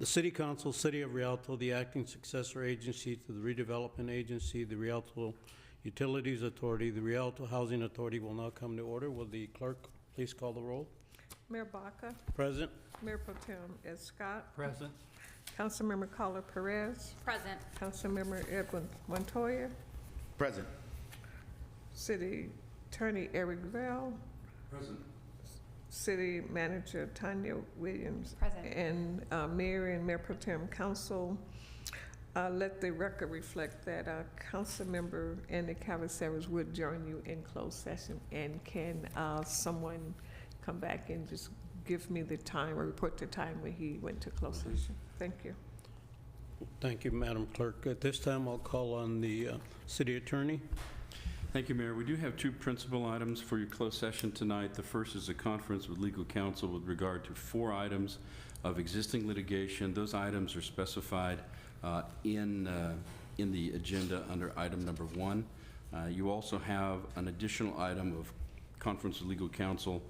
The City Council, City of Rialto, the acting successor agency to the Redevelopment Agency, the Rialto Utilities Authority, the Rialto Housing Authority will now come to order. Will the clerk please call the roll? Mayor Baca, Present. Mayor Pro Tem Ed Scott, Present. Councilmember Carla Perez, Present. Councilmember Edwin Montoya, Present. City Attorney Eric Vell, Present. City Manager Tanya Williams, Present. and Mayor and Mayor Pro Tem Council. Let the record reflect that Councilmember Andy Cavaseras would join you in closed session. And can someone come back and just give me the time or report the time when he went to closed session? Thank you. Thank you, Madam Clerk. At this time, I'll call on the City Attorney. Thank you, Mayor. We do have two principal items for your closed session tonight. The first is a conference with legal counsel with regard to 4 items of existing litigation. Those items are specified in the agenda under item number 1. You also have an additional item of conference with legal counsel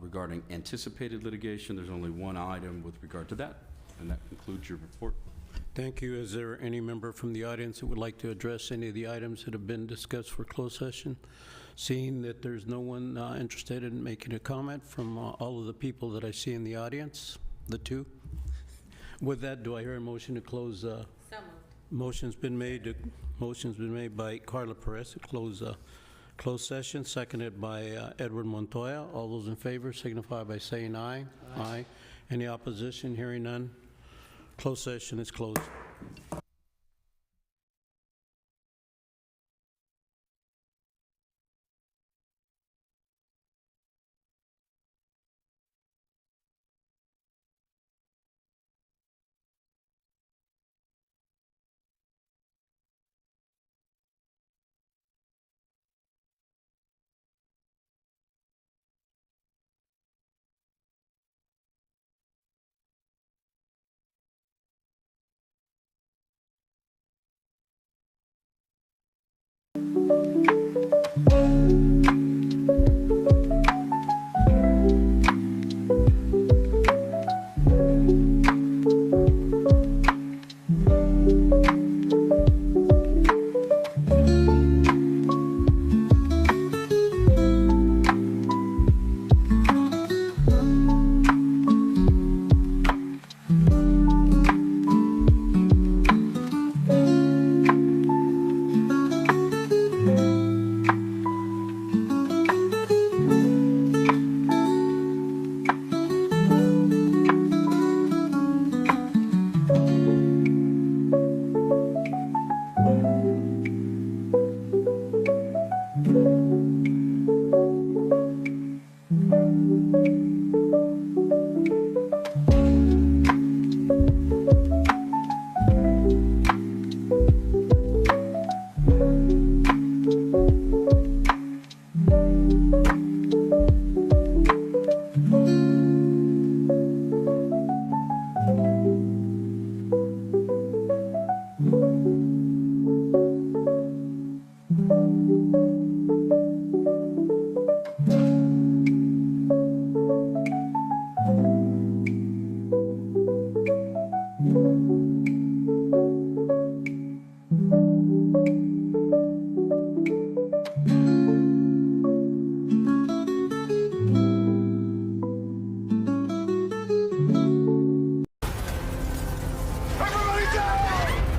regarding anticipated litigation. There's only one item with regard to that, and that concludes your report. Thank you. Is there any member from the audience that would like to address any of the items that have been discussed for closed session? Seeing that there's no one interested in making a comment from all of the people that I see in the audience, the two. With that, do I hear a motion to close? So moved. Motion's been made by Carla Perez to close closed session, seconded by Edward Montoya. All those in favor signify by saying aye. Aye. Any opposition? Hearing none. Closed session is closed.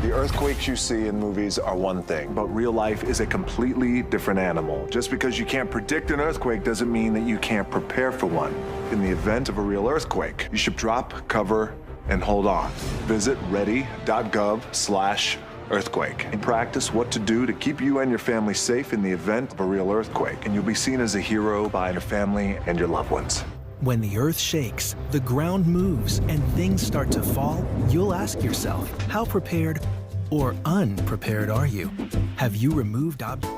The earthquakes you see in movies are one thing, but real life is a completely different animal. Just because you can't predict an earthquake doesn't mean that you can't prepare for one. In the event of a real earthquake, you should drop, cover, and hold on. Visit ready.gov/earthquake and practice what to do to keep you and your family safe in the event of a real earthquake. And you'll be seen as a hero by your family and your loved ones. When the earth shakes, the ground moves, and things start to fall, you'll ask yourself, how prepared or unprepared are you? Have you removed objects?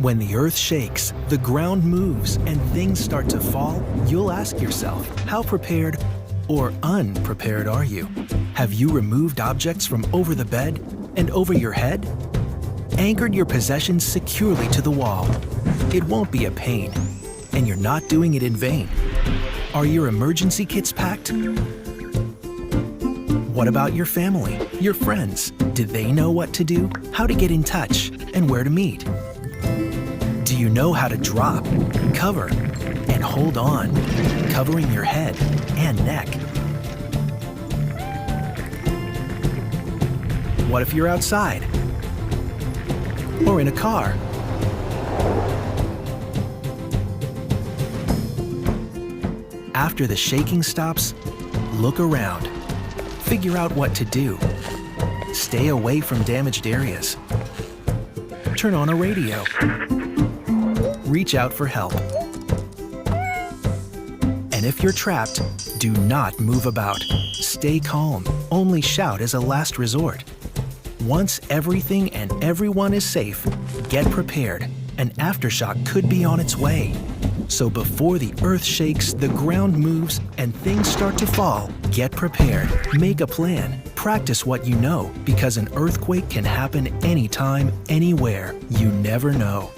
When the earth shakes, the ground moves, and things start to fall, you'll ask yourself, how prepared or unprepared are you? Have you removed objects from over the bed and over your head? Anchored your possessions securely to the wall. It won't be a pain, and you're not doing it in vain. Are your emergency kits packed? What about your family, your friends? Do they know what to do, how to get in touch, and where to meet? Do you know how to drop, cover, and hold on, covering your head and neck? What if you're outside? Or in a car? After the shaking stops, look around. Figure out what to do. Stay away from damaged areas. Turn on a radio. Reach out for help. And if you're trapped, do not move about. Stay calm. Only shout as a last resort. Once everything and everyone is safe, get prepared. An aftershock could be on its way. So before the earth shakes, the ground moves, and things start to fall, get prepared. Make a plan. Practice what you know, because an earthquake can happen anytime, anywhere. You never know.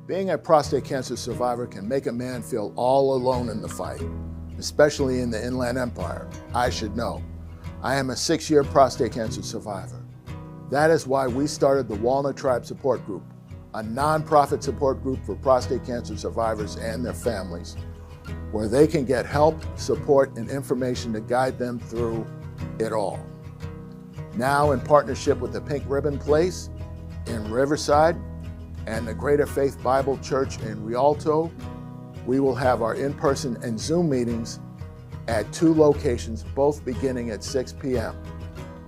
Being a prostate cancer survivor can make a man feel all alone in the fight, especially in the Inland Empire. I should know. I am a 6-year prostate cancer survivor. That is why we started the Walnut Tribe Support Group, a nonprofit support group for prostate cancer survivors and their families, where they can get help, support, and information to guide them through it all. Now, in partnership with the Pink Ribbon Place in Riverside and the Greater Faith Bible Church in Rialto, we will have our in-person and Zoom meetings at 2 locations, both beginning at 6 p.m.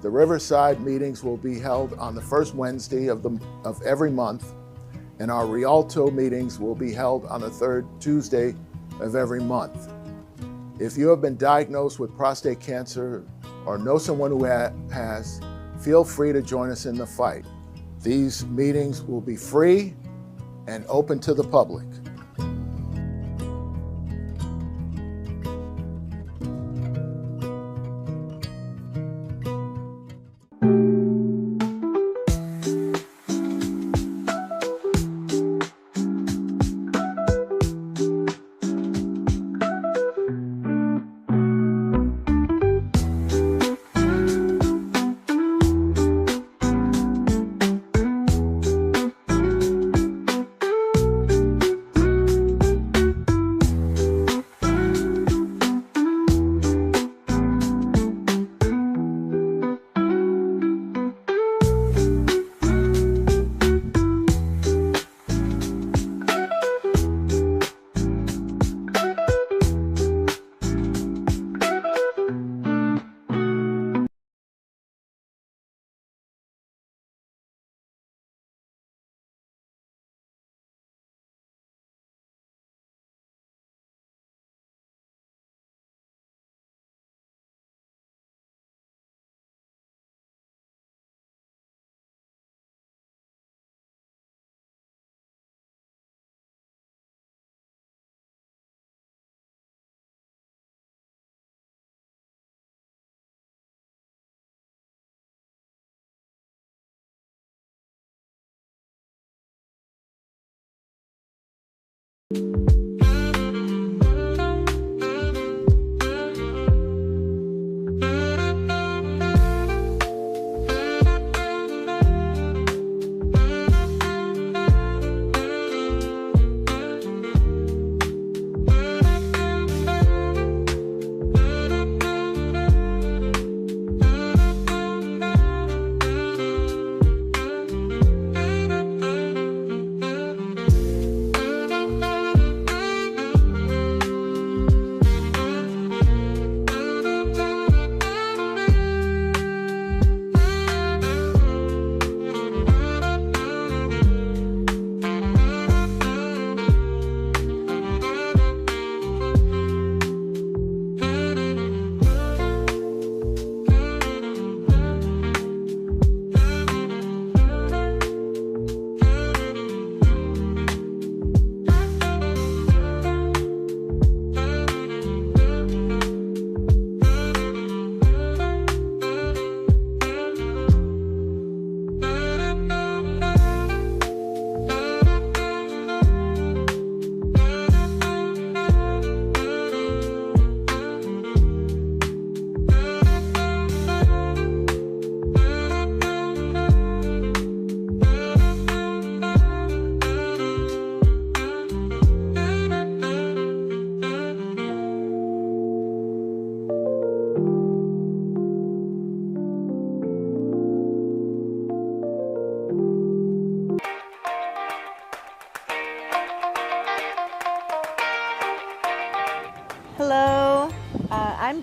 The Riverside meetings will be held on the first Wednesday of every month, and our Rialto meetings will be held on the third Tuesday of every month. If you have been diagnosed with prostate cancer or know someone who has, feel free to join us in the fight. These meetings will be free and open to the public.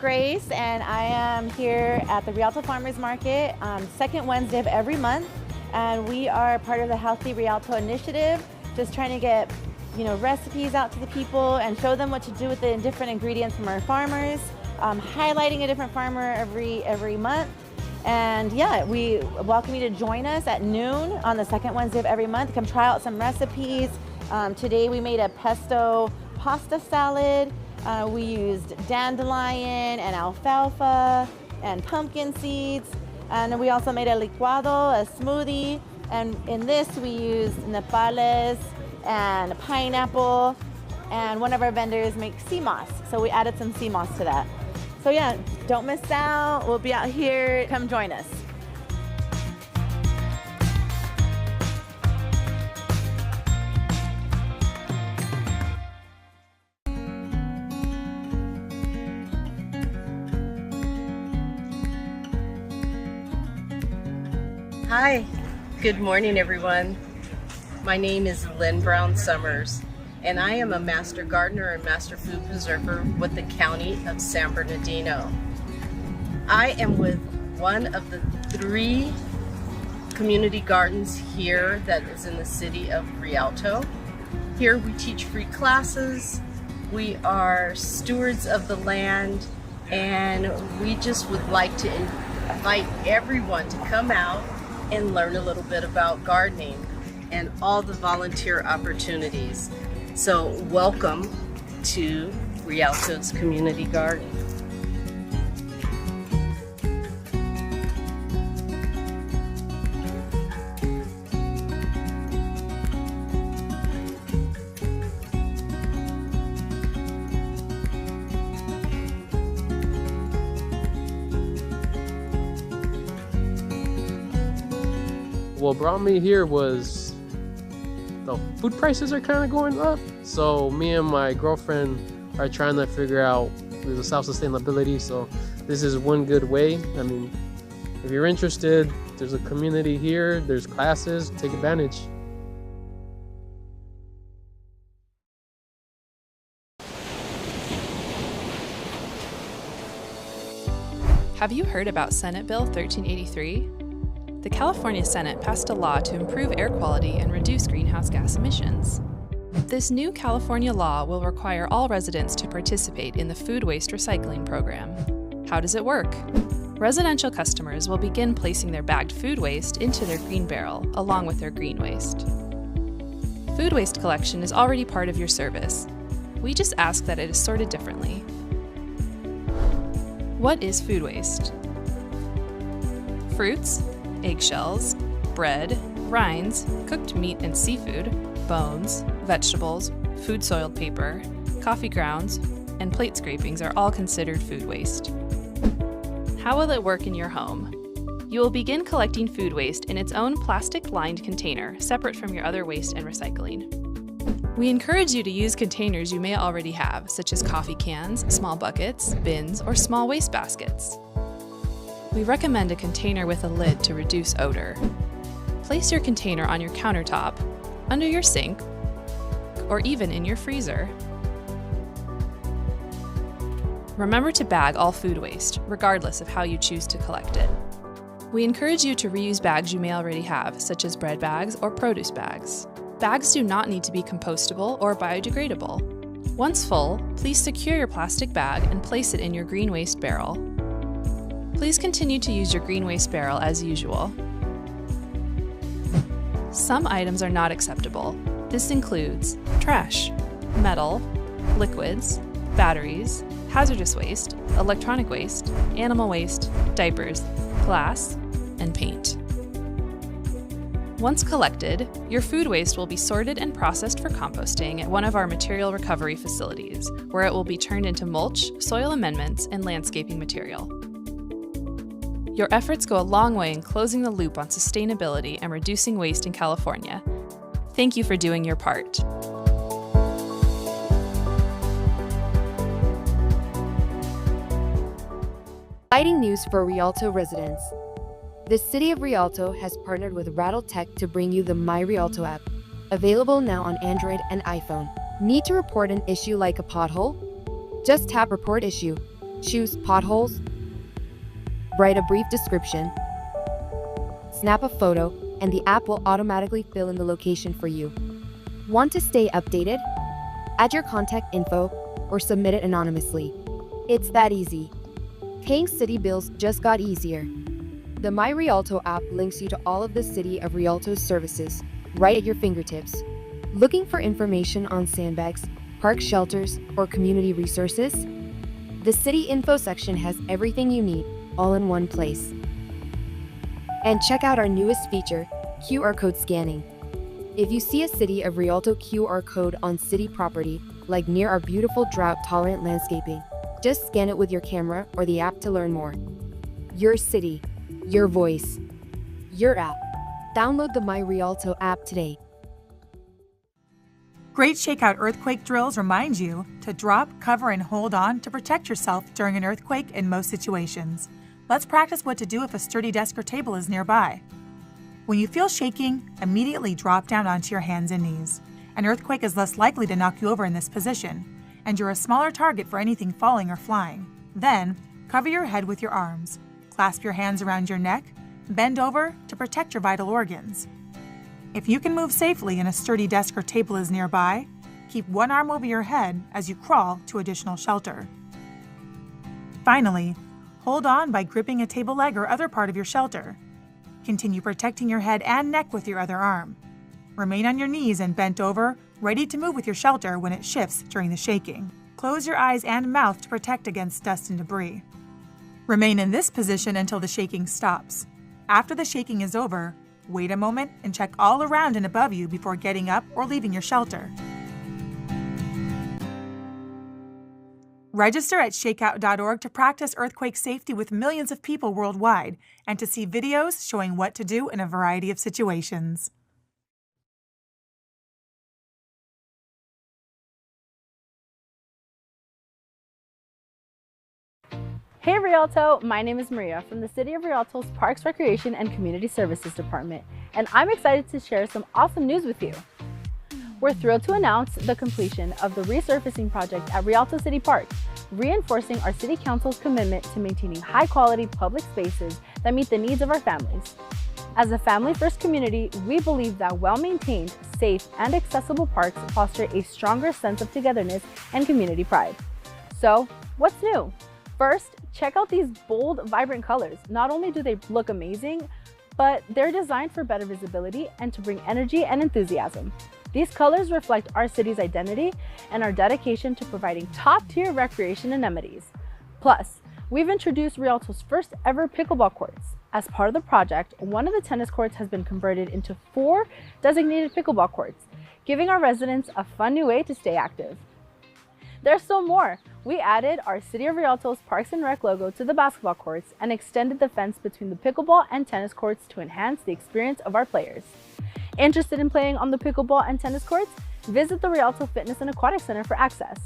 Grace, and I am here at the Rialto Farmers Market second Wednesday of every month, and we are part of the Healthy Rialto initiative, just trying to get recipes out to the people and show them what to do with the different ingredients from our farmers, highlighting a different farmer every month. And yeah, we welcome you to join us at noon on the second Wednesday of every month. Come try out some recipes. Today we made a pesto pasta salad. We used dandelion and alfalfa and pumpkin seeds. And then we also made a licuado, a smoothie. And in this we used nopales and pineapple. And one of our vendors makes sea moss. So we added some sea moss to that. So yeah, don't miss out. We'll be out here. Come join us. Hi, good morning everyone. My name is Lynn Brown Summers, and I am a Master Gardener and Master Food Preserver with the County of San Bernardino. I am with one of the 3 community gardens here that is in the city of Rialto. Here we teach free classes, we are stewards of the land, and we just would like to invite everyone to come out and learn a little bit about gardening and all the volunteer opportunities. So welcome to Rialto's Community Garden. What brought me here was the food prices are kind of going up. So me and my girlfriend are trying to figure out the self-sustainability. So this is one good way. I mean, if you're interested, there's a community here, there's classes, take advantage. Have you heard about Senate Bill 1383? The California Senate passed a law to improve air quality and reduce greenhouse gas emissions. This new California law will require all residents to participate in the food waste recycling program. How does it work? Residential customers will begin placing their bagged food waste into their green barrel, along with their green waste. Food waste collection is already part of your service. We just ask that it is sorted differently. What is food waste? Fruits, eggshells, bread, rinds, cooked meat and seafood, bones, vegetables, food soiled paper, coffee grounds, and plate scrapings are all considered food waste. How will it work in your home? You will begin collecting food waste in its own plastic-lined container, separate from your other waste and recycling. We encourage you to use containers you may already have, such as coffee cans, small buckets, bins, or small waste baskets. We recommend a container with a lid to reduce odor. Place your container on your countertop, under your sink, or even in your freezer. Remember to bag all food waste, regardless of how you choose to collect it. We encourage you to reuse bags you may already have, such as bread bags or produce bags. Bags do not need to be compostable or biodegradable. Once full, please secure your plastic bag and place it in your green waste barrel. Please continue to use your green waste barrel as usual. Some items are not acceptable. This includes trash, metal, liquids, batteries, hazardous waste, electronic waste, animal waste, diapers, glass, and paint. Once collected, your food waste will be sorted and processed for composting at one of our material recovery facilities, where it will be turned into mulch, soil amendments, and landscaping material. Your efforts go a long way in closing the loop on sustainability and reducing waste in California. Thank you for doing your part. Exciting news for Rialto residents. The City of Rialto has partnered with Rattle Tech to bring you the My Rialto app, available now on Android and iPhone. Need to report an issue like a pothole? Just tap Report Issue. choose potholes, write a brief description, snap a photo, and the app will automatically fill in the location for you. Want to stay updated? Add your contact info or submit it anonymously. It's that easy. Paying city bills just got easier. The My Rialto app links you to all of the City of Rialto's services right at your fingertips. Looking for information on sandbags, park shelters, or community resources? The City Info section has everything you need, all in one place. And check out our newest feature, QR code scanning. If you see a City of Rialto QR code on city property, like near our beautiful drought-tolerant landscaping, just scan it with your camera or the app to learn more. Your city, your voice, your app. Download the My Rialto app today. Great Shakeout earthquake drills remind you to drop, cover, and hold on to protect yourself during an earthquake in most situations. Let's practice what to do if a sturdy desk or table is nearby. When you feel shaking, immediately drop down onto your hands and knees. An earthquake is less likely to knock you over in this position, and you're a smaller target for anything falling or flying. Then, cover your head with your arms. Clasp your hands around your neck, bend over to protect your vital organs. If you can move safely and a sturdy desk or table is nearby, keep one arm over your head as you crawl to additional shelter. Finally, hold on by gripping a table leg or other part of your shelter. Continue protecting your head and neck with your other arm. Remain on your knees and bent over, ready to move with your shelter when it shifts during the shaking. Close your eyes and mouth to protect against dust and debris. Remain in this position until the shaking stops. After the shaking is over, wait a moment and check all around and above you before getting up or leaving your shelter. Register at shakeout.org to practice earthquake safety with millions of people worldwide and to see videos showing what to do in a variety of situations. Hey Rialto, my name is Maria from the City of Rialto's Parks, Recreation, and Community Services Department, and I'm excited to share some awesome news with you. We're thrilled to announce the completion of the resurfacing project at Rialto City Park, reinforcing our City Council's commitment to maintaining high-quality public spaces that meet the needs of our families. As a family-first community, we believe that well-maintained, safe, and accessible parks foster a stronger sense of togetherness and community pride. So, what's new? First, check out these bold, vibrant colors. Not only do they look amazing, but they're designed for better visibility and to bring energy and enthusiasm. These colors reflect our city's identity and our dedication to providing top-tier recreation amenities. Plus, we've introduced Rialto's first ever pickleball courts. As part of the project, one of the tennis courts has been converted into 4 designated pickleball courts, giving our residents a fun new way to stay active. There's still more. We added our City of Rialto's Parks and Rec logo to the basketball courts and extended the fence between the pickleball and tennis courts to enhance the experience of our players. Interested in playing on the pickleball and tennis courts? Visit the Rialto Fitness and Aquatic Center for access.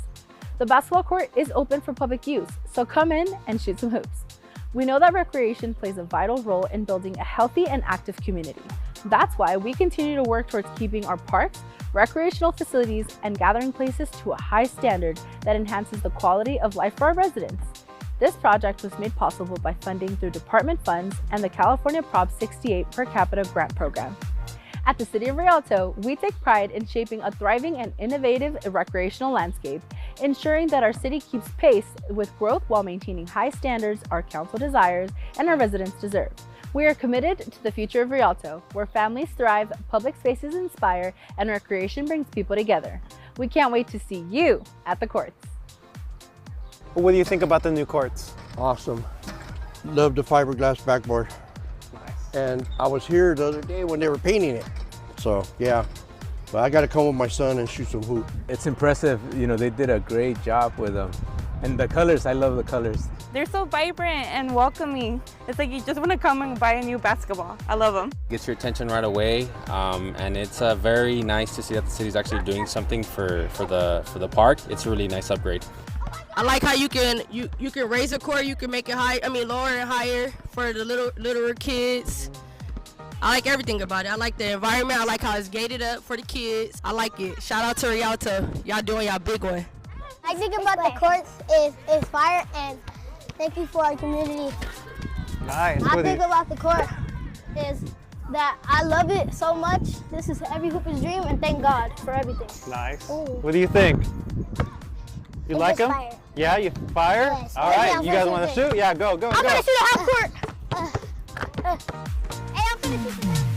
The basketball court is open for public use, so come in and shoot some hoops. We know that recreation plays a vital role in building a healthy and active community. That's why we continue to work towards keeping our parks, recreational facilities, and gathering places to a high standard that enhances the quality of life for our residents. This project was made possible by funding through department funds and the California Prop 68 per capita grant program. At the City of Rialto, we take pride in shaping a thriving and innovative recreational landscape, ensuring that our city keeps pace with growth while maintaining high standards our council desires and our residents deserve. We are committed to the future of Rialto, where families thrive, public spaces inspire, and recreation brings people together. We can't wait to see you at the courts. What do you think about the new courts? Awesome. Love the fiberglass backboard. Nice. And I was here the other day when they were painting it. So yeah, but I got to come with my son and shoot some hoop. It's impressive. You know, they did a great job with them. And the colors, I love the colors. They're so vibrant and welcoming. It's like you just want to come and buy a new basketball. I love them. Gets your attention right away, and it's very nice to see that the city's actually doing something for the park. It's a really nice upgrade. I like how you can raise a court, you can make it high. lower and higher for the littler kids. I like everything about it. I like the environment. I like how it's gated up for the kids. I like it. Shout out to Rialto. Y'all doing y'all big one. I think about the courts is fire, and Thank you for our community. Nice. I think about the court is that I love it so much. This is every hooper's dream, and thank God for everything. Nice. Ooh. What do you think? You I like just them? fire. Yeah, you fire? Yes. All Yeah, right, I'm you guys gonna want to shoot shoot? Yeah, go, go, I'm go. gonna shoot a half court. Hey, I'm gonna shoot the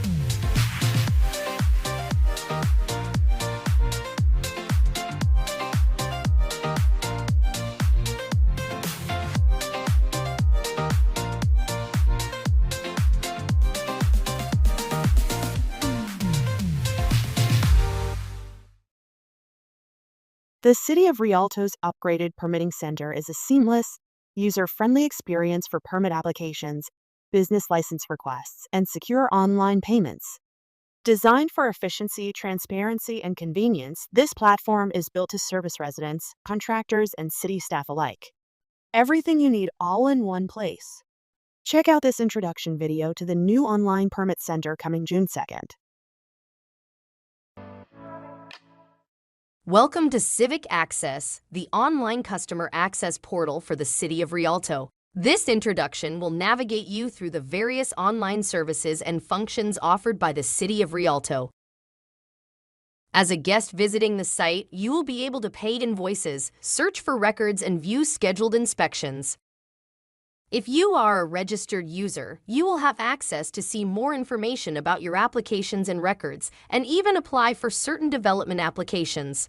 The City of Rialto's upgraded permitting center is a seamless, user-friendly experience for permit applications, business license requests, and secure online payments. Designed for efficiency, transparency, and convenience, this platform is built to service residents, contractors, and city staff alike. Everything you need all in one place. Check out this introduction video to the new online permit center coming June 2nd. Welcome to Civic Access, the online customer access portal for the City of Rialto. This introduction will navigate you through the various online services and functions offered by the City of Rialto. As a guest visiting the site, you will be able to pay invoices, search for records, and view scheduled inspections. If you are a registered user, you will have access to see more information about your applications and records, and even apply for certain development applications.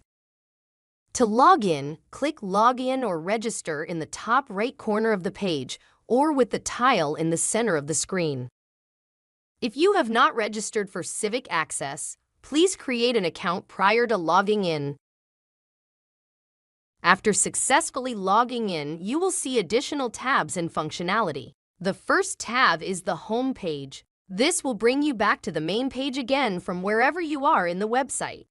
To log in, click Login or Register in the top right corner of the page, or with the tile in the center of the screen. If you have not registered for Civic Access, please create an account prior to logging in. After successfully logging in, you will see additional tabs and functionality. The first tab is the Home page. This will bring you back to the main page again from wherever you are in the website.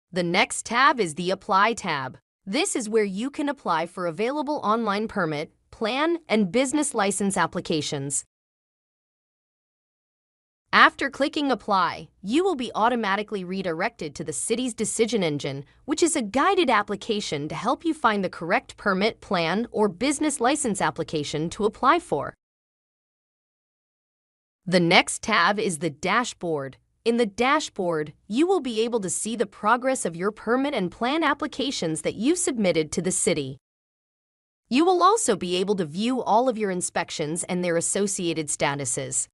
The next tab is the Apply tab. This is where you can apply for available online permit, plan, and business license applications. After clicking Apply, you will be automatically redirected to the city's decision engine, which is a guided application to help you find the correct permit, plan, or business license application to apply for. The next tab is the Dashboard. In the dashboard, you will be able to see the progress of your permit and plan applications that you submitted to the city. You will also be able to view all of your inspections and their associated statuses.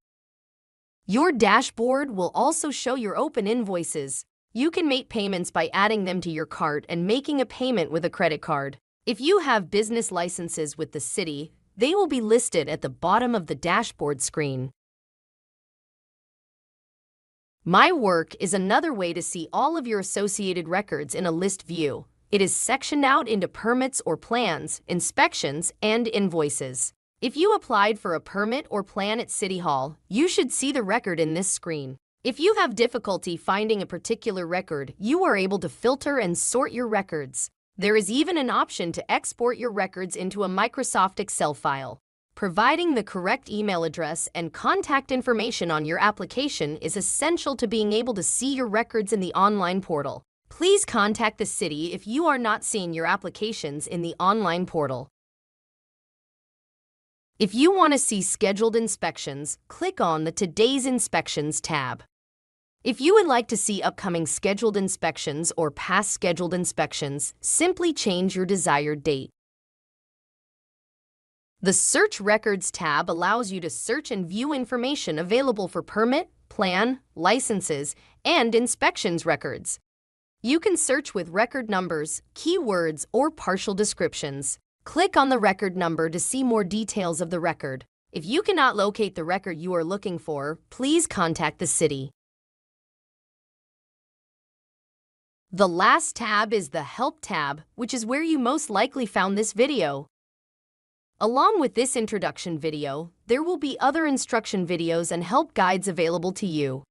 Your dashboard will also show your open invoices. You can make payments by adding them to your cart and making a payment with a credit card. If you have business licenses with the city, they will be listed at the bottom of the dashboard screen. My Work is another way to see all of your associated records in a list view. It is sectioned out into permits or plans, inspections, and invoices. If you applied for a permit or plan at City Hall, you should see the record in this screen. If you have difficulty finding a particular record, you are able to filter and sort your records. There is even an option to export your records into a Microsoft Excel file. Providing the correct email address and contact information on your application is essential to being able to see your records in the online portal. Please contact the city if you are not seeing your applications in the online portal. If you want to see scheduled inspections, click on the Today's Inspections tab. If you would like to see upcoming scheduled inspections or past scheduled inspections, simply change your desired date. The Search Records tab allows you to search and view information available for permit, plan, licenses, and inspections records. You can search with record numbers, keywords, or partial descriptions. Click on the record number to see more details of the record. If you cannot locate the record you are looking for, please contact the city. The last tab is the Help tab, which is where you most likely found this video. Along with this introduction video, there will be other instruction videos and help guides available to you.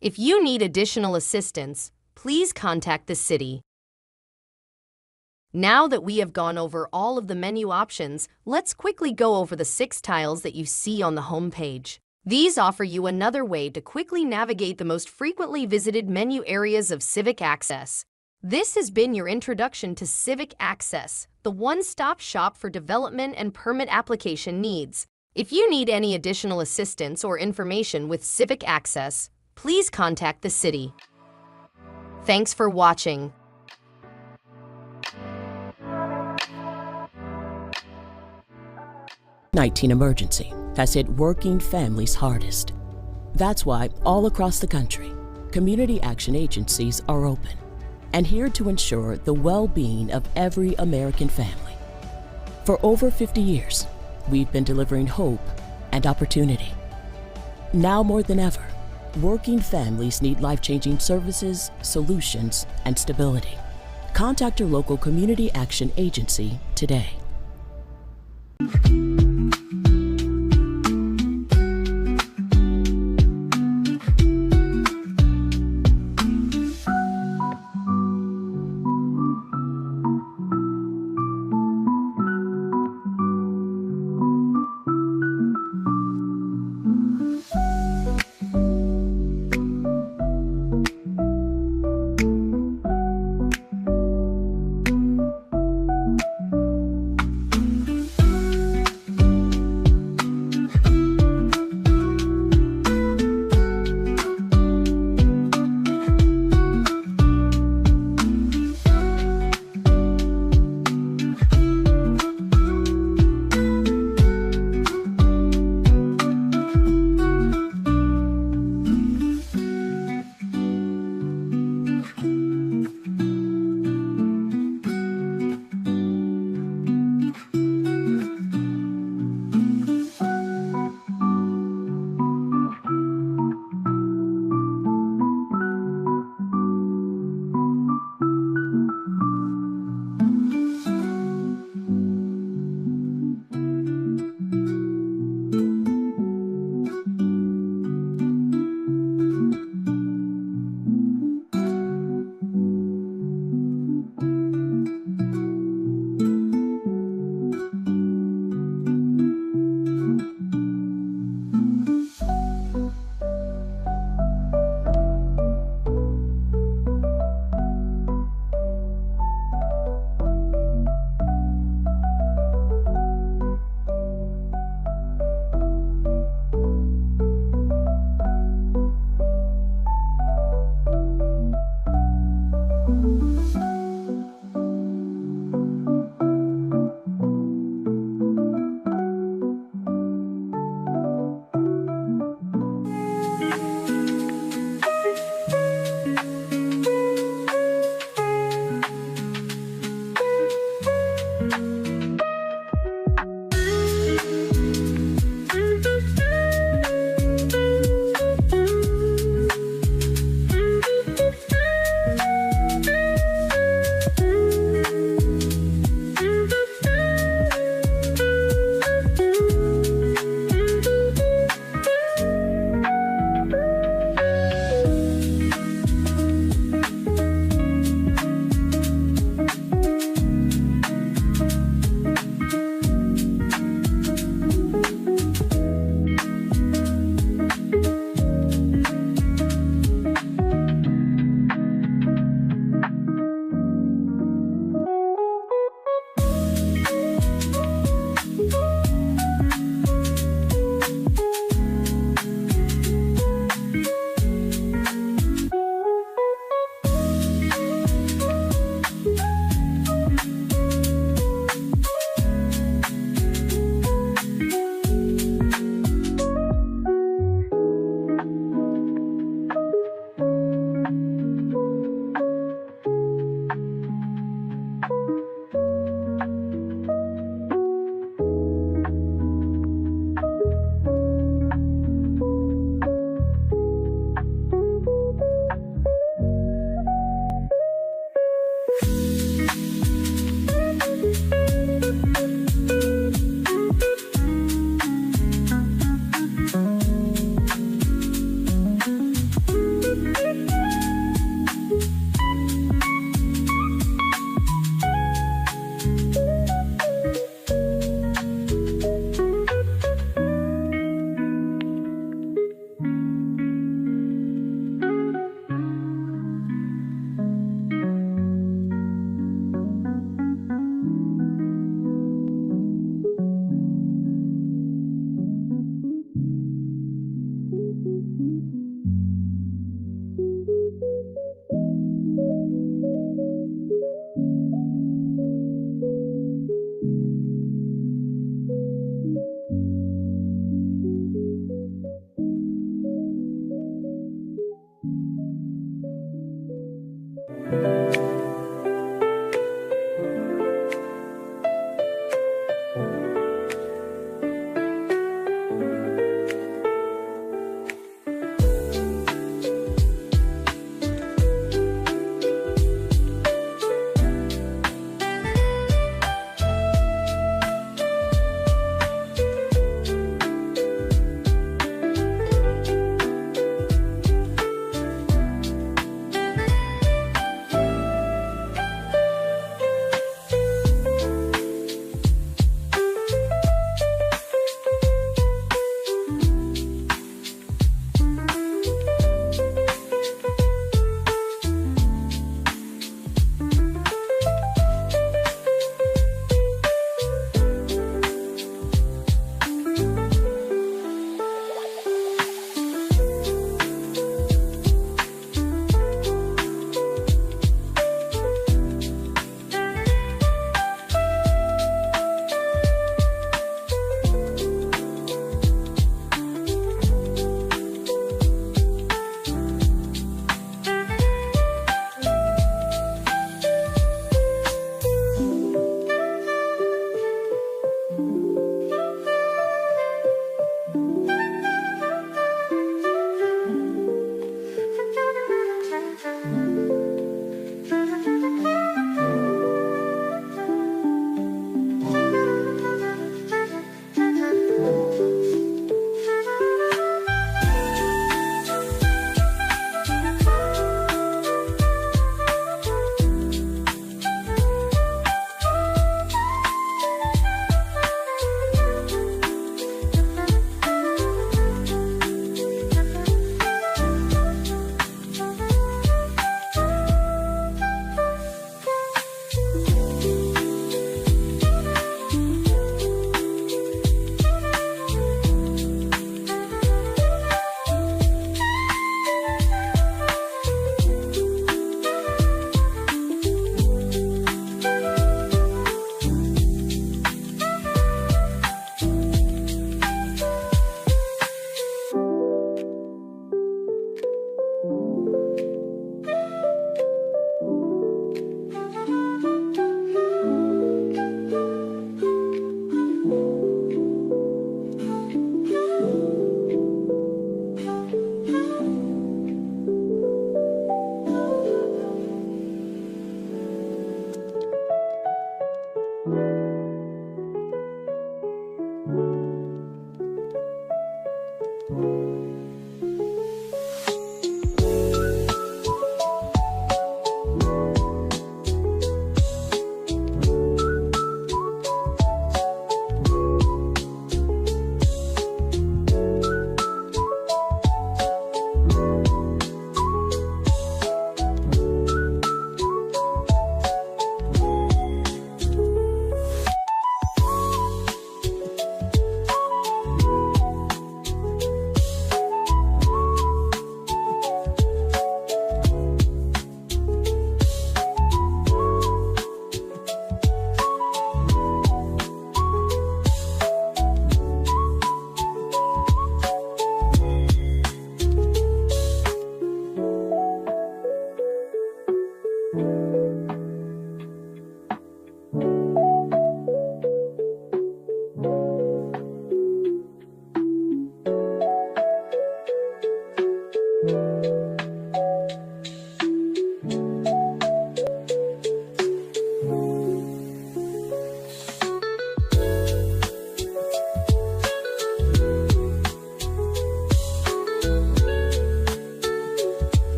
If you need additional assistance, please contact the city. Now that we have gone over all of the menu options, let's quickly go over the 6 tiles that you see on the home page. These offer you another way to quickly navigate the most frequently visited menu areas of Civic Access. This has been your introduction to Civic Access, the one-stop shop for development and permit application needs. If you need any additional assistance or information with Civic Access, please contact the city. Thanks for watching. COVID-19 emergency has hit working families hardest. That's why all across the country, community action agencies are open and here to ensure the well-being of every American family. For over 50 years, we've been delivering hope and opportunity. Now more than ever, working families need life-changing services, solutions, and stability. Contact your local community action agency today.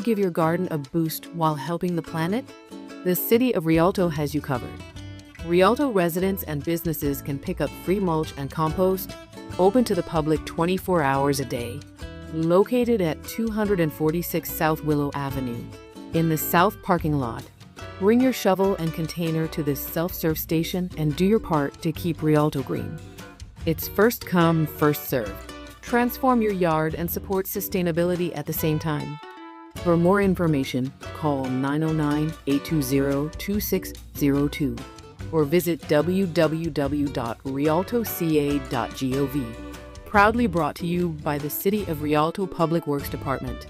give your garden a boost while helping the planet? The City of Rialto has you covered. Rialto residents and businesses can pick up free mulch and compost, open to the public 24 hours a day. Located at 246 South Willow Avenue, in the south parking lot. Bring your shovel and container to this self-serve station and do your part to keep Rialto green. It's first come, first served. Transform your yard and support sustainability at the same time. For more information, call 909-820-2602 or visit www.rialtoca.gov. Proudly brought to you by the City of Rialto Public Works Department.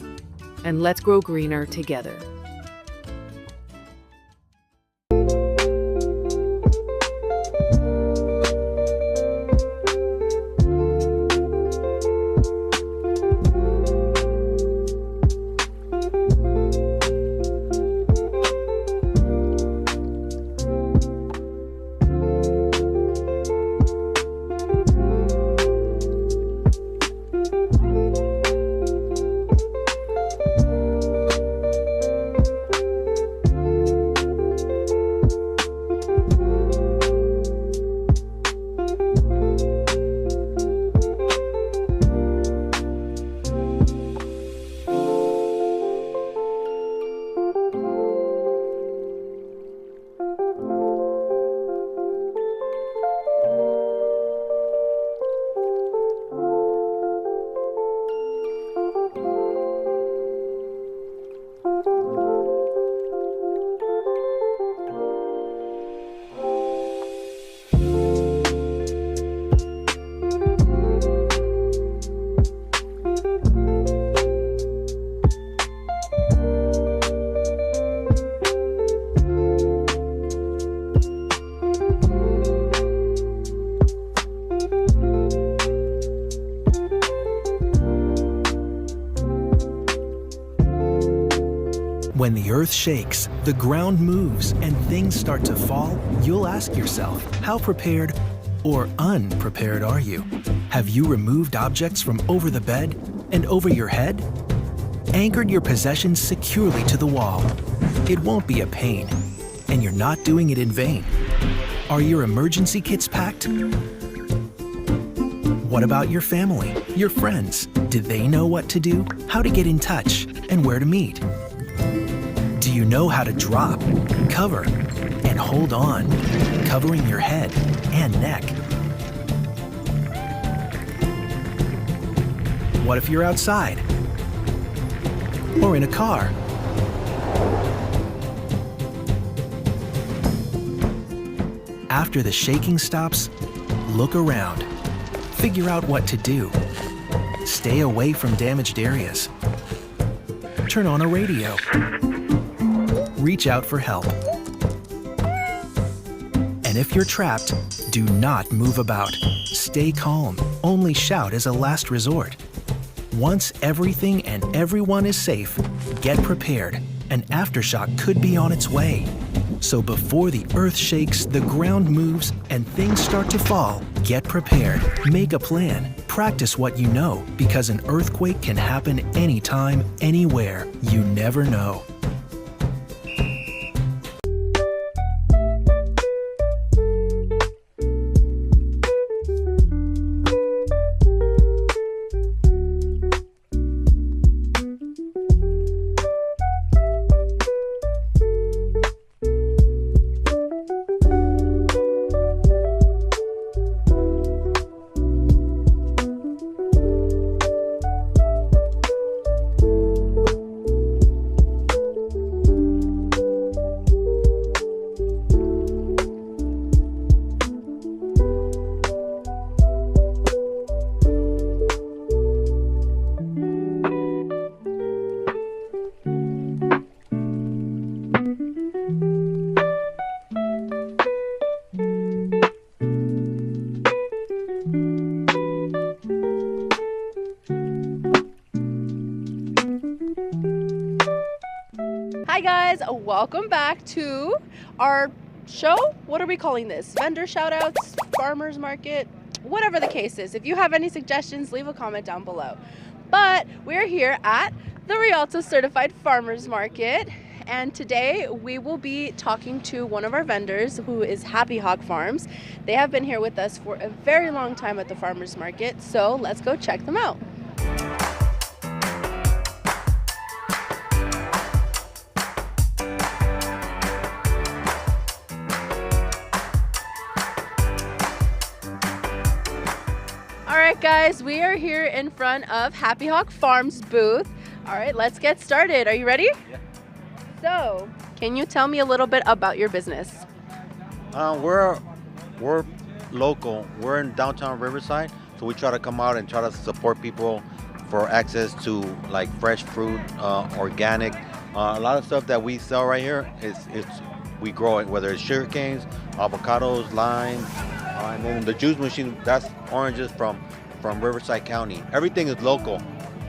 And let's grow greener together. When the earth shakes, the ground moves, and things start to fall, you'll ask yourself, how prepared or unprepared are you? Have you removed objects from over the bed and over your head? Anchored your possessions securely to the wall. It won't be a pain, and you're not doing it in vain. Are your emergency kits packed? What about your family, your friends? Did they know what to do, how to get in touch, and where to meet? Do you know how to drop, cover, and hold on, covering your head and neck? What if you're outside? Or in a car? After the shaking stops, look around. Figure out what to do. Stay away from damaged areas. Turn on a radio. Reach out for help. And if you're trapped, do not move about. Stay calm. Only shout as a last resort. Once everything and everyone is safe, get prepared. An aftershock could be on its way. So before the earth shakes, the ground moves, and things start to fall, get prepared. Make a plan. Practice what you know, because an earthquake can happen anytime, anywhere. You never know. Hi guys, welcome back to our show. What are we calling this? Vendor shoutouts, farmers market, whatever the case is. If you have any suggestions, leave a comment down below. But we're here at the Rialto Certified Farmers Market. And today we will be talking to one of our vendors who is Happy Hog Farms. They have been here with us for a very long time at the farmers market, so let's go check them out. All right, guys, we are here in front of Happy Hog Farms booth. All right, let's get started. Are you ready? Yeah. So, can you tell me a little bit about your business? We're local. We're in downtown Riverside, so we try to come out and try to support people for access to like fresh fruit, organic. A lot of stuff that we sell right here we grow it, whether it's sugar canes, avocados, limes, and then the juice machine, that's oranges from Riverside County. Everything is local.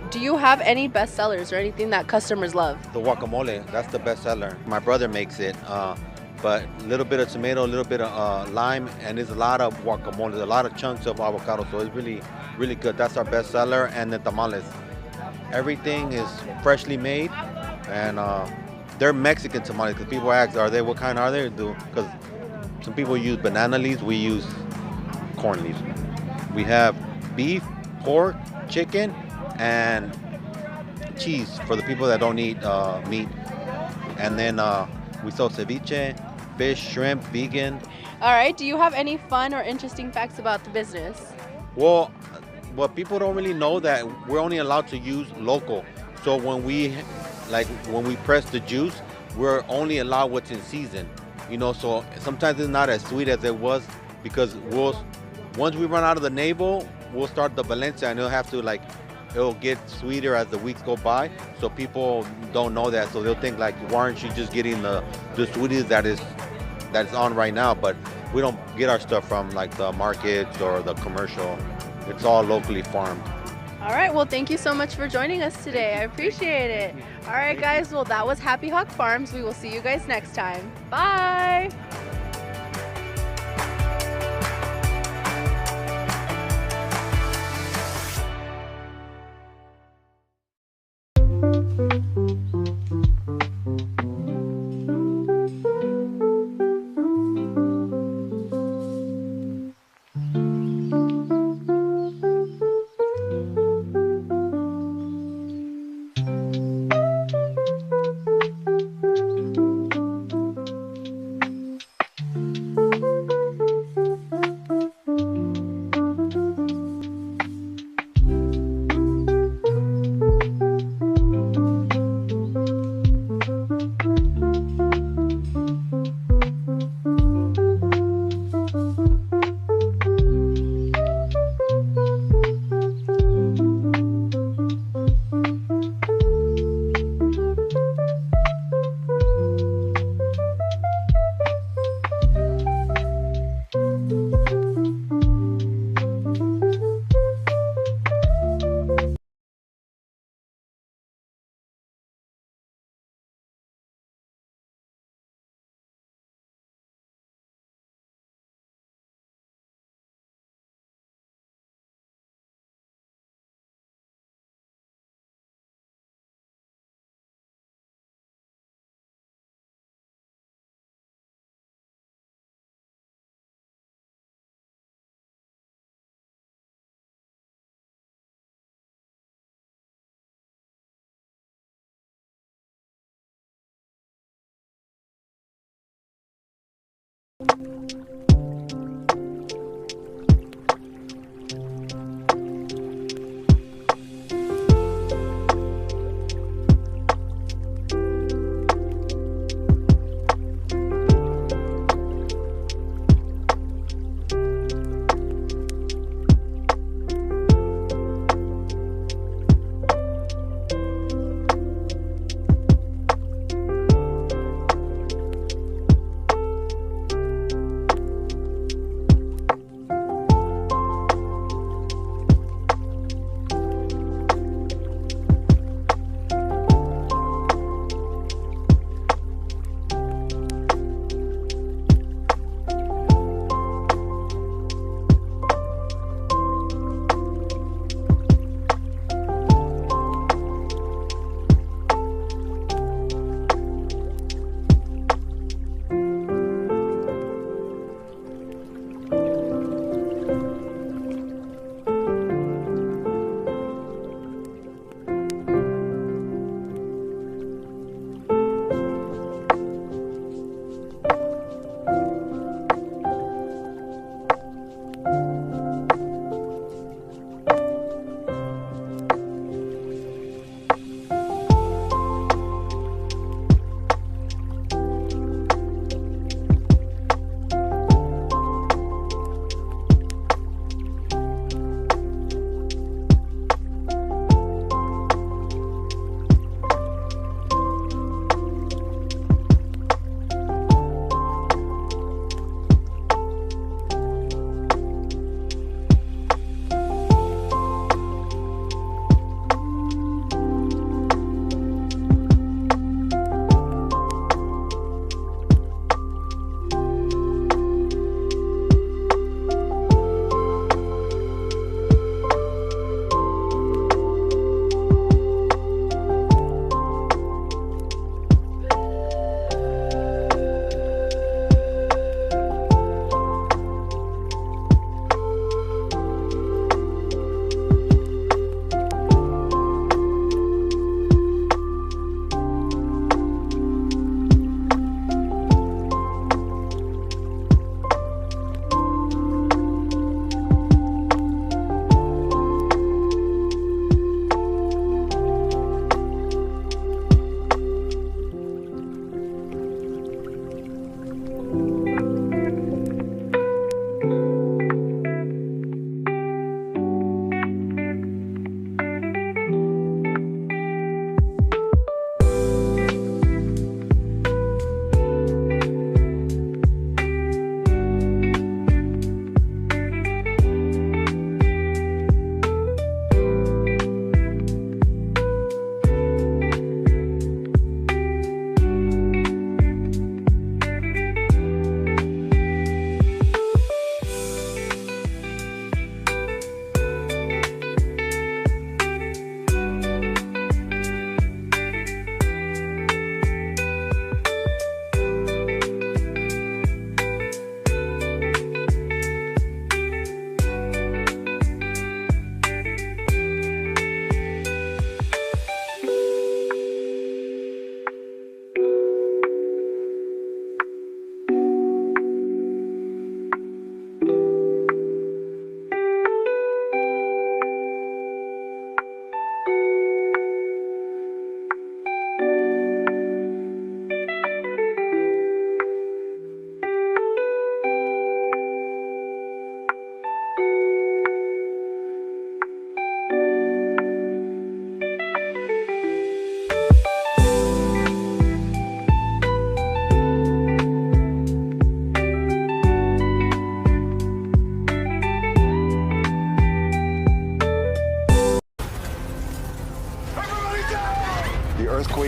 Do you have any best sellers or anything that customers love? The guacamole, that's the best seller. My brother makes it, but a little bit of tomato, a little bit of lime, and there's a lot of guacamole, a lot of chunks of avocado, so it's really, really good. That's our best seller, and the tamales. Everything is freshly made, and they're Mexican tamales, because people ask, what kind are they? Because some people use banana leaves, we use corn leaves. We have beef, pork, chicken, and cheese for the people that don't eat meat. And then we sell ceviche, fish, shrimp, vegan. All right, do you have any fun or interesting facts about the business? Well, what people don't really know that we're only allowed to use local. So when we press the juice, we're only allowed what's in season. You know, so sometimes it's not as sweet as it was, because once we run out of the navel, we'll start the Valencia, and it'll get sweeter as the weeks go by. So people don't know that, so they'll think like, why aren't you just getting the sweeties that's on right now? But we don't get our stuff from like the markets or the commercial. It's all locally farmed. All right, well, thank you so much for joining us today. I appreciate it. All right, guys, well, that was Happy Hog Farms. We will see you guys next time. Bye.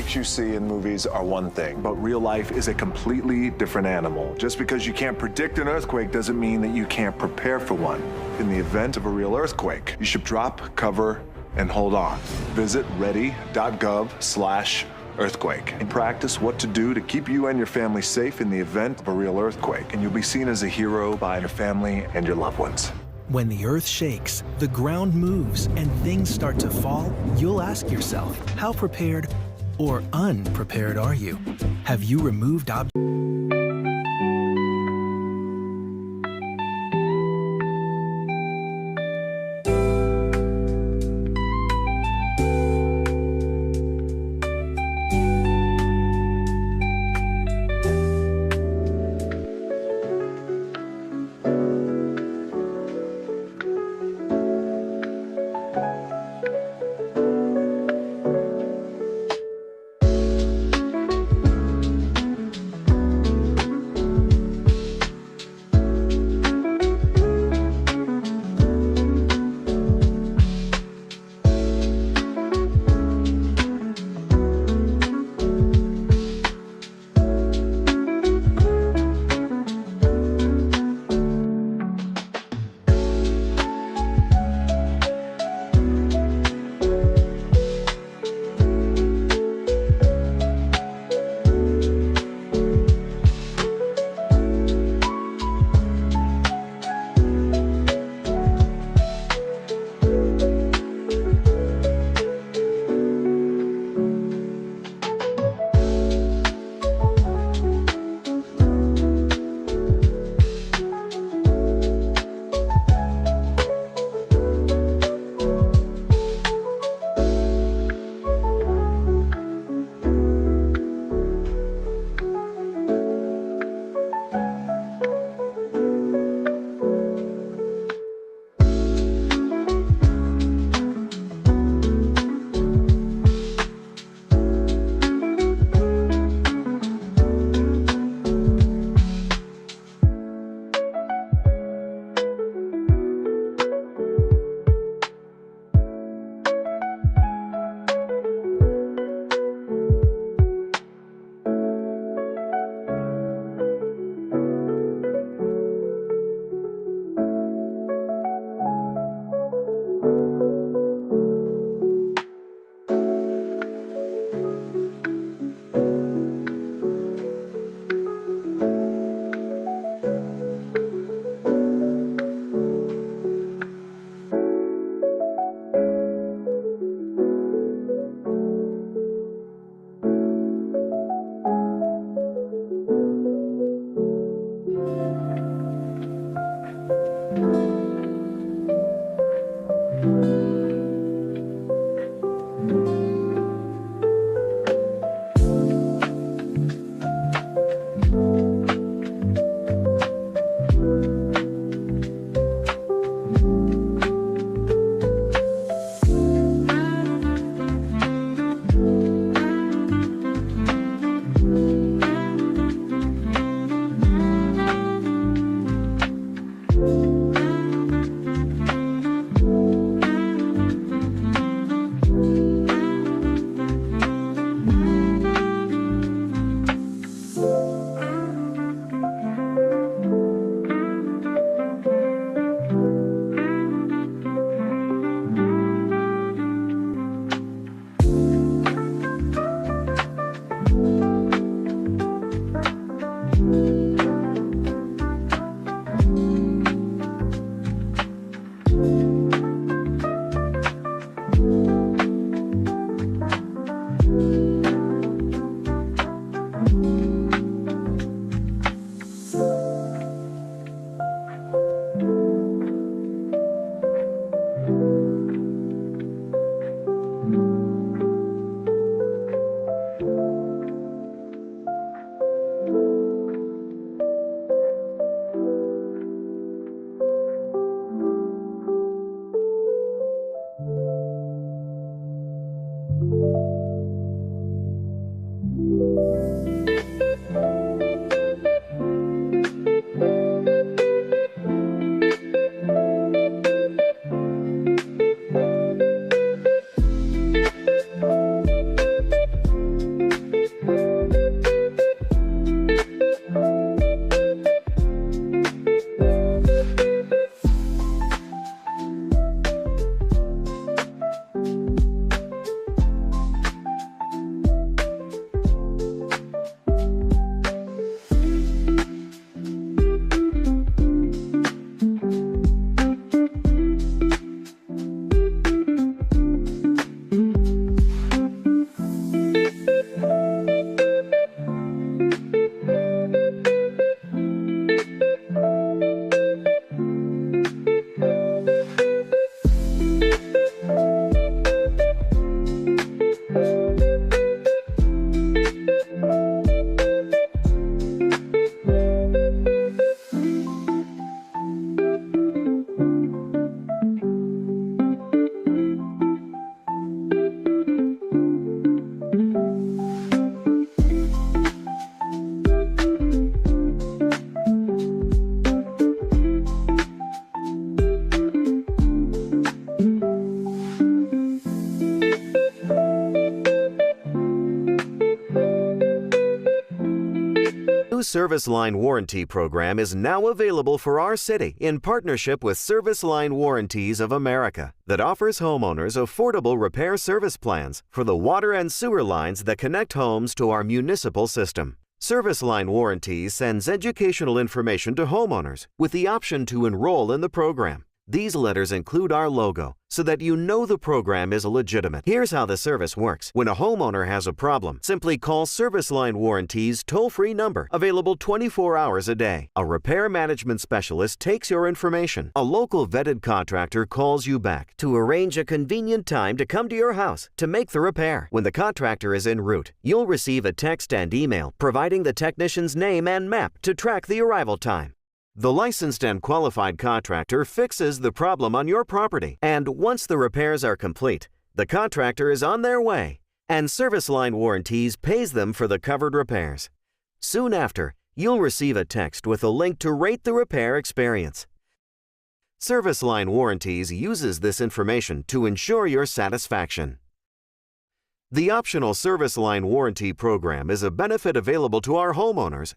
effects you see in movies are one thing, but real life is a completely different animal. Just because you can't predict an earthquake doesn't mean that you can't prepare for one. In the event of a real earthquake, you should drop, cover, and hold on. Visit ready.gov/earthquake and practice what to do to keep you and your family safe in the event of a real earthquake. And you'll be seen as a hero by your family and your loved ones. When the earth shakes, the ground moves, and things start to fall, you'll ask yourself, how prepared or unprepared are you? Have you removed objects? Service Line Warranty program is now available for our city in partnership with Service Line Warranties of America that offers homeowners affordable repair service plans for the water and sewer lines that connect homes to our municipal system. Service Line Warranties sends educational information to homeowners with the option to enroll in the program. These letters include our logo so that you know the program is legitimate. Here's how the service works. When a homeowner has a problem, simply call Service Line Warranties toll-free number, available 24 hours a day. A repair management specialist takes your information. A local vetted contractor calls you back to arrange a convenient time to come to your house to make the repair. When the contractor is en route, you'll receive a text and email providing the technician's name and map to track the arrival time. The licensed and qualified contractor fixes the problem on your property, and once the repairs are complete, the contractor is on their way, and Service Line Warranties pays them for the covered repairs. Soon after, you'll receive a text with a link to rate the repair experience. Service Line Warranties uses this information to ensure your satisfaction. The optional Service Line Warranty program is a benefit available to our homeowners.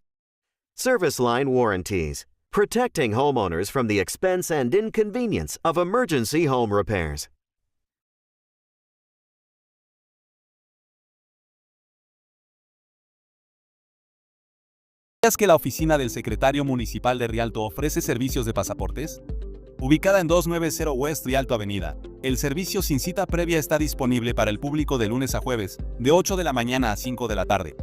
Service Line Warranties, protecting homeowners from the expense and inconvenience of emergency home repairs. ¿Sabías que la oficina del secretario municipal de Rialto ofrece servicios de pasaportes? Ubicada en 290 West Rialto Avenida, el servicio sin cita previa está disponible para el público de lunes a jueves, de 8 de la mañana a 5 de la tarde.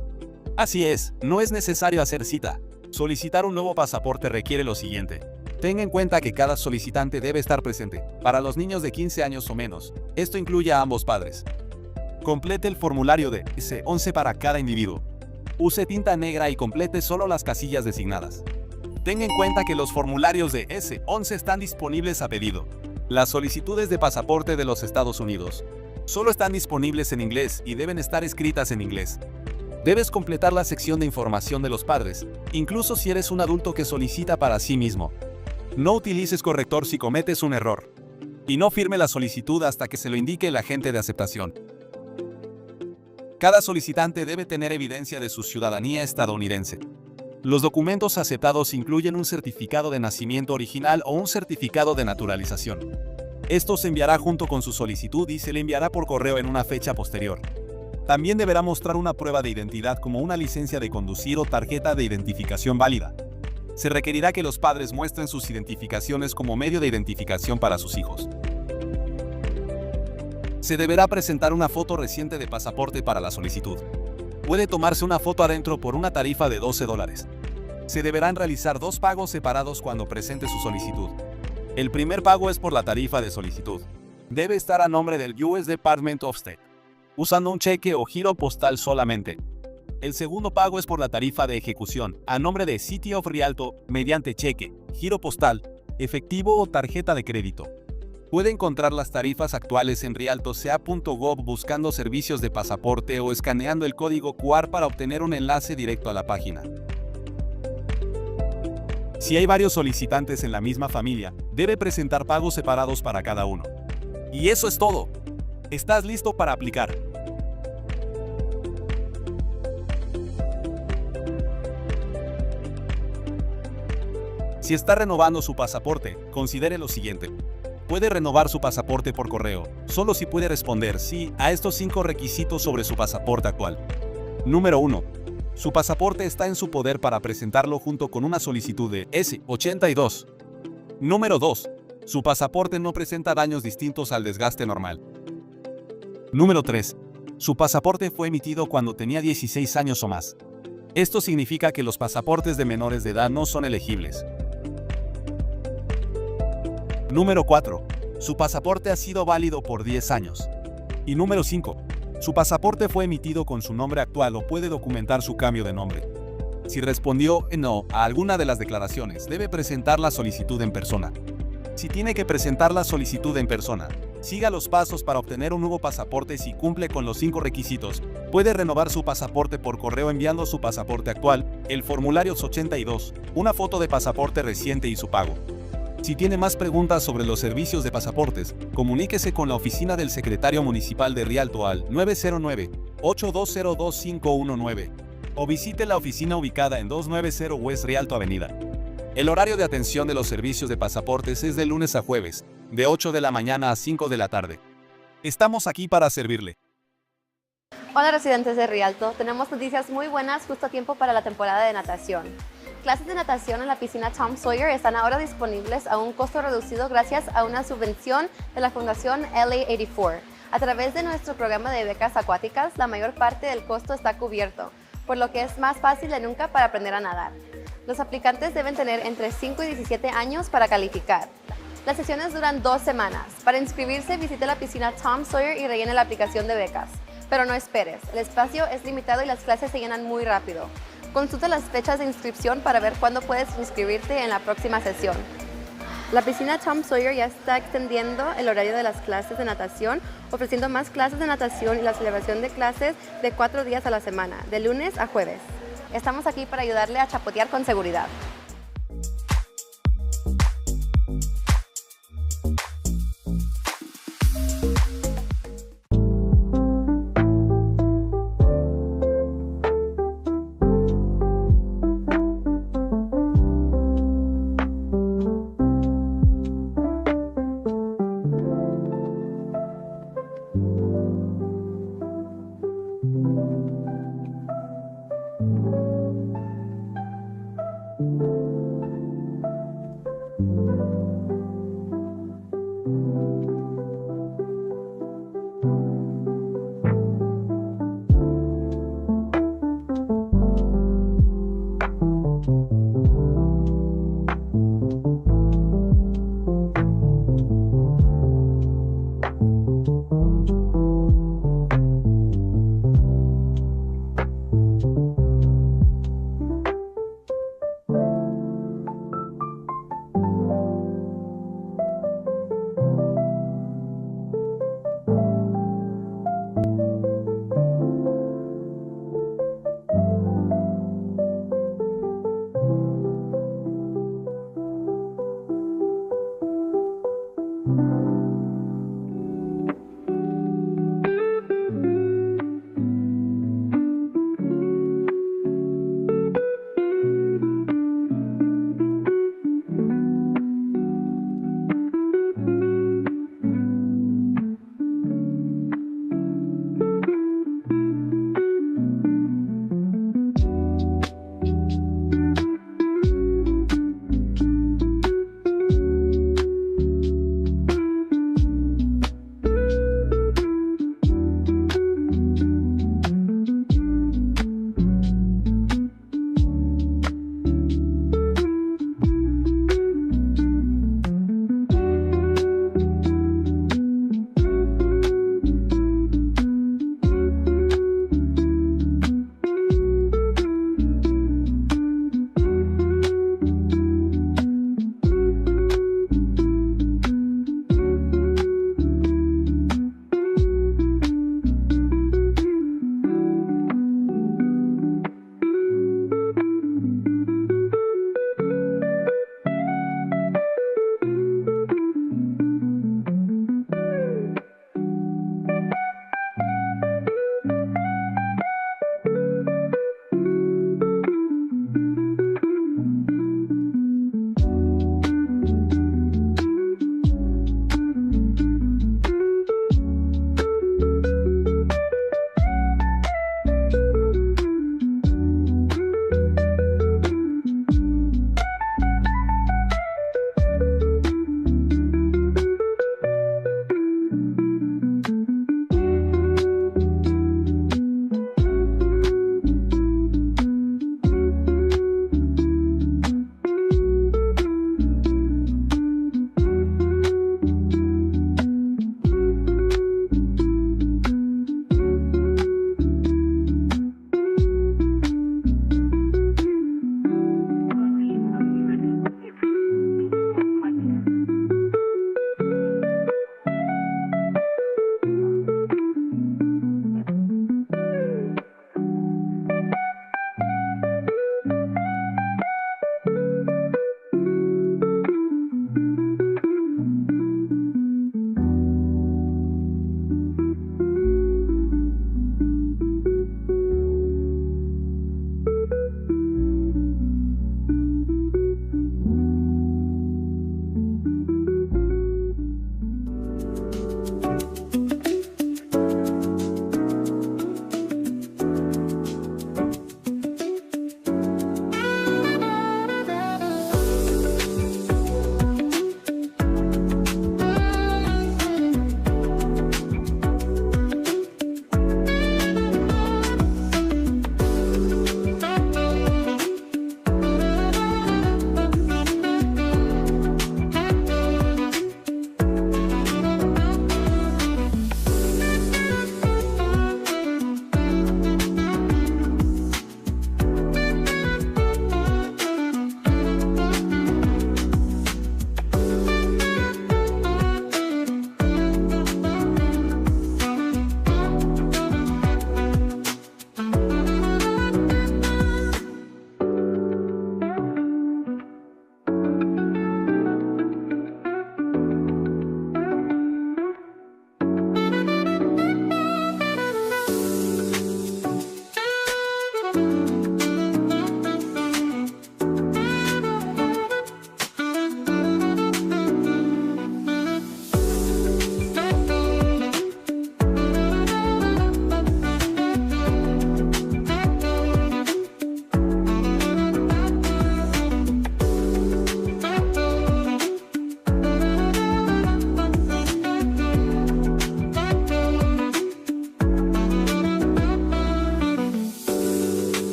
Así es, no es necesario hacer cita. Solicitar un nuevo pasaporte requiere lo siguiente. Tenga en cuenta que cada solicitante debe estar presente. Para los niños de 15 años o menos, esto incluye a ambos padres. Complete el formulario de S11 para cada individuo. Use tinta negra y complete solo las casillas designadas. Tenga en cuenta que los formularios de S11 están disponibles a pedido. Las solicitudes de pasaporte de los Estados Unidos solo están disponibles en inglés y deben estar escritas en inglés. Debes completar la sección de información de los padres, incluso si eres un adulto que solicita para sí mismo. No utilices corrector si cometes un error. Y no firme la solicitud hasta que se lo indique el agente de aceptación. Cada solicitante debe tener evidencia de su ciudadanía estadounidense. Los documentos aceptados incluyen un certificado de nacimiento original o un certificado de naturalización. Esto se enviará junto con su solicitud y se le enviará por correo en una fecha posterior. También deberá mostrar una prueba de identidad como una licencia de conducir o tarjeta de identificación válida. Se requerirá que los padres muestren sus identificaciones como medio de identificación para sus hijos. Se deberá presentar una foto reciente de pasaporte para la solicitud. Puede tomarse una foto adentro por una tarifa de $12. Se deberán realizar 2 pagos separados cuando presente su solicitud. El primer pago es por la tarifa de solicitud. Debe estar a nombre del US Department of State, usando un cheque o giro postal solamente. El segundo pago es por la tarifa de ejecución, a nombre de City of Rialto, mediante cheque, giro postal, efectivo o tarjeta de crédito. Puede encontrar las tarifas actuales en rialtoca.gov buscando servicios de pasaporte o escaneando el código QR para obtener un enlace directo a la página. Si hay varios solicitantes en la misma familia, debe presentar pagos separados para cada uno. Y eso es todo. ¿Estás listo para aplicar? Si está renovando su pasaporte, considere lo siguiente. Puede renovar su pasaporte por correo, solo si puede responder sí a estos 5 requisitos sobre su pasaporte actual. Número 1. Su pasaporte está en su poder para presentarlo junto con una solicitud de S82. Número 2. Su pasaporte no presenta daños distintos al desgaste normal. Número 3. Su pasaporte fue emitido cuando tenía 16 años o más. Esto significa que los pasaportes de menores de edad no son elegibles. Número 4. Su pasaporte ha sido válido por 10 años. Y número 5. Su pasaporte fue emitido con su nombre actual o puede documentar su cambio de nombre. Si respondió no a alguna de las declaraciones, debe presentar la solicitud en persona. Si tiene que presentar la solicitud en persona, siga los pasos para obtener un nuevo pasaporte si cumple con los 5 requisitos. Puede renovar su pasaporte por correo enviando su pasaporte actual, el formulario 82, una foto de pasaporte reciente y su pago. Si tiene más preguntas sobre los servicios de pasaportes, comuníquese con la oficina del secretario municipal de Rialto al 909-820-2519 o visite la oficina ubicada en 290 West Rialto Avenida. El horario de atención de los servicios de pasaportes es de lunes a jueves, de 8 de la mañana a 5 de la tarde. Estamos aquí para servirle. Hola residentes de Rialto, tenemos noticias muy buenas justo a tiempo para la temporada de natación. Clases de natación en la piscina Tom Sawyer están ahora disponibles a un costo reducido gracias a una subvención de la Fundación LA84. A través de nuestro programa de becas acuáticas, la mayor parte del costo está cubierto, por lo que es más fácil de nunca para aprender a nadar. Los aplicantes deben tener entre 5 y 17 años para calificar. Las sesiones duran 2 semanas. Para inscribirse, visite la piscina Tom Sawyer y rellene la aplicación de becas. Pero no esperes, el espacio es limitado y las clases se llenan muy rápido. Consulta las fechas de inscripción para ver cuándo puedes inscribirte en la próxima sesión. La piscina Tom Sawyer ya está extendiendo el horario de las clases de natación, ofreciendo más clases de natación y la celebración de clases de 4 días a la semana, de lunes a jueves. Estamos aquí para ayudarle a chapotear con seguridad.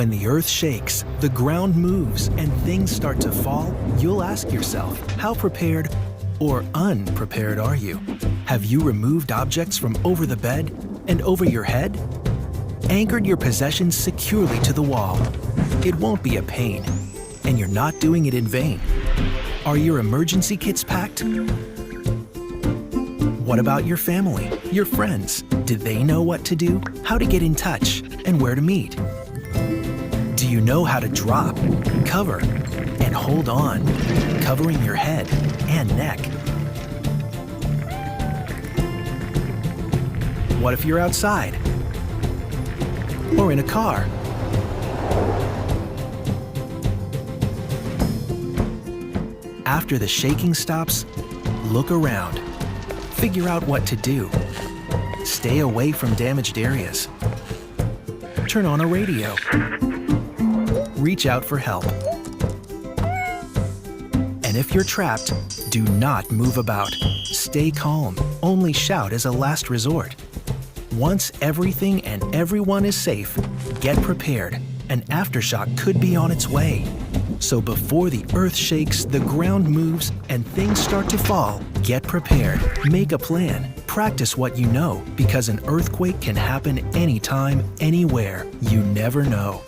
When the earth shakes, the ground moves, and things start to fall, you'll ask yourself, how prepared or unprepared are you? Have you removed objects from over the bed and over your head? Anchored your possessions securely to the wall. It won't be a pain, and you're not doing it in vain. Are your emergency kits packed? What about your family, your friends? Do they know what to do, how to get in touch, and where to meet? Do you know how to drop, cover, and hold on, covering your head and neck? What if you're outside? Or in a car? After the shaking stops, look around. Figure out what to do. Stay away from damaged areas. Turn on a radio. Reach out for help. And if you're trapped, do not move about. Stay calm. Only shout as a last resort. Once everything and everyone is safe, get prepared. An aftershock could be on its way. So before the earth shakes, the ground moves, and things start to fall, get prepared. Make a plan. Practice what you know, because an earthquake can happen anytime, anywhere. You never know.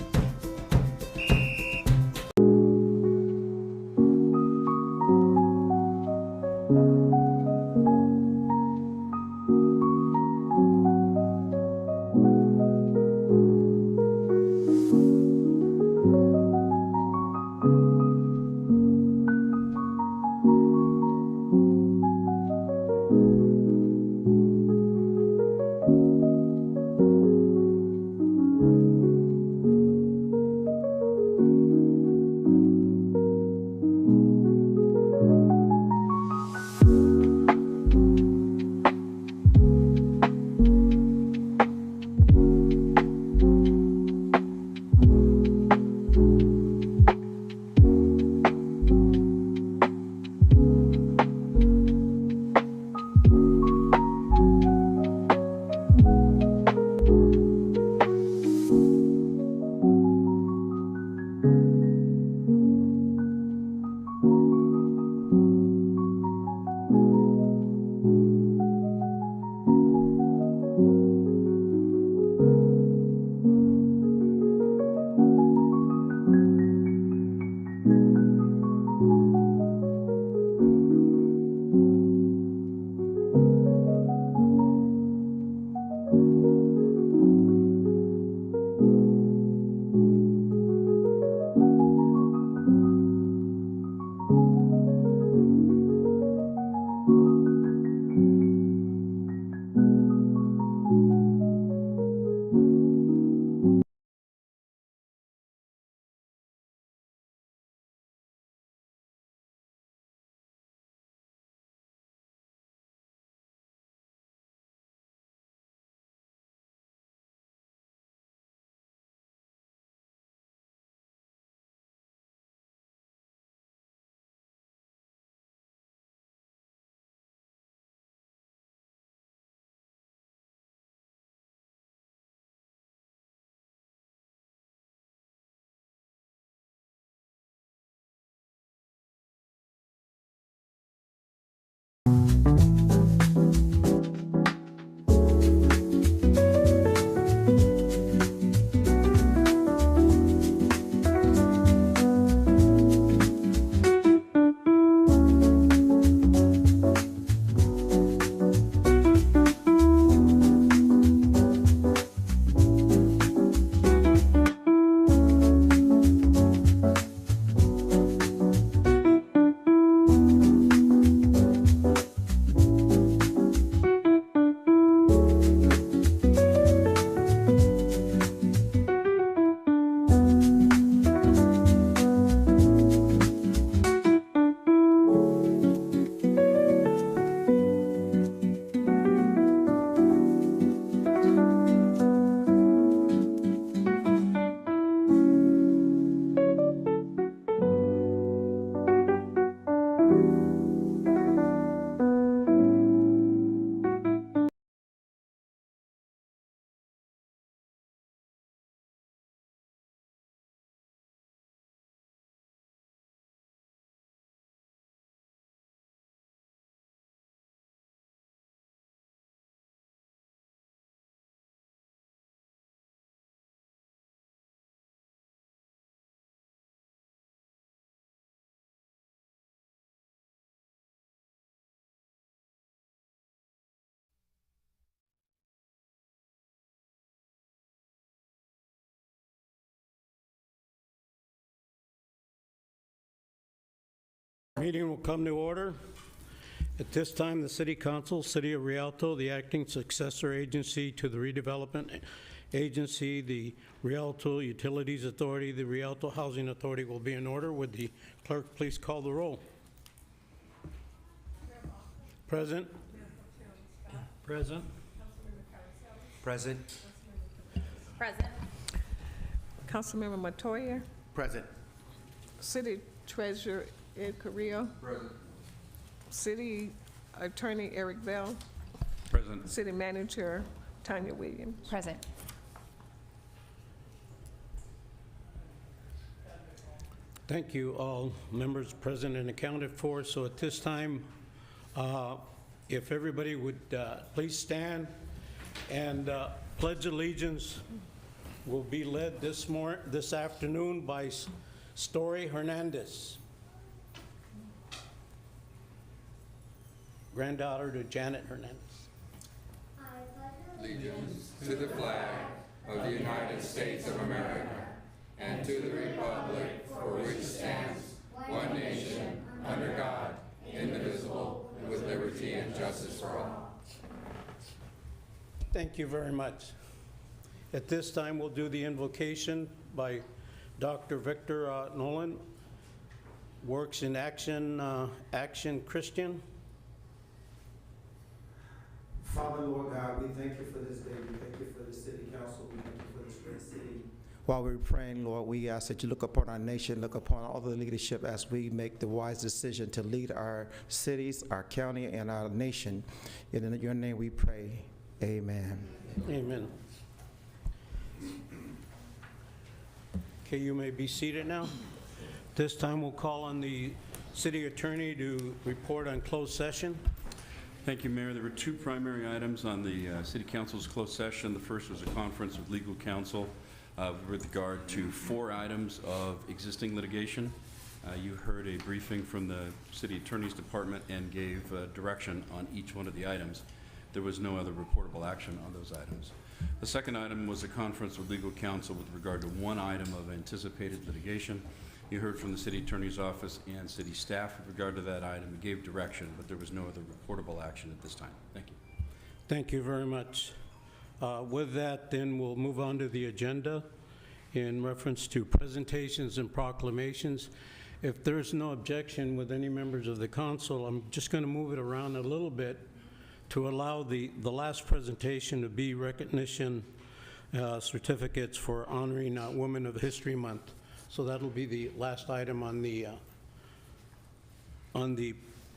Meeting will come to order. At this time, the City Council, City of Rialto, the acting successor agency to the redevelopment agency, the Rialto Utilities Authority, the Rialto Housing Authority will be in order. Would the clerk please call the roll? Present. Present. Present. Present. Councilmember Montoya. Present. City Treasurer Ed Carrillo. Present. City Attorney Eric Bell. Present. City Manager Tanya Williams. Present. Thank you, all members present and accounted for. So at this time, if everybody would please stand, and Pledge Allegiance will be led this afternoon by Story Hernandez, granddaughter to Janet Hernandez. Allegiance to the flag of the United States of America and to the republic for which it stands, one nation, under God, indivisible, with liberty and justice for all. Thank you very much. At this time, we'll do the invocation by Dr. Victor Nolan, works in Action Christian. Father, Lord God, we thank you for this day. We thank you for the city council. We thank you for this great city. While we're praying, Lord, we ask that you look upon our nation, look upon all the leadership as we make the wise decision to lead our cities, our county, and our nation. In your name we pray. Amen. Amen. Okay, you may be seated now. This time we'll call on the city attorney to report on closed session. Thank you, Mayor. There were two primary items on the City Council's closed session. The first was a conference with legal counsel with regard to 4 items of existing litigation. You heard a briefing from the City Attorney's Department and gave direction on each one of the items. There was no other reportable action on those items. The second item was a conference with legal counsel with regard to 1 item of anticipated litigation. You heard from the City Attorney's Office and City staff with regard to that item. We gave direction, but there was no other reportable action at this time. Thank you. Thank you very much. With that, then we'll move on to the agenda in reference to presentations and proclamations. If there's no objection with any members of the council, I'm just going to move it around a little bit to allow the last presentation to be recognition certificates for honoring Women of History Month. So that'll be the last item on the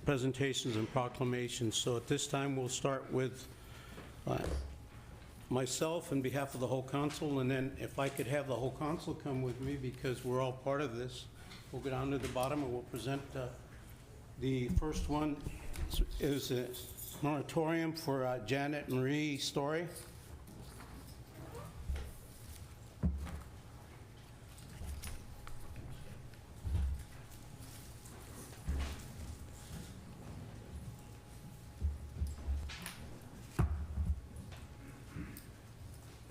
presentations and proclamations. So at this time, we'll start with myself on behalf of the whole council, and then if I could have the whole council come with me because we're all part of this. We'll go down to the bottom and we'll present the first one is a moratorium for Janet Marie Story.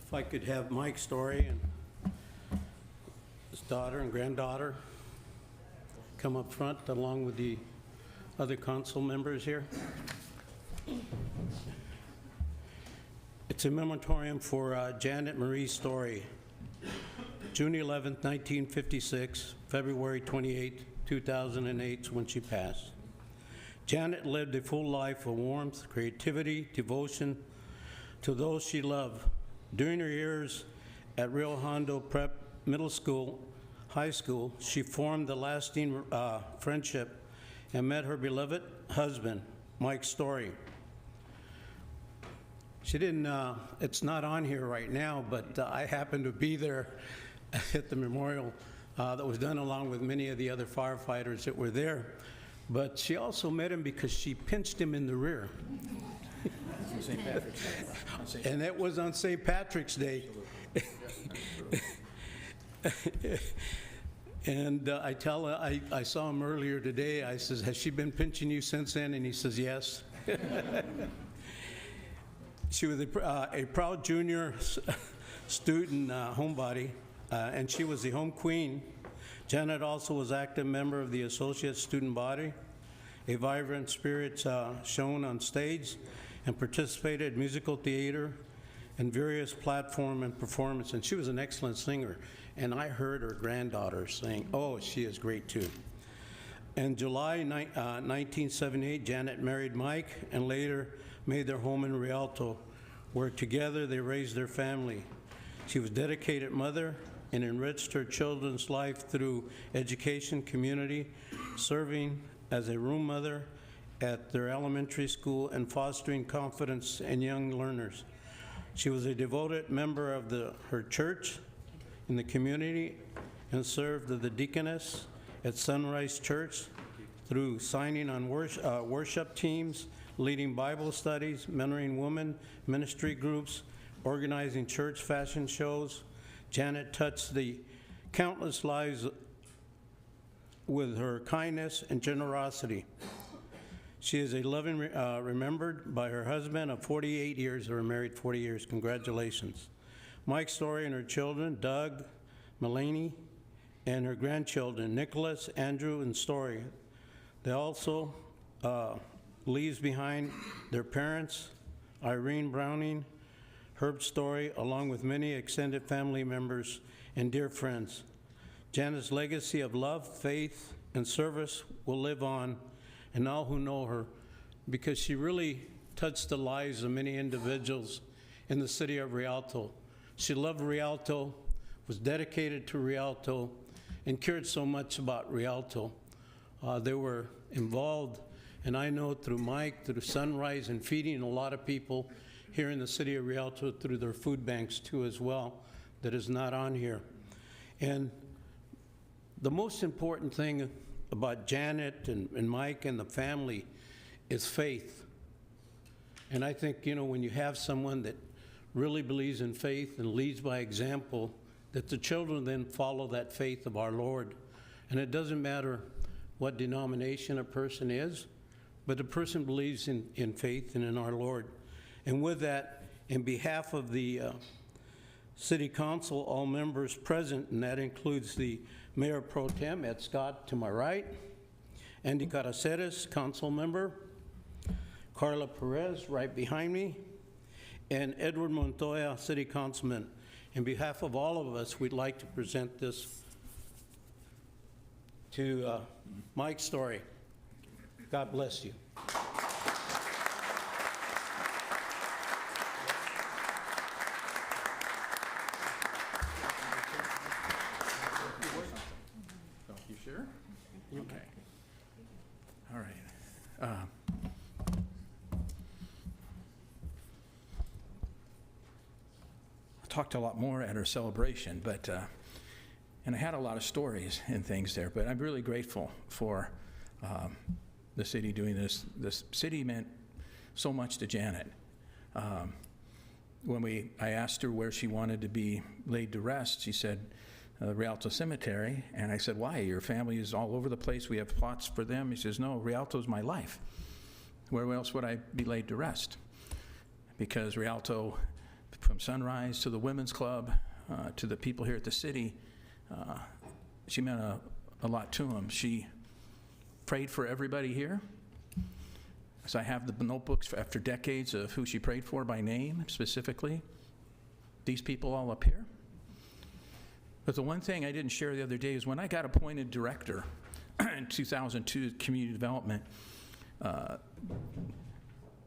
If I could have Mike Story and his daughter and granddaughter come up front along with the other council members here. It's a moratorium for Janet Marie Story, June 11th, 1956, February 28th, 2008 when she passed. Janet lived a full life of warmth, creativity, devotion to those she loved. During her years at Rio Hondo Prep Middle School, High School, she formed a lasting friendship and met her beloved husband, Mike Story. She didn't, it's not on here right now, but I happened to be there at the memorial that was done along with many of the other firefighters that were there. But she also met him because she pinched him in the rear. St. Patrick's Day. And that was on St. Patrick's Day. And I saw him earlier today. I says, has she been pinching you since then? And he says, yes. She was a proud junior student homebody, and she was the home queen. Janet also was active member of the associate student body a vibrant spirit shown on stage, and participated in musical theater and various platform and performance. And she was an excellent singer. And I heard her granddaughter sing. Oh, she is great too. In July 1978, Janet married Mike and later made their home in Rialto, where together they raised their family. She was a dedicated mother and enriched her children's life through education, community, serving as a room mother at their elementary school, and fostering confidence in young learners. She was a devoted member of her church in the community and served as the deaconess at Sunrise Church through signing on worship teams, leading Bible studies, mentoring women, ministry groups, organizing church fashion shows. Janet touched the countless lives with her kindness and generosity. She is a loving remembered by her husband of 48 years. They were married 40 years. Congratulations. Mike's Story and her children, Doug, Melanie, and her grandchildren, Nicholas, Andrew, and Story. They also leaves behind their parents, Irene Browning, Herb Story, along with many extended family members and dear friends. Janet's legacy of love, faith, and service will live on in all who know her, because she really touched the lives of many individuals in the city of Rialto. She loved Rialto, was dedicated to Rialto, and cared so much about Rialto. They were involved, and I know through Mike, through Sunrise, and feeding a lot of people here in the city of Rialto through their food banks too as well, that is not on here. And the most important thing about Janet and Mike and the family is faith. And I think, you know, when you have someone that really believes in faith and leads by example, that the children then follow that faith of our Lord. And it doesn't matter what denomination a person is, but the person believes in faith and in our Lord. And with that, in behalf of the City Council, all members present, and that includes the Mayor Pro Tem, Ed Scott to my right, Andy Caraceres, Council Member, Carla Perez right behind me, and Edward Montoya, City Councilman. In behalf of all of us, we'd like to present this to Mike Story. God bless you. You sure? Okay. All right. I talked a lot more at our celebration, but and I had a lot of stories and things there, but I'm really grateful for the city doing this. This city meant so much to Janet. When I asked her where she wanted to be laid to rest, she said, Rialto Cemetery. And I said, why? Your family is all over the place. We have plots for them. He says, no, Rialto's my life. Where else would I be laid to rest? Because Rialto, from Sunrise to the Women's Club, to the people here at the city, she meant a lot to them. She prayed for everybody here. So I have the notebooks after decades of who she prayed for by name, specifically. These people all up here. But the one thing I didn't share the other day is when I got appointed director in 2002, community development,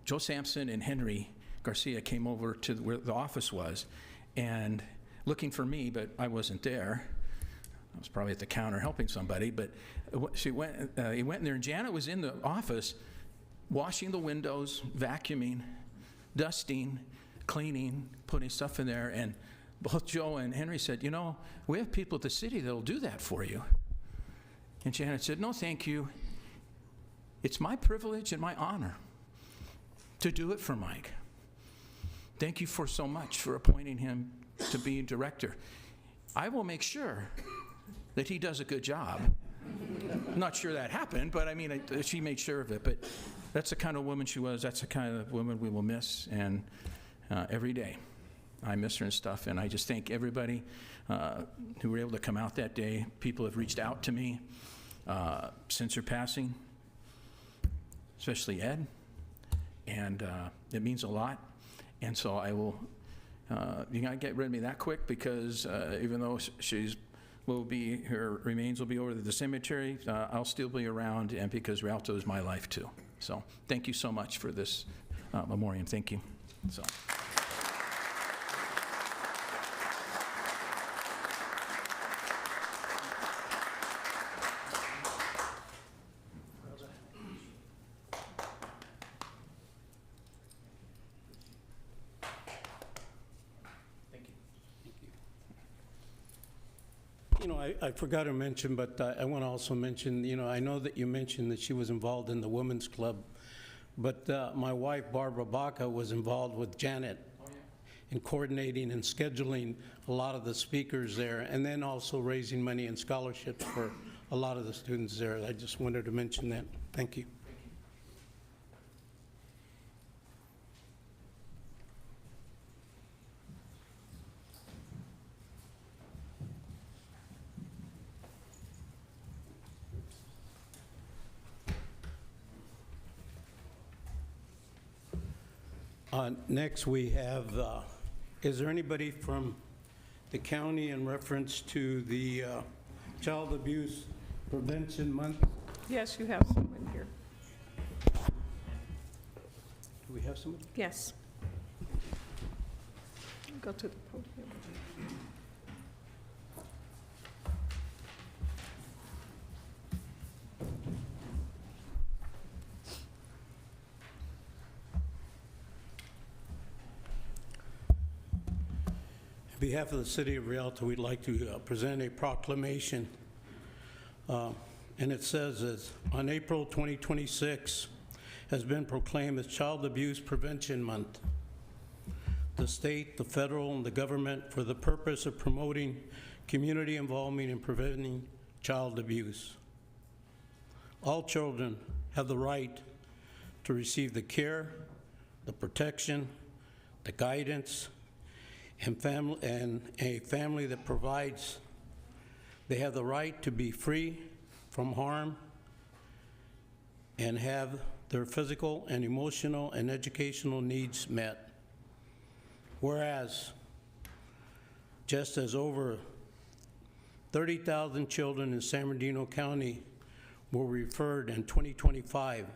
Joe Sampson and Henry Garcia came over to where the office was and looking for me, but I wasn't there. I was probably at the counter helping somebody, but he went in there, and Janet was in the office washing the windows, vacuuming, dusting, cleaning, putting stuff in there, and both Joe and Henry said, you know, we have people at the city that'll do that for you. And Janet said, no, thank you. It's my privilege and my honor to do it for Mike. Thank you for so much for appointing him to be director. I will make sure that he does a good job. I'm not sure that happened, but I mean, she made sure of it. But that's the kind of woman she was. That's the kind of woman we will miss, and every day. I miss her and stuff, and I just thank everybody who were able to come out that day. People have reached out to me since her passing. especially Ed, and it means a lot. And so I will, you gotta get rid of me that quick, because even though her remains will be over to the cemetery, I'll still be around, and because Rialto is my life too. So thank you so much for this memoriam. Thank you. So. You know, I forgot to mention, but I want to also mention, you know, I know that you mentioned that she was involved in the women's club, but my wife, Barbara Baca, was involved with Janet in coordinating and scheduling a lot of the speakers there, and then also raising money and scholarships for a lot of the students there. I just wanted to mention that. Thank you. Next we have, is there anybody from the county in reference to the Child Abuse Prevention Month? Yes, you have someone here. Do we have somebody? Yes. Go to the podium. On behalf of the City of Rialto, we'd like to present a proclamation. And it says, as on April 2026 has been proclaimed as Child Abuse Prevention Month. The state, the federal, and the government for the purpose of promoting community involvement in preventing child abuse. All children have the right to receive the care, the protection, the guidance, and a family that provides. They have the right to be free from harm and have their physical and emotional and educational needs met. Whereas, just as over 30,000 children in San Bernardino County were referred in 2025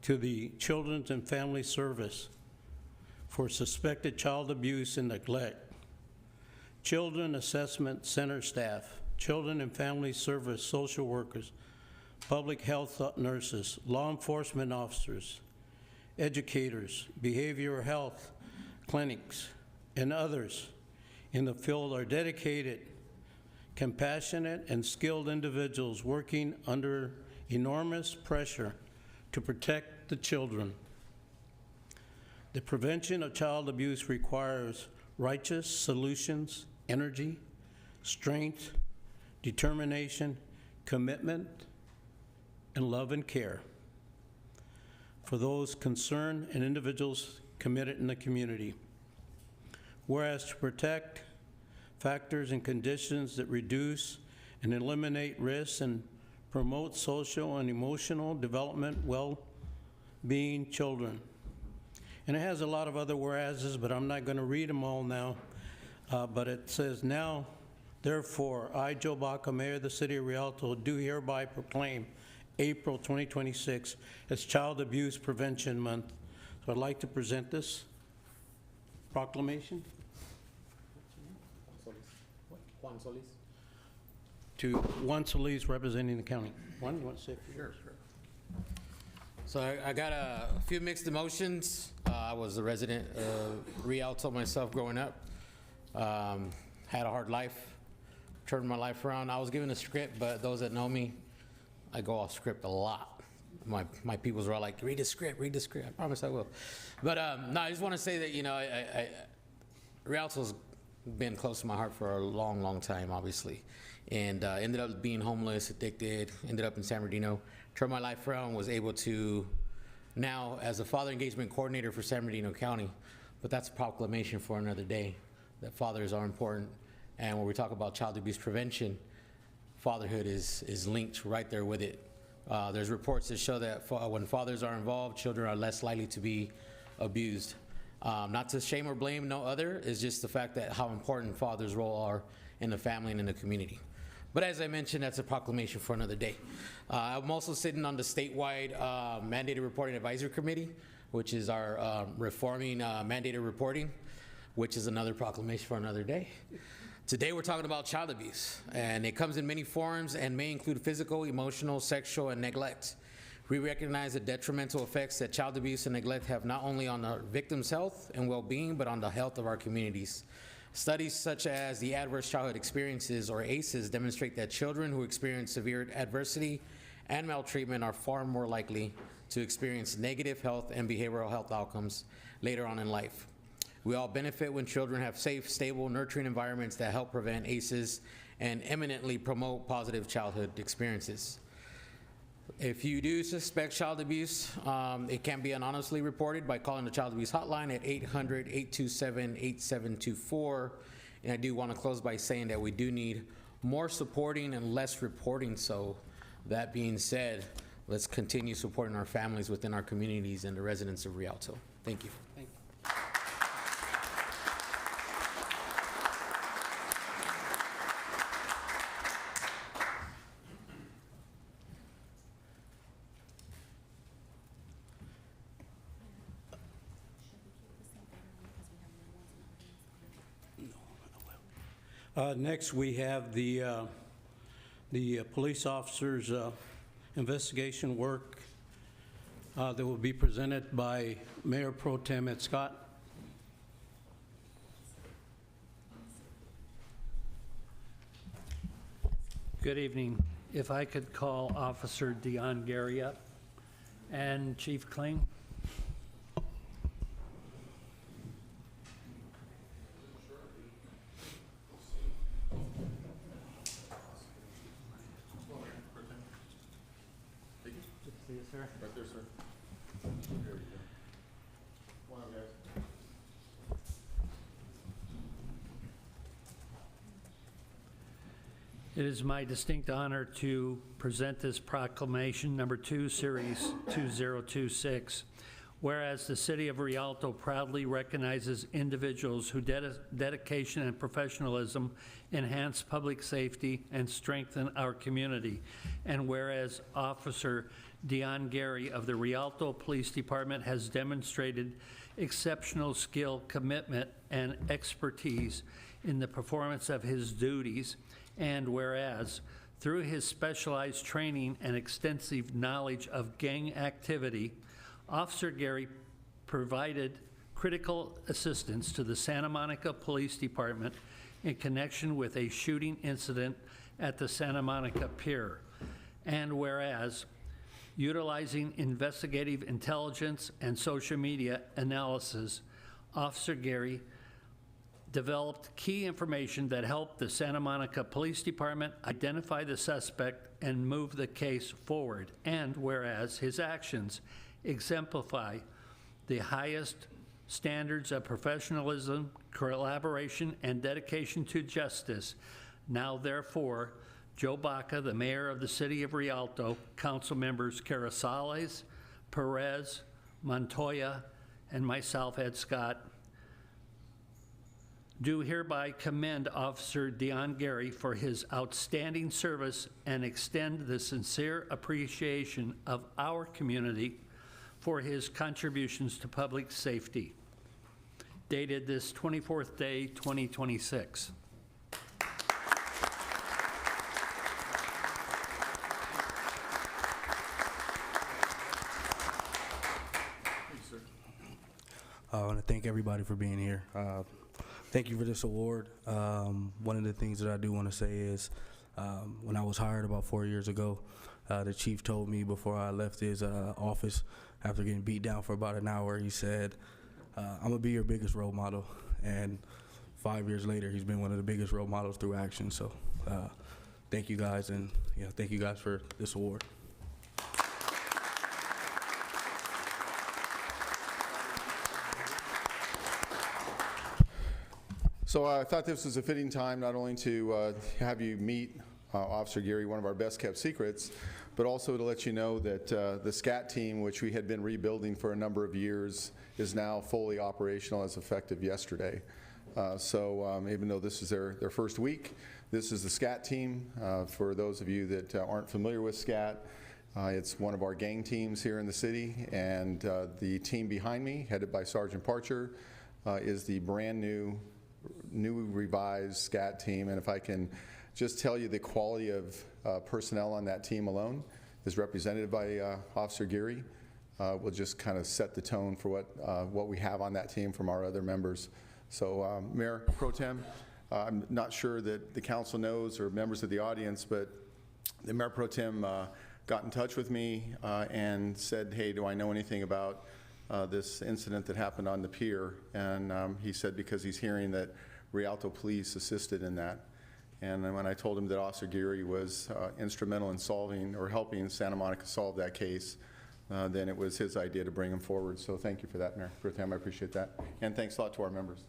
to the Children's and Family Service for suspected child abuse and neglect. Children Assessment Center staff, Children and Family Service social workers, public health nurses, law enforcement officers, educators, behavioral health clinics, and others in the field are dedicated, compassionate, and skilled individuals working under enormous pressure to protect the children. The prevention of child abuse requires righteous solutions, energy, strength, determination, commitment, and love and care for those concerned and individuals committed in the community. Whereas to protect factors and conditions that reduce and eliminate risks and promote social and emotional development, well-being children. And it has a lot of other whereases, but I'm not going to read them all now. But it says, now, therefore, I, Joe Baca, Mayor of the City of Rialto, do hereby proclaim April 2026 as Child Abuse Prevention Month. So I'd like to present this proclamation. Juan Solis. To Juan Solis, representing the county. Juan, you want to say a few words? Sure. So I got a few mixed emotions. I was a resident of Rialto myself growing up. Had a hard life, turned my life around. I was given a script, but those that know me, I go off script a lot. My peoples are all like, read the script, read the script. I promise I will. But no, I just want to say that, you know, Rialto's been close to my heart for a long, long time, obviously. And ended up being homeless, addicted, ended up in San Bernardino, turned my life around, was able to now, as a father engagement coordinator for San Bernardino County, but that's a proclamation for another day, that fathers are important. And when we talk about child abuse prevention, fatherhood is linked right there with it. There's reports that show that when fathers are involved, children are less likely to be abused. Not to shame or blame no other, it's just the fact that how important fathers' role are in the family and in the community. But as I mentioned, that's a proclamation for another day. I'm also sitting on the statewide mandated reporting advisory committee, which is our reforming mandated reporting, which is another proclamation for another day. Today we're talking about child abuse, and it comes in many forms and may include physical, emotional, sexual, and neglect. We recognize the detrimental effects that child abuse and neglect have not only on the victim's health and well-being, but on the health of our communities. Studies such as the Adverse Childhood Experiences, or ACEs, demonstrate that children who experience severe adversity and maltreatment are far more likely to experience negative health and behavioral health outcomes later on in life. We all benefit when children have safe, stable, nurturing environments that help prevent ACEs and eminently promote positive childhood experiences. If you do suspect child abuse, it can be anonymously reported by calling the Child Abuse Hotline at 800-827-8724. And I do want to close by saying that we do need more supporting and less reporting. So that being said, let's continue supporting our families within our communities and the residents of Rialto. Thank you. Thank you. Next, we have the police officers' investigation work that will be presented by Mayor Pro Tem Ed Scott. Good evening. If I could call Officer Dion Gary up and Chief Kling. Right there, sir. There you go. Come on, guys. It is my distinct honor to present this proclamation, number 2, Series 2026. Whereas the City of Rialto proudly recognizes individuals whose dedication and professionalism enhance public safety and strengthen our community. And whereas Officer Dion Gary of the Rialto Police Department has demonstrated exceptional skill, commitment, and expertise in the performance of his duties. And whereas through his specialized training and extensive knowledge of gang activity, Officer Gary provided critical assistance to the Santa Monica Police Department in connection with a shooting incident at the Santa Monica Pier. And whereas, utilizing investigative intelligence and social media analysis, Officer Gary developed key information that helped the Santa Monica Police Department identify the suspect and move the case forward. And whereas his actions exemplify the highest standards of professionalism, collaboration, and dedication to justice. Now, therefore, Joe Baca, the mayor of the city of Rialto, council members Carrizales, Perez, Montoya, and myself, Ed Scott, do hereby commend Officer Dion Gary for his outstanding service and extend the sincere appreciation of our community for his contributions to public safety. Dated this 24th day, 2026. I want to thank everybody for being here. Thank you for this award. One of the things that I do want to say is when I was hired about 4 years ago, the chief told me before I left his office after getting beat down for about an hour, he said, I'm going to be your biggest role model. And 5 years later, he's been one of the biggest role models through action. So thank you guys, and thank you guys for this award. So I thought this was a fitting time not only to have you meet Officer Gary, one of our best kept secrets, but also to let you know that the SCAT team, which we had been rebuilding for a number of years, is now fully operational as effective yesterday. So even though this is their first week, this is the SCAT team. For those of you that aren't familiar with SCAT, it's one of our gang teams here in the city, and the team behind me, headed by Sergeant Parcher, is the brand new revised SCAT team. And if I can just tell you, the quality of personnel on that team alone is represented by Officer Geary. Will just kind of set the tone for what we have on that team from our other members. So Mayor Pro Tem, I'm not sure that the council knows or members of the audience, but the Mayor Pro Tem got in touch with me and said, hey, do I know anything about this incident that happened on the pier? And he said because he's hearing that Rialto Police assisted in that. And when I told him that Officer Geary was instrumental in solving or helping Santa Monica solve that case, then it was his idea to bring him forward. So thank you for that, Mayor Pro Tem. I appreciate that. And thanks a lot to our members.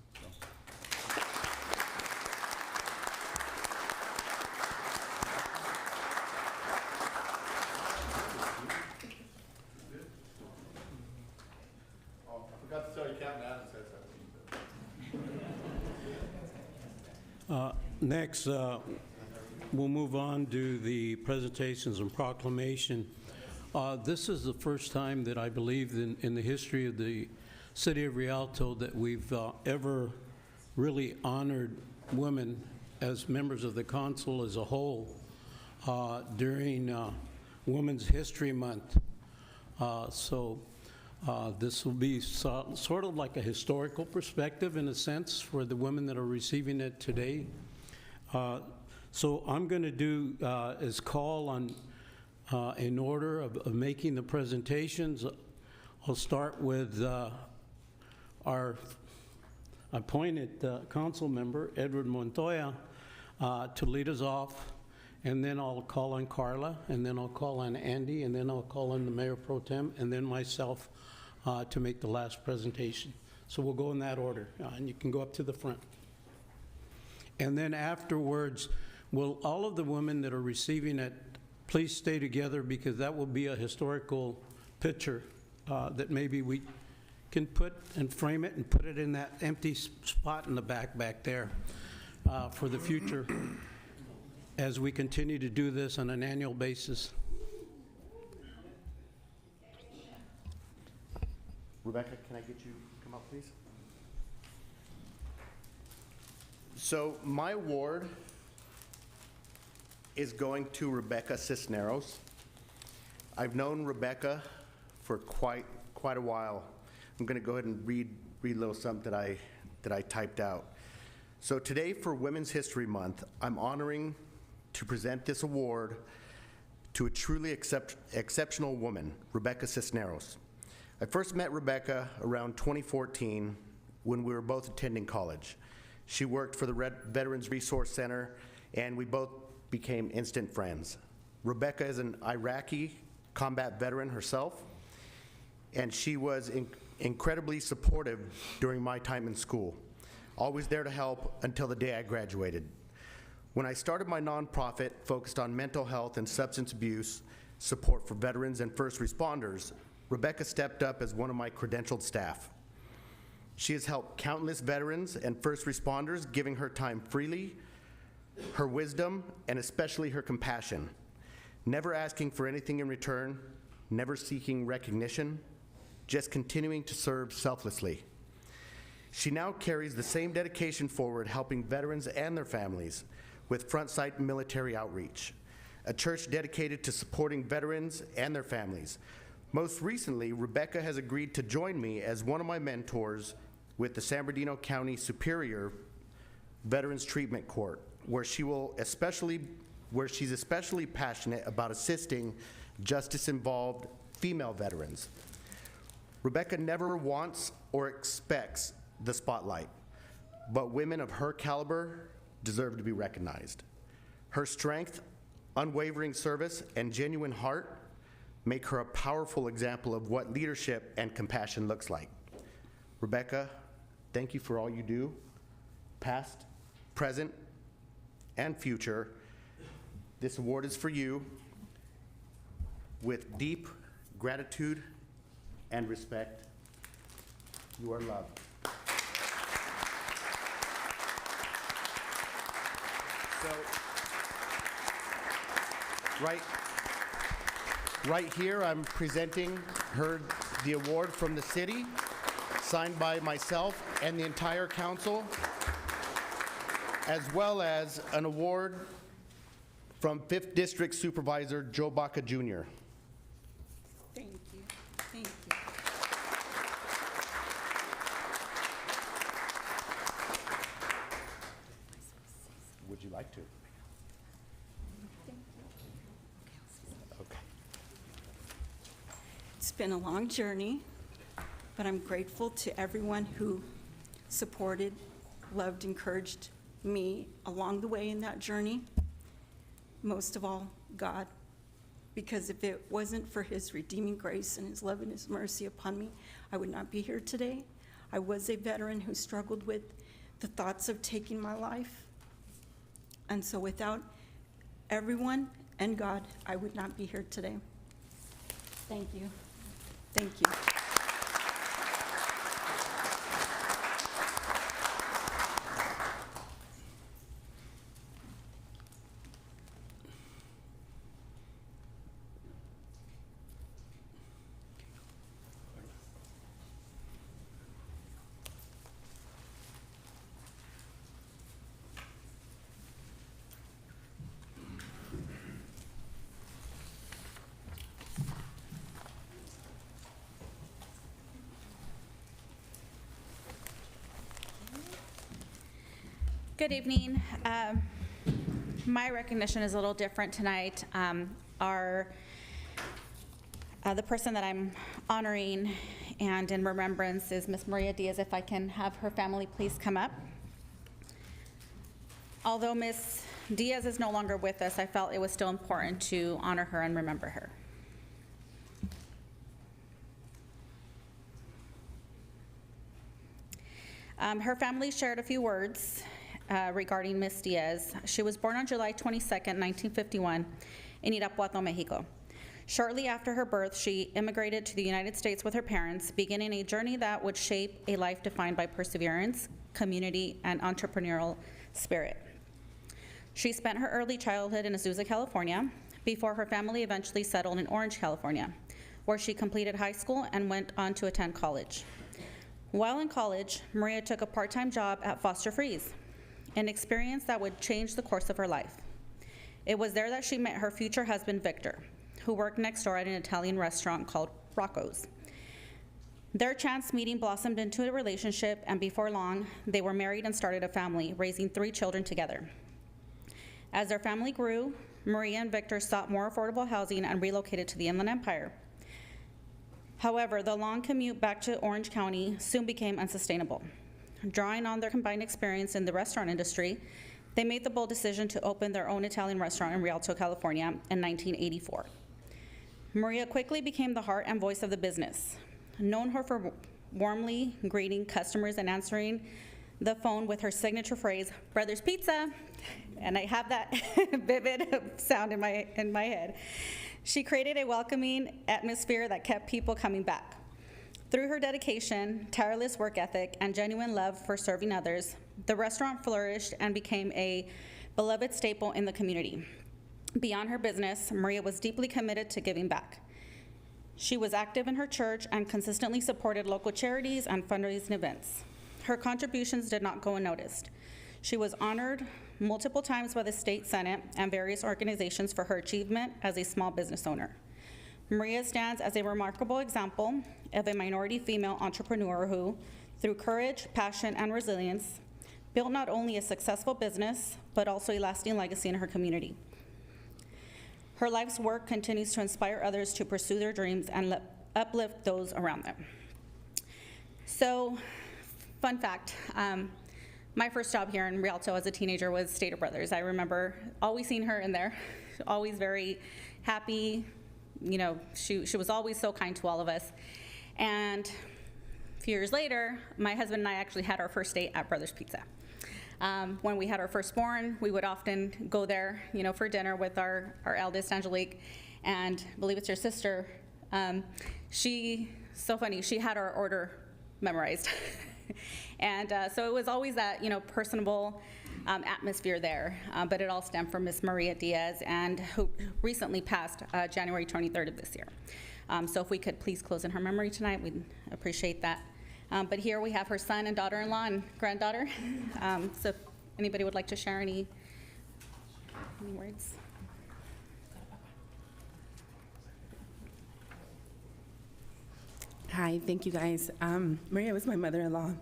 So. Next, we'll move on to the presentations and proclamation. This is the first time that I believe in the history of the city of Rialto that we've ever really honored women as members of the council as a whole during Women's History Month. This will be sort of like a historical perspective in a sense for the women that are receiving it today. So I'm going to do is call on in order of making the presentations. I'll start with our appointed council member, Edward Montoya, to lead us off, and then I'll call on Carla, and then I'll call on Andy, and then I'll call on the Mayor Pro Tem, and then myself to make the last presentation. So we'll go in that order, and you can go up to the front. And then afterwards, will all of the women that are receiving it please stay together, because that will be a historical picture that maybe we can put and frame it and put it in that empty spot in the back there for the future as we continue to do this on an annual basis. Rebecca, can I get you to come up, please? So my award is going to Rebecca Cisneros. I've known Rebecca for quite a while. I'm going to go ahead and read a little something that I typed out. So today, for Women's History Month, I'm honoring to present this award to a truly exceptional woman, Rebecca Cisneros. I first met Rebecca around 2014 when we were both attending college. She worked for the Veterans Resource Center, and we both became instant friends. Rebecca is an Iraqi combat veteran herself, and she was incredibly supportive during my time in school, always there to help until the day I graduated. When I started my nonprofit focused on mental health and substance abuse support for veterans and first responders, Rebecca stepped up as one of my credentialed staff. She has helped countless veterans and first responders, giving her time freely, her wisdom, and especially her compassion, never asking for anything in return, never seeking recognition, just continuing to serve selflessly. She now carries the same dedication forward, helping veterans and their families with Frontside Military Outreach, a church dedicated to supporting veterans and their families. Most recently, Rebecca has agreed to join me as one of my mentors with the San Bernardino County Superior Veterans Treatment Court, where she's especially passionate about assisting justice-involved female veterans. Rebecca never wants or expects the spotlight, but women of her caliber deserve to be recognized. Her strength, unwavering service, and genuine heart make her a powerful example of what leadership and compassion looks like. Rebecca, thank you for all you do, past, present, and future. This award is for you. With deep gratitude and respect, you are loved. So, right here, I'm presenting her the award from the city, signed by myself and the entire council, as well as an award from 5th District Supervisor Joe Baca Jr. Thank you. Thank you. Would you like to? Okay. It's been a long journey, but I'm grateful to everyone who supported, loved, encouraged me along the way in that journey. Most of all, God, because if it wasn't for his redeeming grace and his love and his mercy upon me, I would not be here today. I was a veteran who struggled with the thoughts of taking my life. And so without everyone and God, I would not be here today. Thank you. Thank you. Good evening. My recognition is a little different tonight. The person that I'm honoring and in remembrance is Miss Maria Diaz. If I can have her family please come up. Although Miss Diaz is no longer with us, I felt it was still important to honor her and remember her. Her family shared a few words regarding Miss Diaz. She was born on July 22nd, 1951 in Irapuato, Mexico. Shortly after her birth, she immigrated to the United States with her parents, beginning a journey that would shape a life defined by perseverance, community, and entrepreneurial spirit. She spent her early childhood in Azusa, California, before her family eventually settled in Orange, California, where she completed high school and went on to attend college. While in college, Maria took a part-time job at Foster Freeze, an experience that would change the course of her life. It was there that she met her future husband, Victor, who worked next door at an Italian restaurant called Rocco's. Their chance meeting blossomed into a relationship, and before long, they were married and started a family, raising 3 children together. As their family grew, Maria and Victor sought more affordable housing and relocated to the Inland Empire. However, the long commute back to Orange County soon became unsustainable. Drawing on their combined experience in the restaurant industry, they made the bold decision to open their own Italian restaurant in Rialto, California in 1984. Maria quickly became the heart and voice of the business, known her for warmly greeting customers and answering the phone with her signature phrase, "Brothers Pizza," and I have that vivid sound in my head. She created a welcoming atmosphere that kept people coming back. Through her dedication, tireless work ethic, and genuine love for serving others, the restaurant flourished and became a beloved staple in the community. Beyond her business, Maria was deeply committed to giving back. She was active in her church and consistently supported local charities and fundraising events. Her contributions did not go unnoticed. She was honored multiple times by the state senate and various organizations for her achievement as a small business owner. Maria stands as a remarkable example of a minority female entrepreneur who, through courage, passion, and resilience, built not only a successful business, but also a lasting legacy in her community. Her life's work continues to inspire others to pursue their dreams and uplift those around them. So, fun fact, my first job here in Rialto as a teenager was Stater Brothers. I remember always seeing her in there, always very happy. You know, she was always so kind to all of us. And a few years later, my husband and I actually had our first date at Brothers Pizza. When we had our firstborn, we would often go there, you know, for dinner with our eldest, Angelique. and I believe it's your sister, so funny, she had our order memorized. And so it was always that, personable atmosphere there, but it all stemmed from Miss Maria Diaz, and who recently passed January 23rd of this year. So if we could please close in her memory tonight, we'd appreciate that. But here we have her son and daughter-in-law and granddaughter. So if anybody would like to share any words. Hi, thank you guys. Maria was my mother-in-law.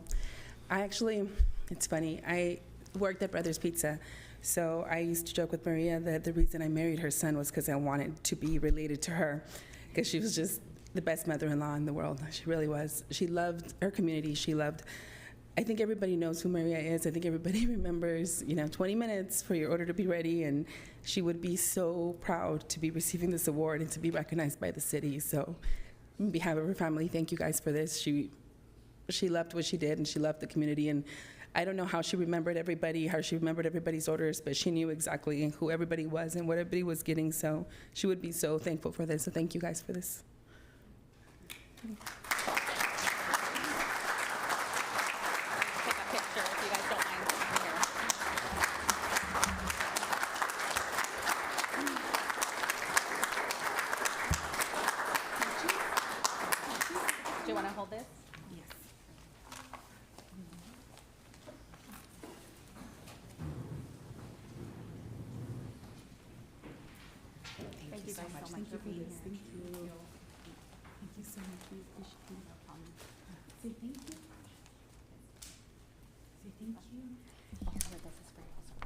It's funny, I worked at Brothers Pizza, so I used to joke with Maria that the reason I married her son was because I wanted to be related to her, because she was just the best mother-in-law in the world. She really was. She loved her community. I think everybody knows who Maria is. I think everybody remembers, 20 minutes for your order to be ready, and she would be so proud to be receiving this award and to be recognized by the city. So on behalf of her family, thank you guys for this. She loved what she did, and she loved the community, and I don't know how she remembered everybody, how she remembered everybody's orders, but she knew exactly who everybody was and what everybody was getting, so she would be so thankful for this, so thank you guys for this. Take a picture if you guys don't mind coming here. Do you want to hold this? Yes. Thank you guys so much for being here. Thank you. Thank you so much. We appreciate it. Say thank you. Say thank you. This is for you also.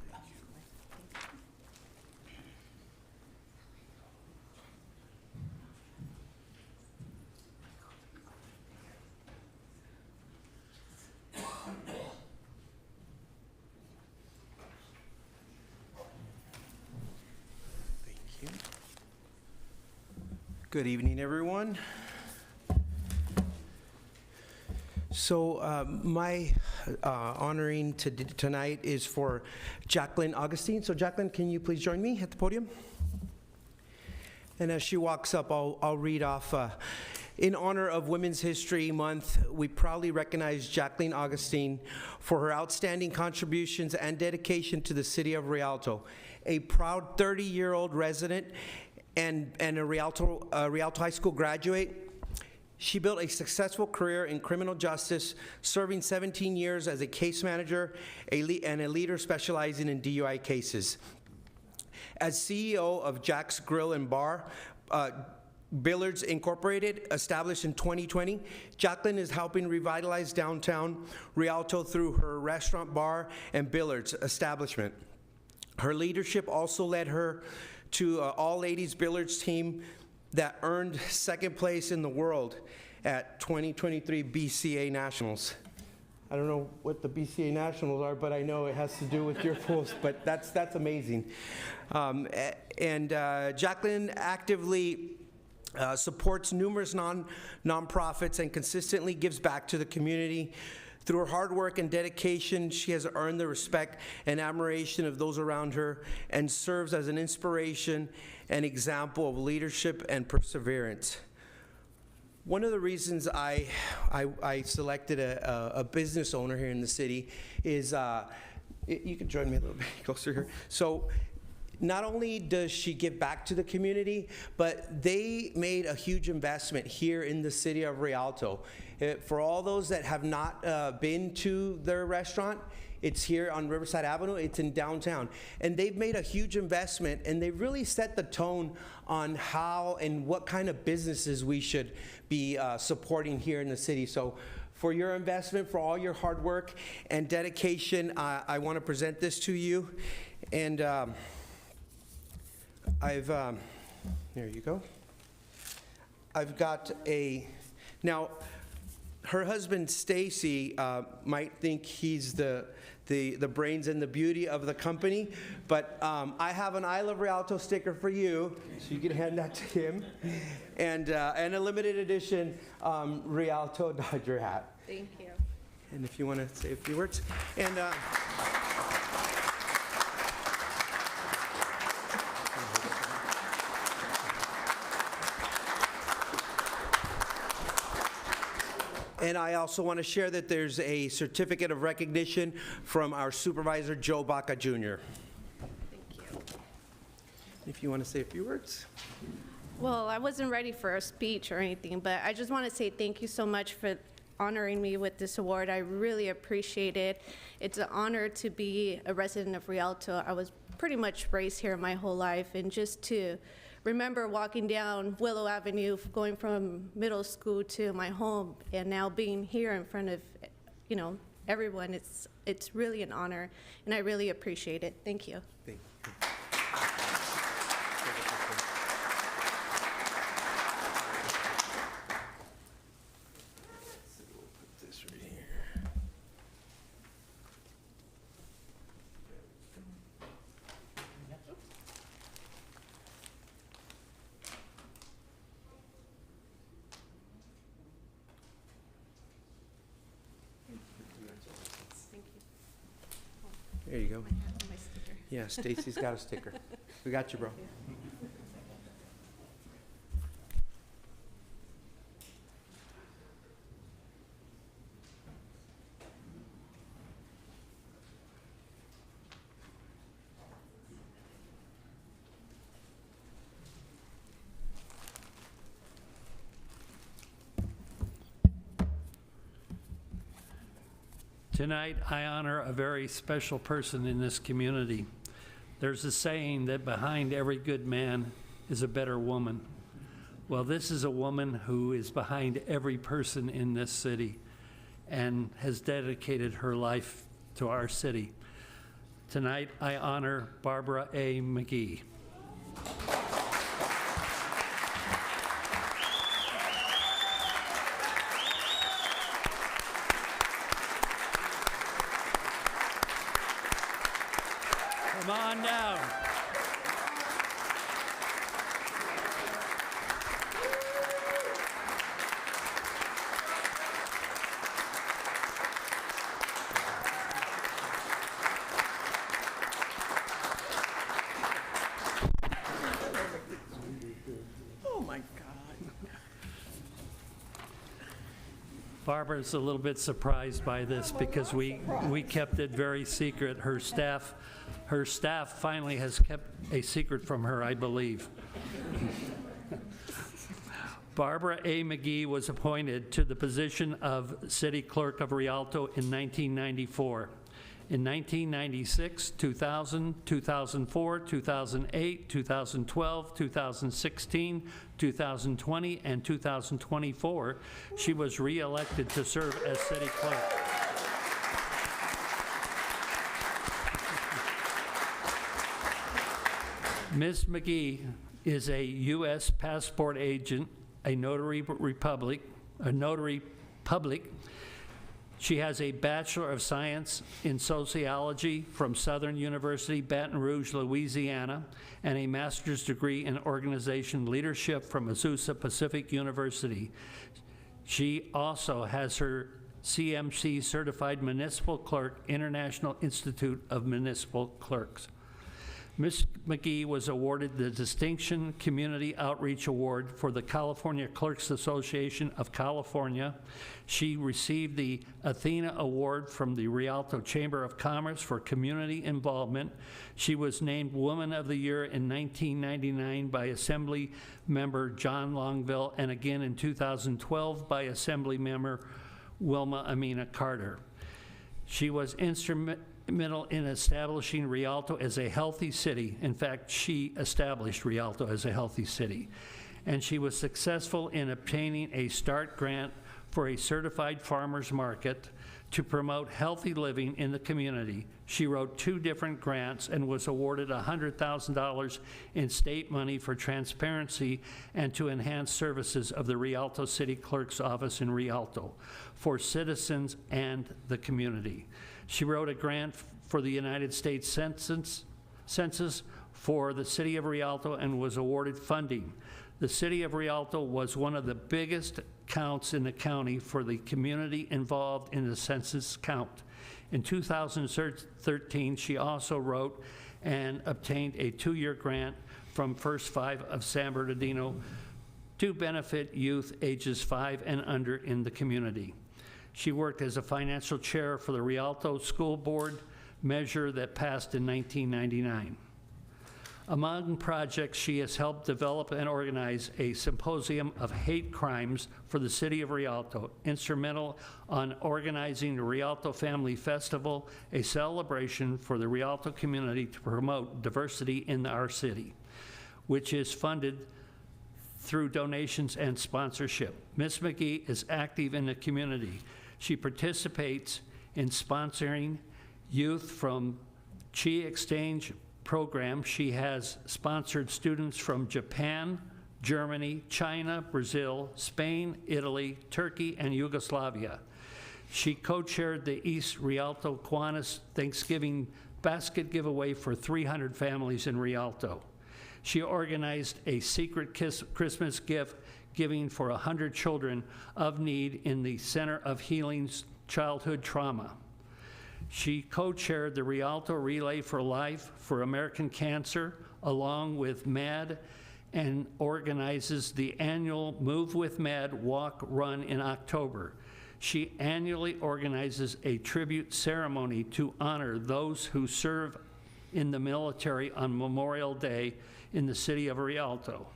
Good evening, everyone. So my honoring tonight is for Jacqueline Augustine. So Jacqueline, can you please join me at the podium? And as she walks up, I'll read off. In honor of Women's History Month, we proudly recognize Jacqueline Augustine for her outstanding contributions and dedication to the city of Rialto. A proud 30-year-old resident and a Rialto High School graduate, she built a successful career in criminal justice, serving 17 years as a case manager and a leader specializing in DUI cases. As CEO of Jack's Grill and Bar, Billards Incorporated, established in 2020, Jacqueline is helping revitalize downtown Rialto through her restaurant, bar, and billards establishment. Her leadership also led her to all-ladies billiards team that earned second place in the world at 2023 BCA Nationals. I don't know what the BCA Nationals are, but I know it has to do with your pools, but that's amazing. Jacqueline actively supports numerous nonprofits and consistently gives back to the community. Through her hard work and dedication, she has earned the respect and admiration of those around her and serves as an inspiration and example of leadership and perseverance. One of the reasons I selected a business owner here in the city is, you can join me a little bit closer here. So not only does she give back to the community, but they made a huge investment here in the city of Rialto. For all those that have not been to their restaurant, it's here on Riverside Avenue, it's in downtown. And they've made a huge investment, and they really set the tone on how and what kind of businesses we should be supporting here in the city. So for your investment, for all your hard work and dedication, I want to present this to you. And there you go. I've got now, her husband, Stacy, might think he's the brains and the beauty of the company, but I have an I Love Rialto sticker for you, so you can hand that to him, and a limited edition Rialto Dodger hat. Thank you. And if you want to say a few words. And And I also want to share that there's a certificate of recognition from our supervisor, Joe Baca Jr. Thank you. If you want to say a few words. Well, I wasn't ready for a speech or anything, but I just want to say thank you so much for honoring me with this award. I really appreciate it. It's an honor to be a resident of Rialto. I was pretty much raised here my whole life, and just to remember walking down Willow Avenue, going from middle school to my home, and now being here in front of, everyone, it's really an honor, and I really appreciate it. Thank you. Thank you. There you go. Yeah, Stacy's got a sticker. We got you, bro. Tonight, I honor a very special person in this community. There's a saying that behind every good man is a better woman. Well, this is a woman who is behind every person in this city and has dedicated her life to our city. Tonight, I honor Barbara A. McGee. Come on down. Oh, my God. Barbara's a little bit surprised by this because we kept it very secret. Her staff finally has kept a secret from her, I believe. Barbara A. McGee was appointed to the position of City Clerk of Rialto in 1994. In 1996, 2000, 2004, 2008, 2012, 2016, 2020, and 2024, she was re-elected to serve as City Clerk. Ms. McGee is a U.S. passport agent, a notary public. She has a Bachelor of Science in Sociology from Southern University, Baton Rouge, Louisiana, and a master's degree in Organization Leadership from Azusa Pacific University. She also has her CMC Certified Municipal Clerk, International Institute of Municipal Clerks. Ms. McGee was awarded the Distinction Community Outreach Award for the California Clerks Association of California. She received the Athena Award from the Rialto Chamber of Commerce for community involvement. She was named Woman of the Year in 1999 by Assembly Member John Longville, and again in 2012 by Assembly Member Wilma Amina Carter. She was instrumental in establishing Rialto as a healthy city. In fact, she established Rialto as a healthy city. And she was successful in obtaining a START grant for a certified farmers market to promote healthy living in the community. She wrote 2 different grants and was awarded $100,000 in state money for transparency and to enhance services of the Rialto City Clerk's Office in Rialto for citizens and the community. She wrote a grant for the United States Census for the city of Rialto and was awarded funding. The city of Rialto was one of the biggest counts in the county for the community involved in the census count. In 2013, she also wrote and obtained a 2-year grant from First 5 of San Bernardino to benefit youth ages 5 and under in the community. She worked as a financial chair for the Rialto School Board measure that passed in 1999. Among projects, she has helped develop and organize a symposium of hate crimes for the city of Rialto, instrumental on organizing the Rialto Family Festival, a celebration for the Rialto community to promote diversity in our city, which is funded through donations and sponsorship. Ms. McGee is active in the community. She participates in sponsoring youth from Chi Exchange program. She has sponsored students from Japan, Germany, China, Brazil, Spain, Italy, Turkey, and Yugoslavia. She co-chaired the East Rialto Kiwanis Thanksgiving basket giveaway for 300 families in Rialto. She organized a secret Christmas gift giving for 100 children of need in the Center of Healing's Childhood Trauma. She co-chaired the Rialto Relay for Life for American Cancer, along with MAD, and organizes the annual Move with MAD Walk Run in October. She annually organizes a tribute ceremony to honor those who serve in the military on Memorial Day in the city of Rialto.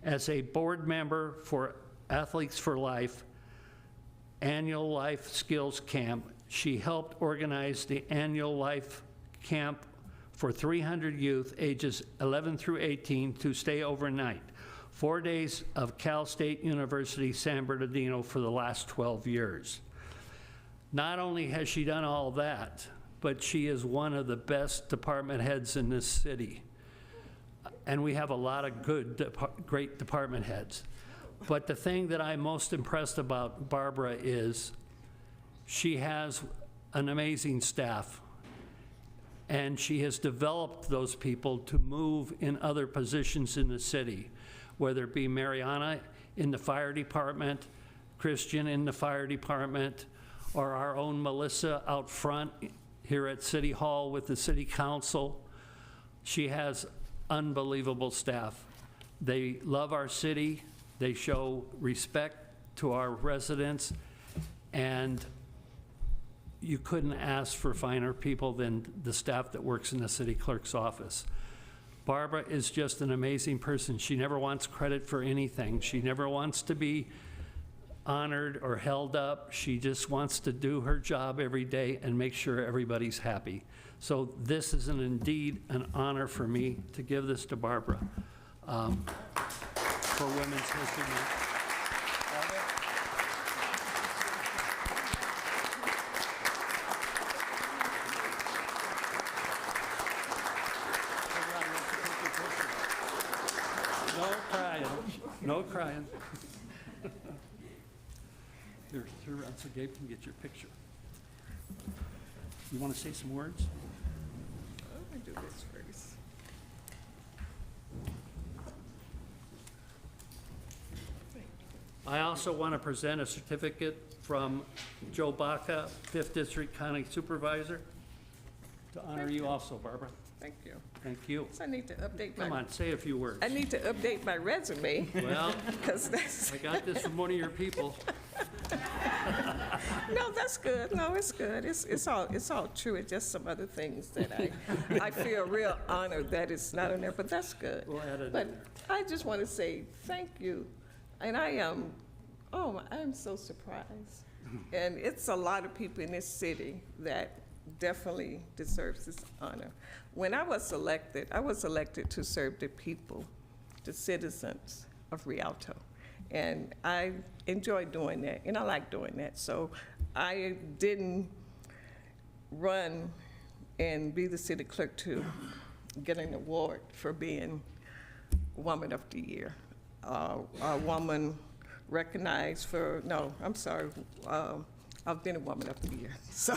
As a board member for Athletes for Life annual Life Skills Camp, she helped organize the annual Life Camp for 300 youth ages 11 through 18 to stay overnight. 4 days of Cal State University San Bernardino for the last 12 years. Not only has she done all that, but she is one of the best department heads in this city. And we have a lot of great department heads. But the thing that I'm most impressed about Barbara is she has an amazing staff, and she has developed those people to move in other positions in the city, whether it be Mariana in the fire department, Christian in the fire department, or our own Melissa out front here at City Hall with the City Council. She has unbelievable staff. They love our city, they show respect to our residents, and you couldn't ask for finer people than the staff that works in the city clerk's office. Barbara is just an amazing person. She never wants credit for anything. She never wants to be honored or held up. She just wants to do her job every day and make sure everybody's happy. So this is indeed an honor for me to give this to Barbara for Women's History Month. No crying. Here, around so Gabe can get your picture. You want to say some words? Let me do this first. I also want to present a certificate from Joe Baca, 5th District County Supervisor, to honor you also, Barbara. Thank you. Thank you. So I need to update my... Come on, say a few words. I need to update my resume. Well, because that's... I got this from one of your people. No, that's good. No, it's good. It's all true. It's just some other things that I feel real honored that it's not in there, but that's good. We'll add it But in there. I just want to say thank you. And I am, I'm so surprised. And it's a lot of people in this city that definitely deserves this honor. When I was elected to serve the people, the citizens of Rialto. And I enjoy doing that, and I like doing that. So I didn't run and be the city clerk to get an award for being Woman of the Year. A woman recognized for, no, I'm sorry, I've been a Woman of the Year. So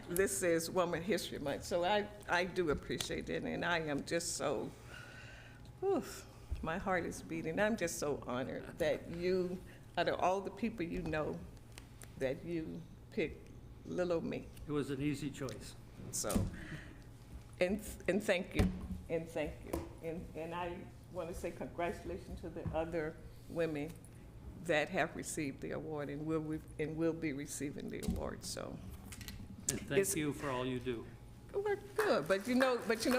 this is Woman History Month. So I do appreciate it, and I am just so, my heart is beating. I'm just so honored that you, out of all the people you know, that you picked little me. It was an easy choice. So, and thank you, and thank you. And I want to say congratulations to the other women that have received the award and will be receiving the award. So And thank you for all you do. we're good. But you know,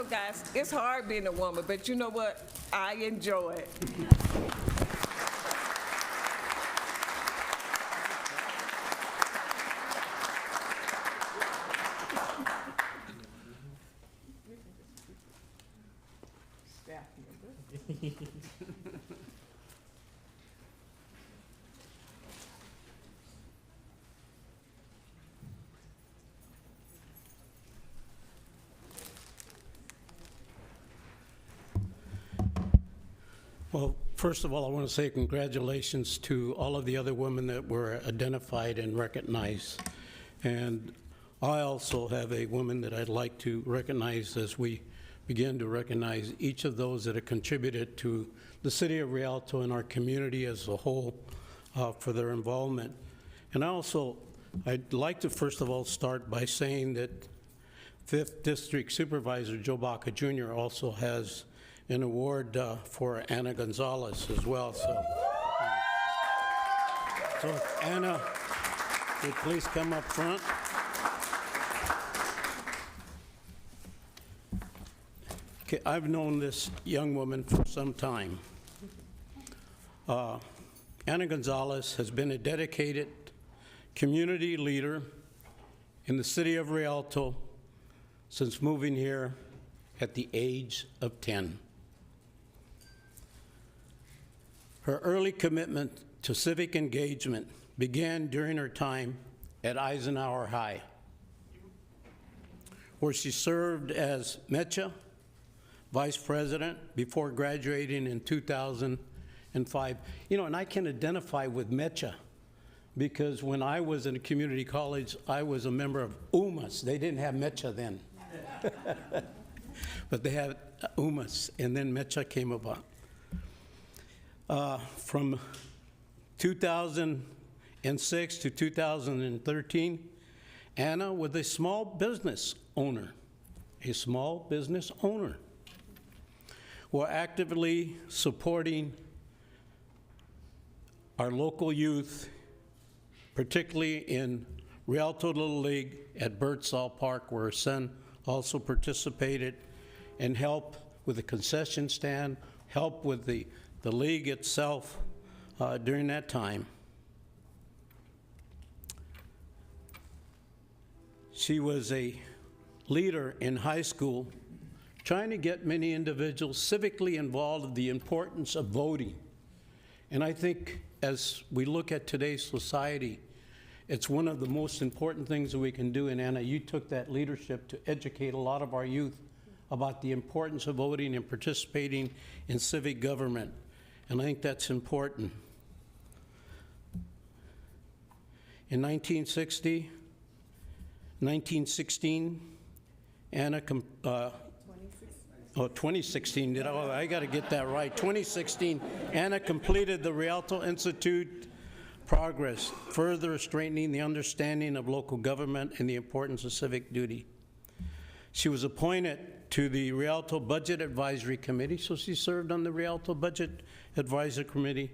guys, it's hard being a woman. But you know what? I enjoy it. Well, first of all, I want to say congratulations to all of the other women that were identified and recognized. And I also have a woman that I'd like to recognize as we begin to recognize each of those that have contributed to the city of Rialto and our community as a whole for their involvement. And I'd like to first of all start by saying that 5th District Supervisor Joe Baca Jr. also has an award for Anna Gonzalez as well. So if Anna would please come up front. Okay, I've known this young woman for some time. Anna Gonzalez has been a dedicated community leader in the city of Rialto since moving here at the age of 10. Her early commitment to civic engagement began during her time at Eisenhower High, where she served as MECHA vice president before graduating in 2005. You know, and I can identify with MECHA because when I was in a community college, I was a member of UMAS. They didn't have MECHA then. But they had UMAS, and then MECHA came about. From 2006 to 2013, Anna was a small business owner, while actively supporting our local youth, particularly in Rialto Little League at Birdsall Park, where her son also participated and helped with the concession stand, helped with the league itself during that time. She was a leader in high school, trying to get many individuals civically involved in the importance of voting. And I think as we look at today's society, it's one of the most important things that we can do. And Anna, you took that leadership to educate a lot of our youth about the importance of voting and participating in civic government. And I think that's important. In 1916, Anna, 2016, I got to get that right. 2016, Anna completed the Rialto Institute Progress, further strengthening the understanding of local government and the importance of civic duty. She was appointed to the Rialto Budget Advisory Committee, so she served on the Rialto Budget Advisory Committee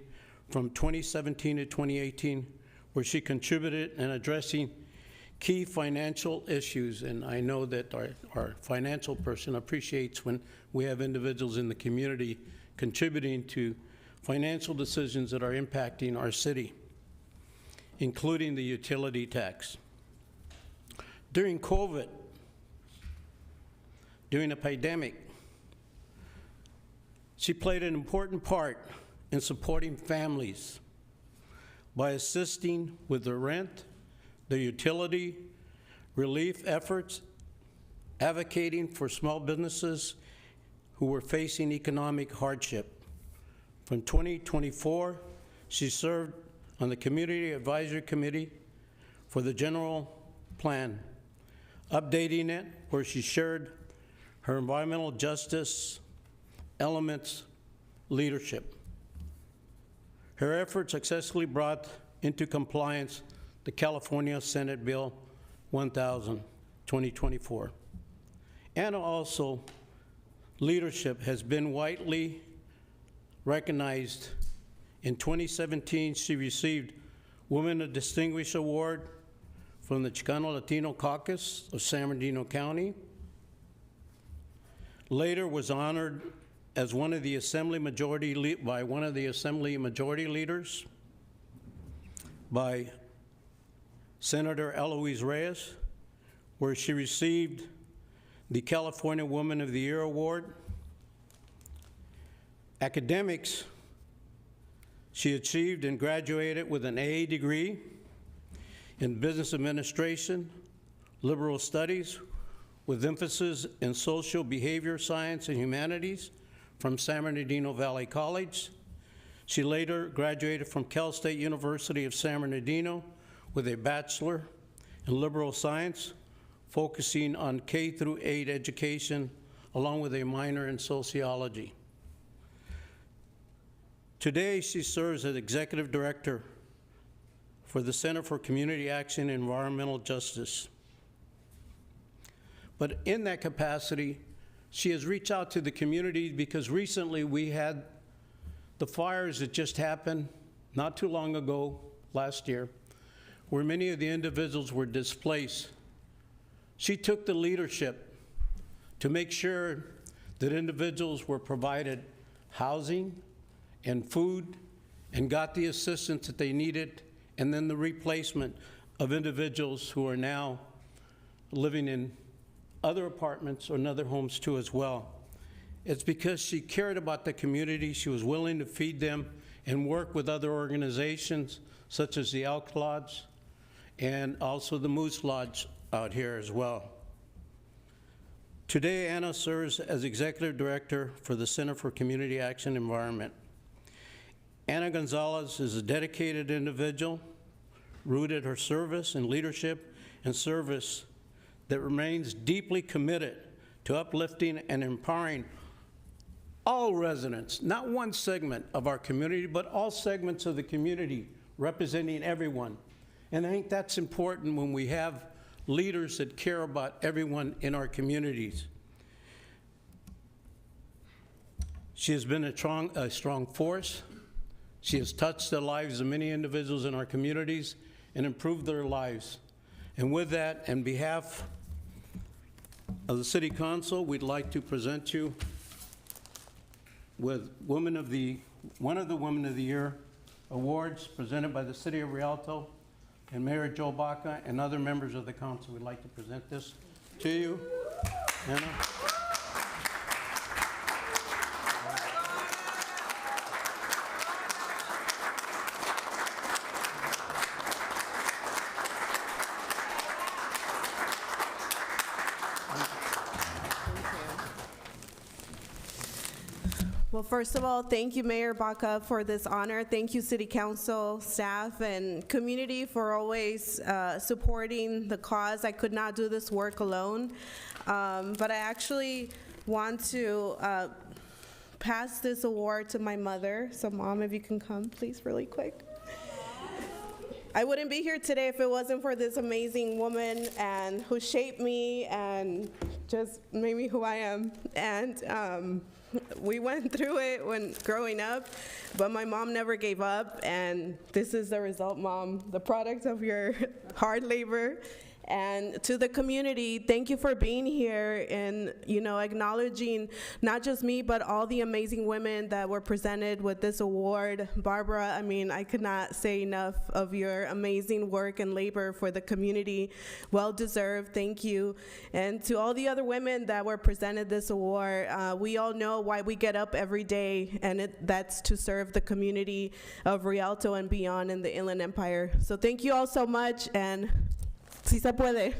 from 2017 to 2018, where she contributed in addressing key financial issues. And I know that our financial person appreciates when we have individuals in the community contributing to financial decisions that are impacting our city, including the utility tax. During COVID, during a pandemic, she played an important part in supporting families by assisting with their rent, their utility, relief efforts, advocating for small businesses who were facing economic hardship. From 2024, she served on the Community Advisory Committee for the General Plan, updating it where she shared her environmental justice elements leadership. Her efforts successfully brought into compliance the California Senate Bill 1000, 2024. And also, leadership has been widely recognized In 2017, she received Women of Distinguished Award from the Chicano Latino Caucus of San Bernardino County. Later was honored as one of the Assembly Majority Leaders by Senator Eloise Reyes, where she received the California Woman of the Year Award. Academics, she achieved and graduated with an AA degree in Business Administration, Liberal Studies, with emphasis in Social Behavior Science and Humanities from San Bernardino Valley College. She later graduated from Cal State University of San Bernardino with a Bachelor in Liberal Science, focusing on K-8 education, along with a minor in sociology. Today, she serves as Executive Director for the Center for Community Action and Environmental Justice. But in that capacity, she has reached out to the community because recently we had the fires that just happened not too long ago, last year, where many of the individuals were displaced. She took the leadership to make sure that individuals were provided housing and food and got the assistance that they needed, and then the replacement of individuals who are now living in other apartments or in other homes too as well. It's because she cared about the community. She was willing to feed them and work with other organizations such as the Elk Lodge and also the Moose Lodge out here as well. Today, Anna serves as Executive Director for the Center for Community Action and Environment. Anna Gonzalez is a dedicated individual, rooted her service and leadership and service that remains deeply committed to uplifting and empowering all residents, not one segment of our community, but all segments of the community, representing everyone. And I think that's important when we have leaders that care about everyone in our communities. She has been a strong force. She has touched the lives of many individuals in our communities and improved their lives. And with that, on behalf of the City Council, we'd like to present you with one of the Women of the Year awards presented by the City of Rialto and Mayor Joe Baca and other members of the council. We'd like to present this to you. Anna. Well, first of all, thank you, Mayor Baca, for this honor. Thank you, City Council, staff, and community for always supporting the cause. I could not do this work alone, but I actually want to pass this award to my mother. So, Mom, if you can come, please, really quick. I wouldn't be here today if it wasn't for this amazing woman and who shaped me and just made me who I am. And we went through it when growing up, but my mom never gave up, and this is the result, Mom, the product of your hard labor. And to the community, thank you for being here and, acknowledging not just me, but all the amazing women that were presented with this award. Barbara, I could not say enough of your amazing work and labor for the community. Well deserved, thank you. And to all the other women that were presented this award, we all know why we get up every day, and that's to serve the community of Rialto and beyond in the Inland Empire. So thank you all so much, and sí se puede.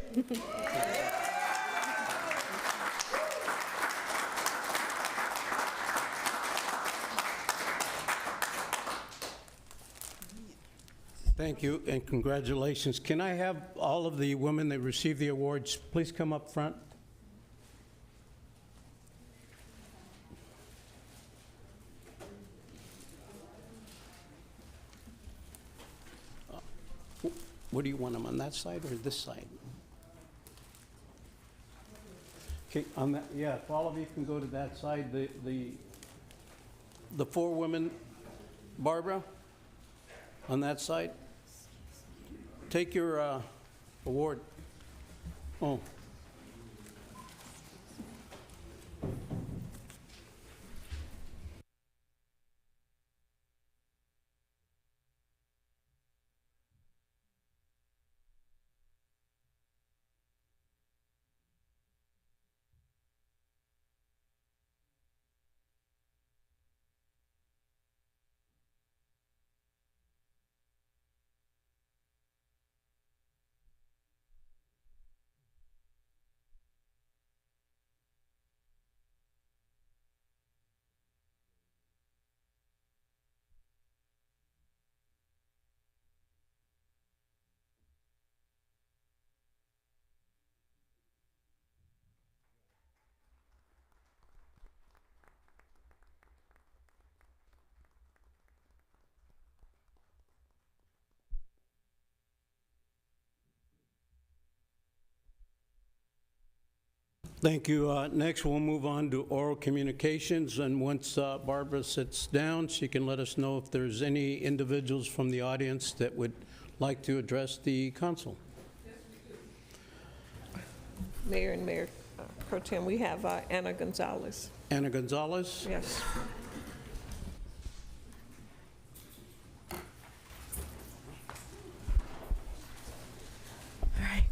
Thank you and congratulations. Can I have all of the women that received the awards please come up front? What do you want them, on that side or this side? Okay, on that, yeah, if all of you can go to that side, the four women, Barbara? on that side. Take your award. Oh. Thank you. Next, we'll move on to oral communications, and once Barbara sits down, she can let us know if there's any individuals from the audience that would like to address the council. Mayor and Mayor Pro Tem, we have Anna Gonzalez. Anna Gonzalez? Yes.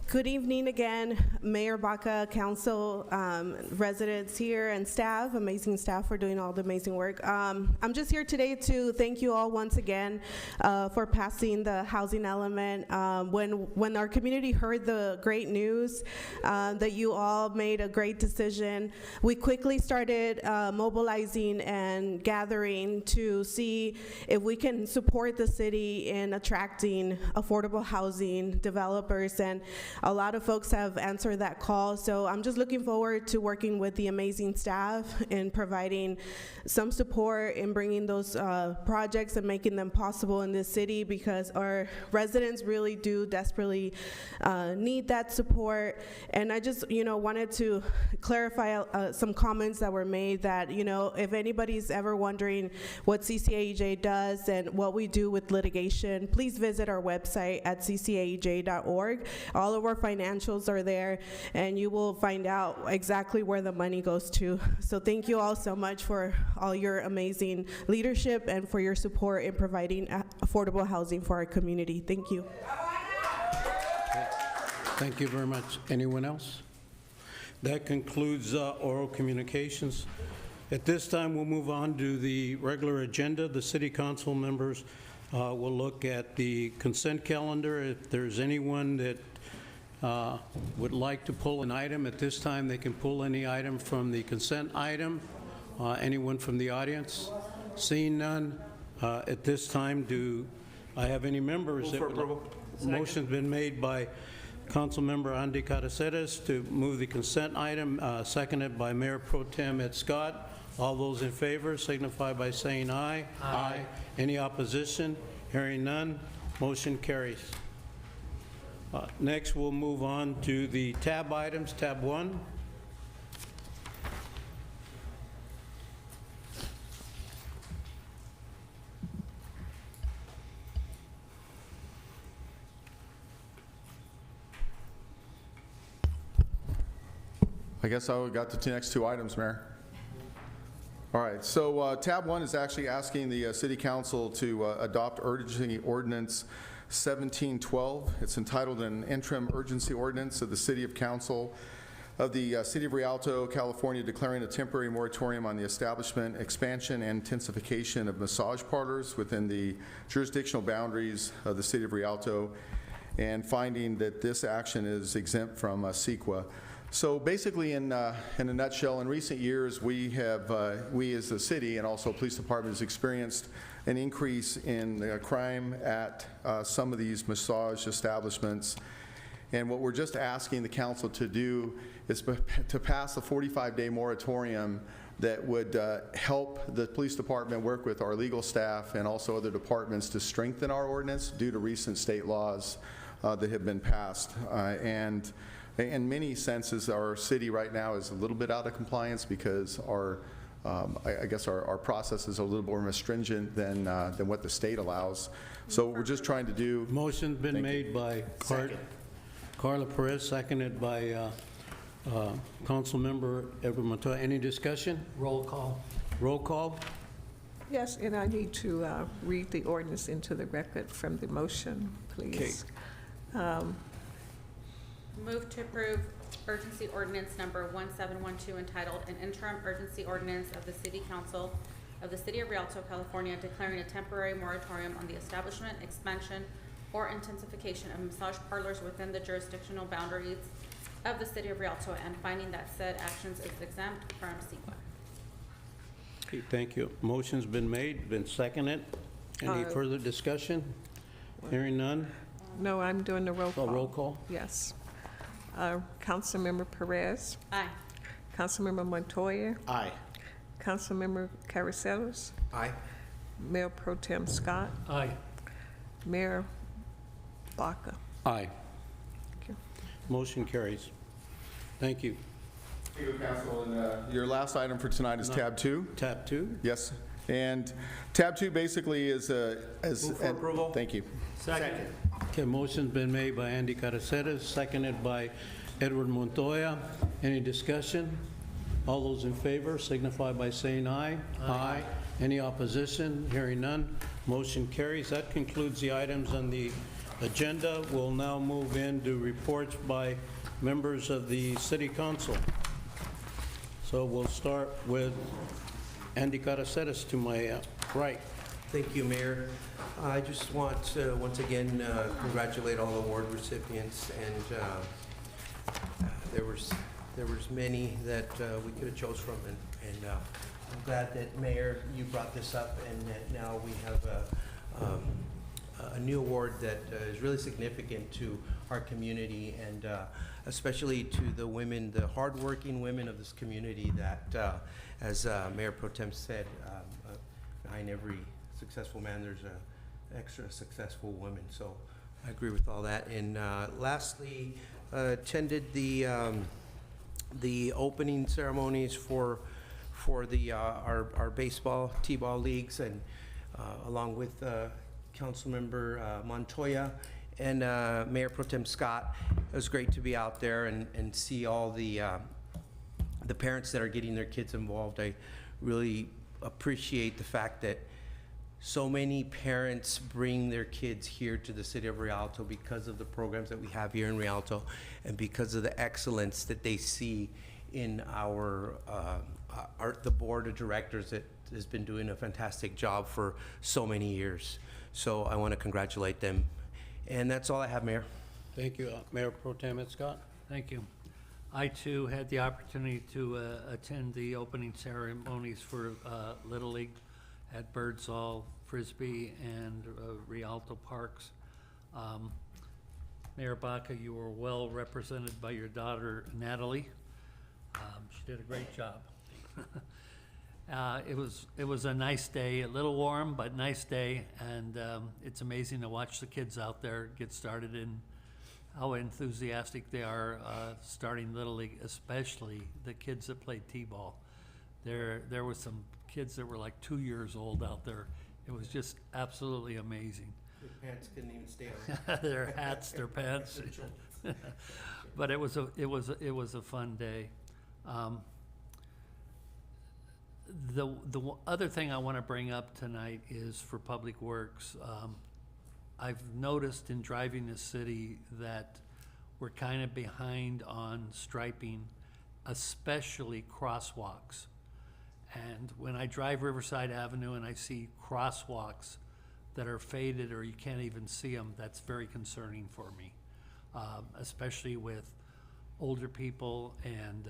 Good evening again, Mayor Baca, council, residents here, and staff, amazing staff for doing all the amazing work. I'm just here today to thank you all once again for passing the housing element. When our community heard the great news that you all made a great decision, we quickly started mobilizing and gathering to see if we can support the city in attracting affordable housing developers, and a lot of folks have answered that call. So I'm just looking forward to working with the amazing staff in providing some support in bringing those projects and making them possible in this city, because our residents really do desperately need that support. And I just, wanted to clarify some comments that were made that, if anybody's ever wondering what CCAEJ does and what we do with litigation, please visit our website at ccaej.org. All of our financials are there, and you will find out exactly where the money goes to. So thank you all so much for all your amazing leadership and for your support in providing affordable housing for our community. Thank you. Thank you very much. Anyone else? That concludes oral communications. At this time, we'll move on to the regular agenda. The city council members will look at the consent calendar. If there's anyone that would like to pull an item at this time, they can pull any item from the consent item. Anyone from the audience? Seeing none, at this time, do I have any members? Move for approval. Motion's been made by Councilmember Andy Caraceres to move the consent item, seconded by Mayor Pro Tem Ed Scott. All those in favor signify by saying aye. Aye. Any opposition? Hearing none, motion carries. Next, we'll move on to the tab items. Tab 1. I guess I got the next two items, Mayor. All right, so tab 1 is actually asking the City Council to adopt urgency ordinance 1712. It's entitled an interim urgency ordinance of the City of Council of the City of Rialto, California, declaring a temporary moratorium on the establishment, expansion, and intensification of massage parlors within the jurisdictional boundaries of the City of Rialto, and finding that this action is exempt from CEQA. So basically, in a nutshell, in recent years, we as a city and also police department has experienced an increase in crime at some of these massage establishments. And what we're just asking the council to do is to pass a 45-day moratorium that would help the police department work with our legal staff and also other departments to strengthen our ordinance due to recent state laws that have been passed. And in many senses, our city right now is a little bit out of compliance because our I guess our process is a little more stringent than what the state allows. So we're just trying to do. Motion's been made by Carla Perez, seconded by Councilmember Edward Montoya. Any discussion? Roll call. Roll call? Yes, and I need to read the ordinance into the record from the motion, please. Move to approve urgency ordinance number 1712 entitled An Interim Urgency Ordinance of the City Council of the City of Rialto, California, declaring a temporary moratorium on the establishment, expansion, or intensification of massage parlors within the jurisdictional boundaries of the City of Rialto and finding that said actions is exempt from CEQA. Okay, thank you. Motion's been made, been seconded. Any further discussion? Hearing none? No, I'm doing the roll call. Roll call? Yes. Councilmember Perez. Aye. Councilmember Montoya. Aye. Councilmember Caracelos. Aye. Mayor Pro Tem Scott. Aye. Mayor Baca. Aye. Thank you. Motion carries. Thank you. Thank you, Council. And your last item for tonight is tab 2. Tab 2? Yes. And tab 2 basically is Move for approval. Thank you. Second. Okay, motion's been made by Andy Caraceres, seconded by Edward Montoya. Any discussion? All those in favor signify by saying aye. Aye. Any opposition? Hearing none. Motion carries. That concludes the items on the agenda. We'll now move into reports by members of the City Council. So we'll start with Andy Caraceres to my right. Thank you, Mayor. I just want to once again congratulate all the award recipients, and there was many that we could have chose from, and I'm glad that, Mayor, you brought this up, and that now we have a new award that is really significant to our community, and especially to the women, the hardworking women of this community that, as Mayor Pro Tem said, behind every successful man, there's an extra successful woman. So I agree with all that. And lastly, attended the opening ceremonies for the our baseball t-ball leagues, and along with Councilmember Montoya and Mayor Pro Tem Scott. It was great to be out there and see all the parents that are getting their kids involved. I really appreciate the fact that so many parents bring their kids here to the City of Rialto because of the programs that we have here in Rialto, and because of the excellence that they see in the board of directors that has been doing a fantastic job for so many years. So I want to congratulate them. And that's all I have, Mayor. Thank you. Mayor Pro Tem Scott. Thank you. I, too, had the opportunity to attend the opening ceremonies for Little League at Birdsall, Frisbee, and Rialto Parks. Mayor Baca, you were well represented by your daughter, Natalie. She did a great job. It was a nice day, a little warm, but nice day, and it's amazing to watch the kids out there get started and how enthusiastic they are starting Little League, especially the kids that played t-ball. There were some kids that were like 2 years old out there. It was just absolutely amazing. Their pants couldn't even stay on. Their hats, their pants. But it was a fun day. The other thing I want to bring up tonight is for Public Works. I've noticed in driving the city that we're kind of behind on striping, especially crosswalks. And when I drive Riverside Avenue and I see crosswalks that are faded or you can't even see them, that's very concerning for me, especially with older people and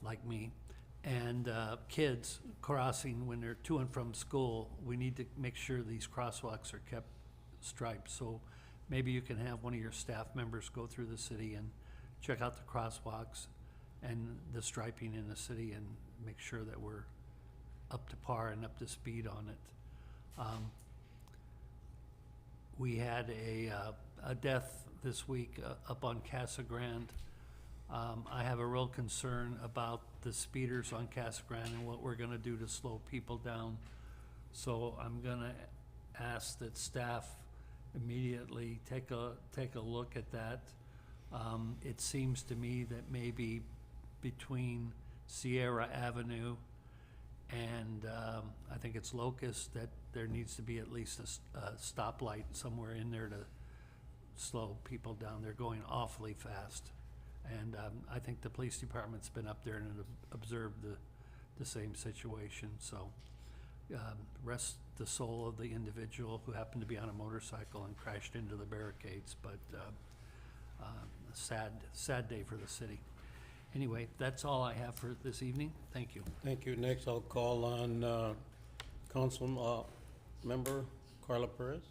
like me, and kids crossing when they're to and from school. We need to make sure these crosswalks are kept striped. So maybe you can have one of your staff members go through the city and check out the crosswalks and the striping in the city and make sure that we're up to par and up to speed on it. We had a death this week up on Casa Grande. I have a real concern about the speeders on Casa Grande and what we're gonna do to slow people down. So I'm gonna ask that staff immediately take a look at that. It seems to me that maybe between Sierra Avenue and I think it's Locust, that there needs to be at least a stoplight somewhere in there to slow people down. They're going awfully fast. And I think the police department's been up there and observed the same situation. So rest the soul of the individual who happened to be on a motorcycle and crashed into the barricades, but a sad day for the city. Anyway, that's all I have for this evening. Thank you. Thank you. Next, I'll call on Council Member Carla Perez.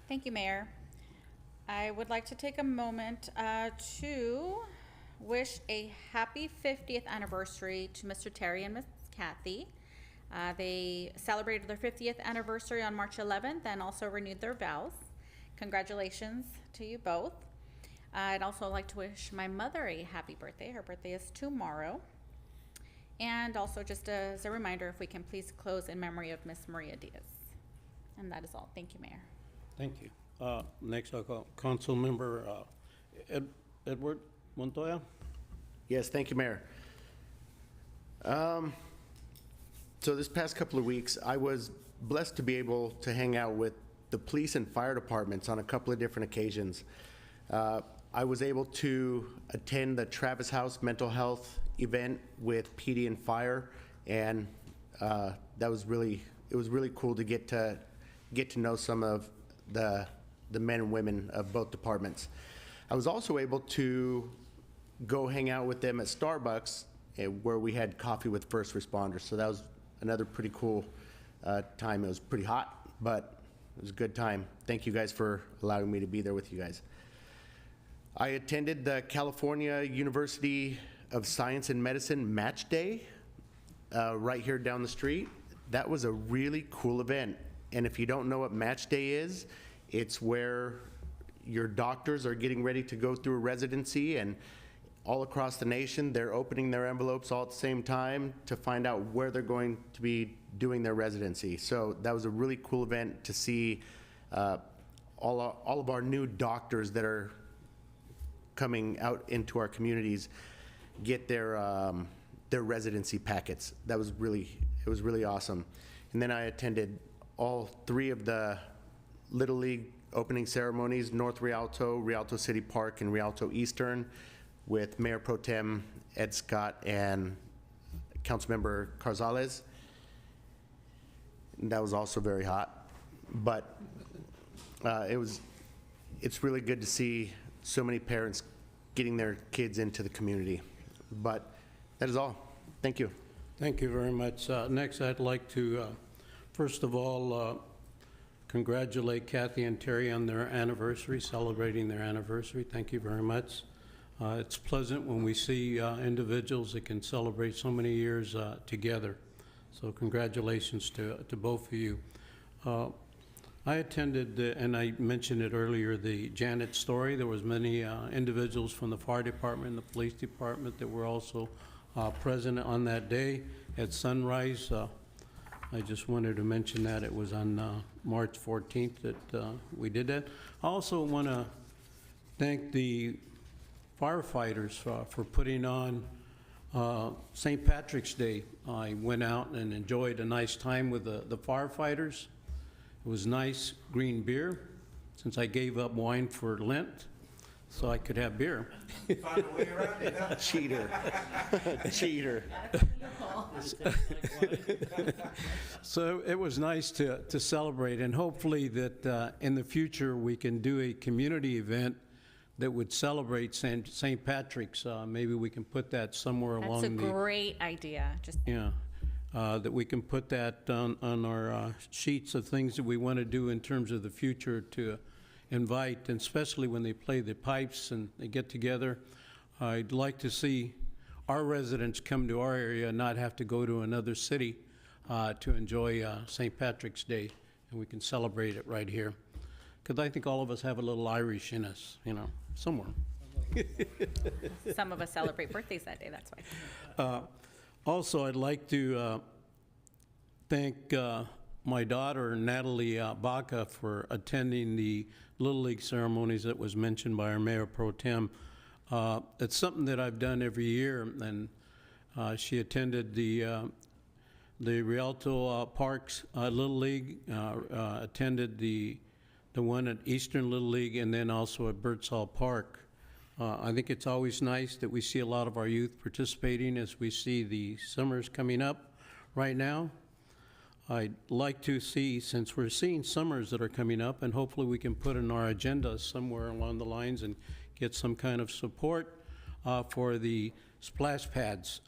Thank you, Mayor. I would like to take a moment to wish a happy 50th anniversary to Mr. Terry and Miss Kathy. They celebrated their 50th anniversary on March 11th and also renewed their vows. Congratulations to you both. I'd also like to wish my mother a happy birthday. Her birthday is tomorrow. And also just as a reminder, if we can please close in memory of Miss Maria Diaz. And that is all. Thank you, Mayor. Thank you. Next, I'll call Council Member Edward Montoya. Yes, thank you, Mayor. So this past couple of weeks, I was blessed to be able to hang out with the police and fire departments on a couple of different occasions. I was able to attend the Travis House mental health event with PD and fire, and it was really cool to get to know some of the men and women of both departments. I was also able to go hang out with them at Starbucks, where we had coffee with first responders. So that was another pretty cool time. It was pretty hot, but it was a good time. Thank you guys for allowing me to be there with you guys. I attended the California University of Science and Medicine Match Day right here down the street. That was a really cool event. And if you don't know what Match Day is, it's where your doctors are getting ready to go through a residency, and all across the nation, they're opening their envelopes all at the same time to find out where they're going to be doing their residency. So that was a really cool event to see all of our new doctors that are coming out into our communities get their residency packets. It was really awesome. And then I attended all three of the Little League opening ceremonies, North Rialto, Rialto City Park, and Rialto Eastern, with Mayor Pro Tem Ed Scott and Councilmember Carzales. And that was also very hot, but it's really good to see so many parents getting their kids into the community. But that is all. Thank you. Thank you very much. Next, I'd like to, first of all, congratulate Kathy and Terry on their anniversary, celebrating their anniversary. Thank you very much. It's pleasant when we see individuals that can celebrate so many years together. So congratulations to both of you. I attended, and I mentioned it earlier, the Janet story. There was many individuals from the fire department and the police department that were also present on that day at sunrise. I just wanted to mention that it was on March 14th that we did that. I also want to thank the firefighters for putting on St. Patrick's Day. I went out and enjoyed a nice time with the firefighters. It was nice green beer, since I gave up wine for Lent, so I could have beer. Found a way around it, huh? Cheater. Cheater. So it was nice to celebrate, and hopefully that in the future we can do a community event that would celebrate St. Patrick's. Maybe we can put that somewhere along the... That's a great idea. Yeah. That we can put that on our sheets of things that we want to do in terms of the future to invite, and especially when they play the pipes and they get together. I'd like to see our residents come to our area and not have to go to another city to enjoy St. Patrick's Day, and we can celebrate it right here. Because I think all of us have a little Irish in us, somewhere. Some of us celebrate birthdays that day, that's why. Also, I'd like to thank my daughter, Natalie Baca, for attending the Little League ceremonies that was mentioned by our Mayor Pro Tem. It's something that I've done every year, and she attended the Rialto Parks Little League, attended the one at Eastern Little League, and then also at Birdsall Park. I think it's always nice that we see a lot of our youth participating as we see the summers coming up right now. I'd like to see, since we're seeing summers that are coming up, and hopefully we can put in our agenda somewhere along the lines and get some kind of support for the splash pads.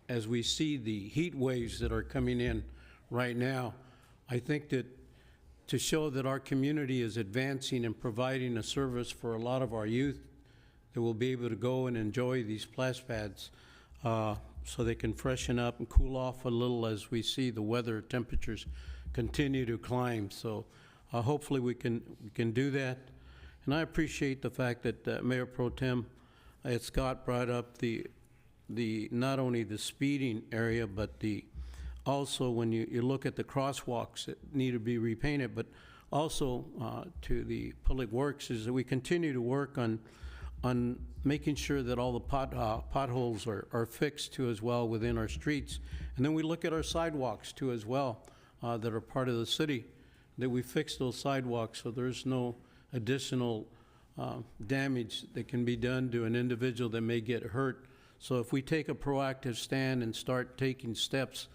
As we see the heat waves that are coming in right now, I think that to show that our community is advancing and providing a service for a lot of our youth that will be able to go and enjoy these splash pads so they can freshen up and cool off a little as we see the weather temperatures continue to climb. So hopefully we can do that. And I appreciate the fact that Mayor Pro Tem Scott brought up the not only the speeding area, but also when you look at the crosswalks that need to be repainted, but also to the Public Works, is that we continue to work on making sure that all the potholes are fixed too as well within our streets. And then we look at our sidewalks too as well that are part of the city, that we fix those sidewalks so there's no additional damage that can be done to an individual that may get hurt. So if we take a proactive stand and start taking steps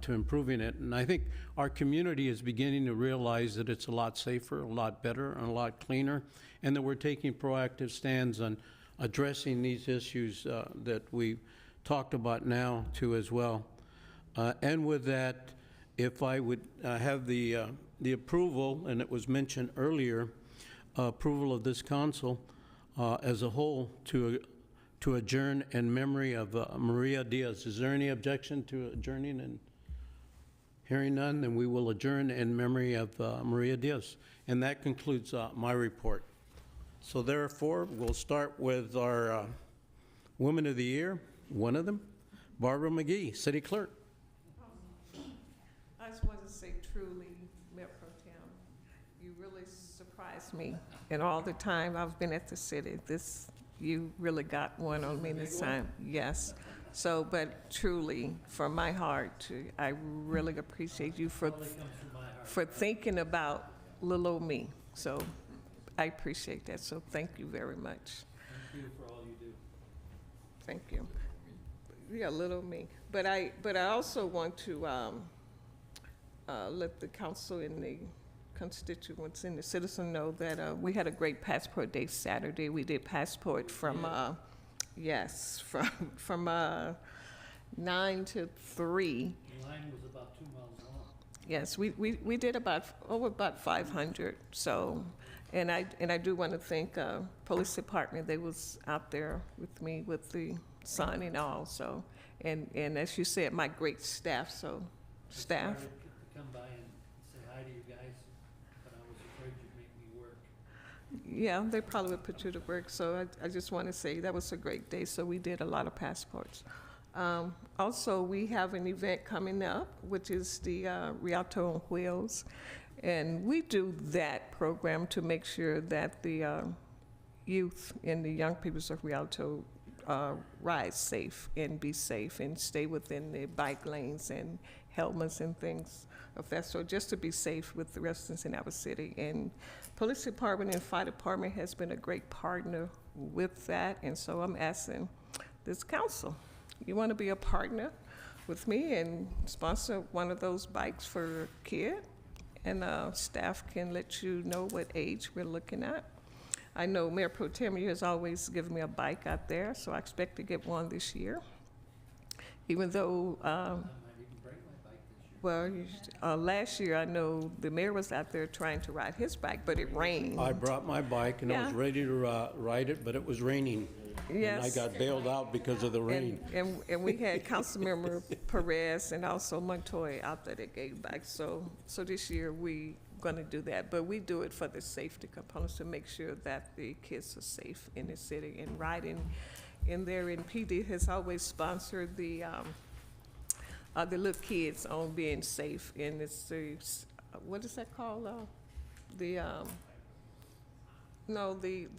to improving it, and I think our community is beginning to realize that it's a lot safer, a lot better, and a lot cleaner, and that we're taking proactive stands on addressing these issues that we talked about now too as well. And with that, if I would have the approval, and it was mentioned earlier, approval of this council as a whole to adjourn in memory of Maria Diaz. Is there any objection to adjourning? And hearing none, then we will adjourn in memory of Maria Diaz. And that concludes my report. So therefore, we'll start with our Woman of the Year, one of them, Barbara McGee, City Clerk. I just want to say truly, Mayor Pro Tem, you really surprised me in all the time I've been at the city. You really got one on me this time, yes. So, but truly, from my heart, I really appreciate you for thinking about little old me. So I appreciate that, so thank you very much. Thank you for all you do. Thank you. Yeah, little me. But I also want to let the council and the constituents and the citizen know that we had a great passport day Saturday. We did passport from, from 9 to 3. The line was about 2 miles long. Yes, we did about 500. So, and I do want to thank police department. They was out there with me with the sun and all. So, and as you said, my great staff. So, staff. To come by and say hi to you guys, but I was afraid you'd make me work. Yeah, they probably would put you to work. So I just want to say that was a great day. So we did a lot of passports. Also, we have an event coming up, which is the Rialto on Wheels. And we do that program to make sure that the youth and the young people of Rialto ride safe and be safe and stay within the bike lanes and helmets and things of that sort, just to be safe with the residents in our city. And police department and fire department has been a great partner with that. And so I'm asking this council, you want to be a partner with me and sponsor one of those bikes for a kid? And staff can let you know what age we're looking at. I know Mayor Pro Tem has always given me a bike out there, so I expect to get one this year. Even though, last year I know the mayor was out there trying to ride his bike, but it rained. I brought my bike and I was ready to ride it, but it was raining. Yes. And I got bailed out because of the rain. And we had Councilmember Perez and also Montoya out there that gave back. So this year we going to do that, but we do it for the safety components to make sure that the kids are safe in the city. And riding in there, and PD has always sponsored the little kids on being safe. And it's the, what is that called? The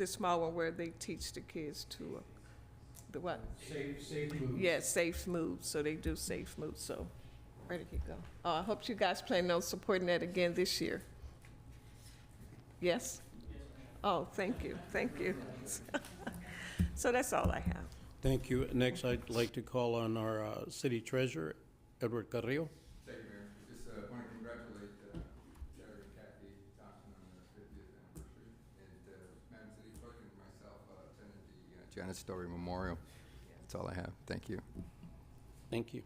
small one where they teach the kids to, the what? Safe moves. Yes, safe moves. So they do safe moves. So where did he go? I hope you guys plan on supporting that again this year. Yes? Oh, thank you, thank you. So that's all I have. Thank you. Next, I'd like to call on our city treasurer, Edward Carrillo. Thank you, Mayor. Just want to congratulate Jerry and Kathy Thompson on their 50th anniversary. And Madam City Clerk and myself attended the Janet Story Memorial. That's all I have. Thank you. Thank you.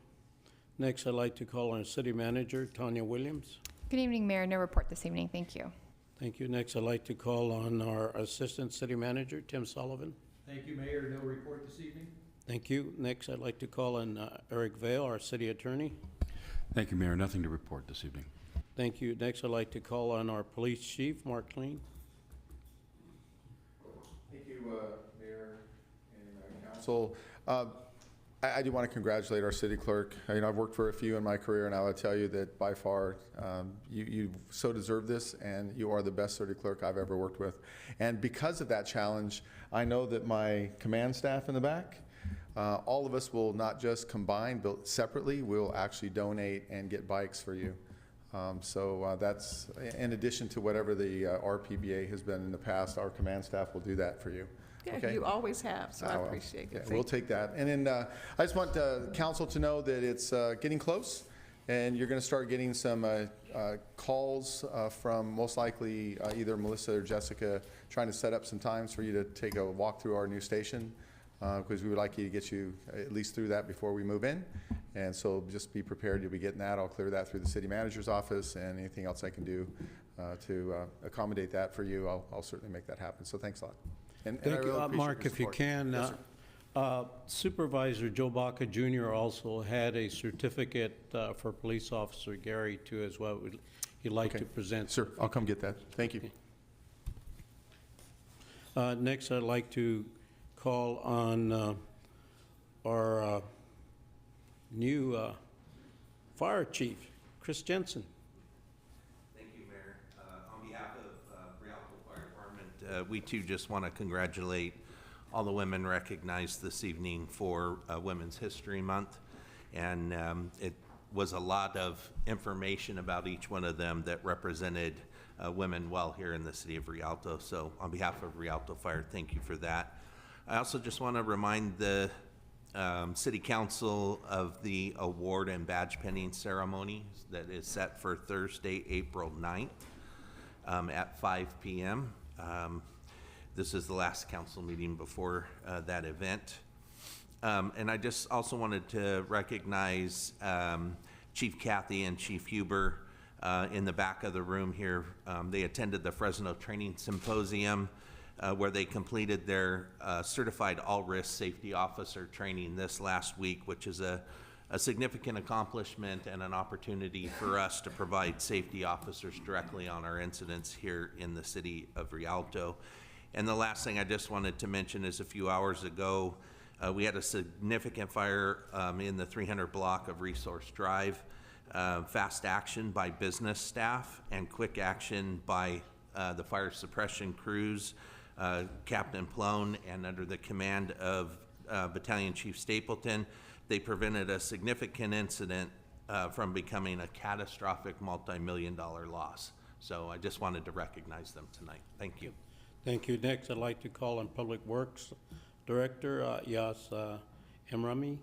Next, I'd like to call on city manager, Tanya Williams. Good evening, Mayor. No report this evening. Thank you. Thank you. Next, I'd like to call on our assistant city manager, Tim Sullivan. Thank you, Mayor. No report this evening. Thank you. Next, I'd like to call on Eric Vale, our city attorney. Thank you, Mayor. Nothing to report this evening. Thank you. Next, I'd like to call on our police chief, Mark Lean. Thank you, Mayor and Council. I do want to congratulate our city clerk. I've worked for a few in my career, and I will tell you that by far, you so deserve this, and you are the best city clerk I've ever worked with. And because of that challenge, I know that my command staff in the back, all of us will not just combine, but separately, we'll actually donate and get bikes for you. So that's in addition to whatever the RPBA has been in the past. Our command staff will do that for you. Yeah, Okay? you always have, so I well, appreciate it. yeah, Thank we'll you. take that. And then I just want council to know that it's getting close, and you're going to start getting some calls from most likely either Melissa or Jessica trying to set up some times for you to take a walk through our new station, because we would like you to get you at least through that before we move in. And so just be prepared. You'll be getting that. I'll clear that through the city manager's office, and anything else I can do to accommodate that for you, I'll certainly make that happen. So thanks a lot. And I Thank really you. appreciate Mark, your if you support. can, Yes, sir. Supervisor Joe Baca Jr. also had a certificate for police officer Gary too as well. He'd like to present. Sir, I'll come get that. Thank you. Next, I'd like to call on our new fire chief, Chris Jensen. Thank you, Mayor. On behalf of Rialto Fire Department, we too just want to congratulate all the women recognized this evening for Women's History Month. And it was a lot of information about each one of them that represented women well here in the city of Rialto. So on behalf of Rialto Fire, thank you for that. I also just want to remind the City Council of the award and badge pinning ceremony that is set for Thursday, April 9th at 5 p.m. This is the last council meeting before that event. And I just also wanted to recognize Chief Kathy and Chief Huber in the back of the room here. They attended the Fresno Training Symposium where they completed their certified all-risk safety officer training this last week, which is a significant accomplishment and an opportunity for us to provide safety officers directly on our incidents here in the city of Rialto. And the last thing I just wanted to mention is a few hours ago, we had a significant fire in the 300 block of Resource Drive. Fast action by business staff and quick action by the fire suppression crews, Captain Plone, and under the command of Battalion Chief Stapleton, they prevented a significant incident from becoming a catastrophic multi-million-dollar loss. So I just wanted to recognize them tonight. Thank you. Thank you. Next, I'd like to call on Public Works Director Yas Emrami.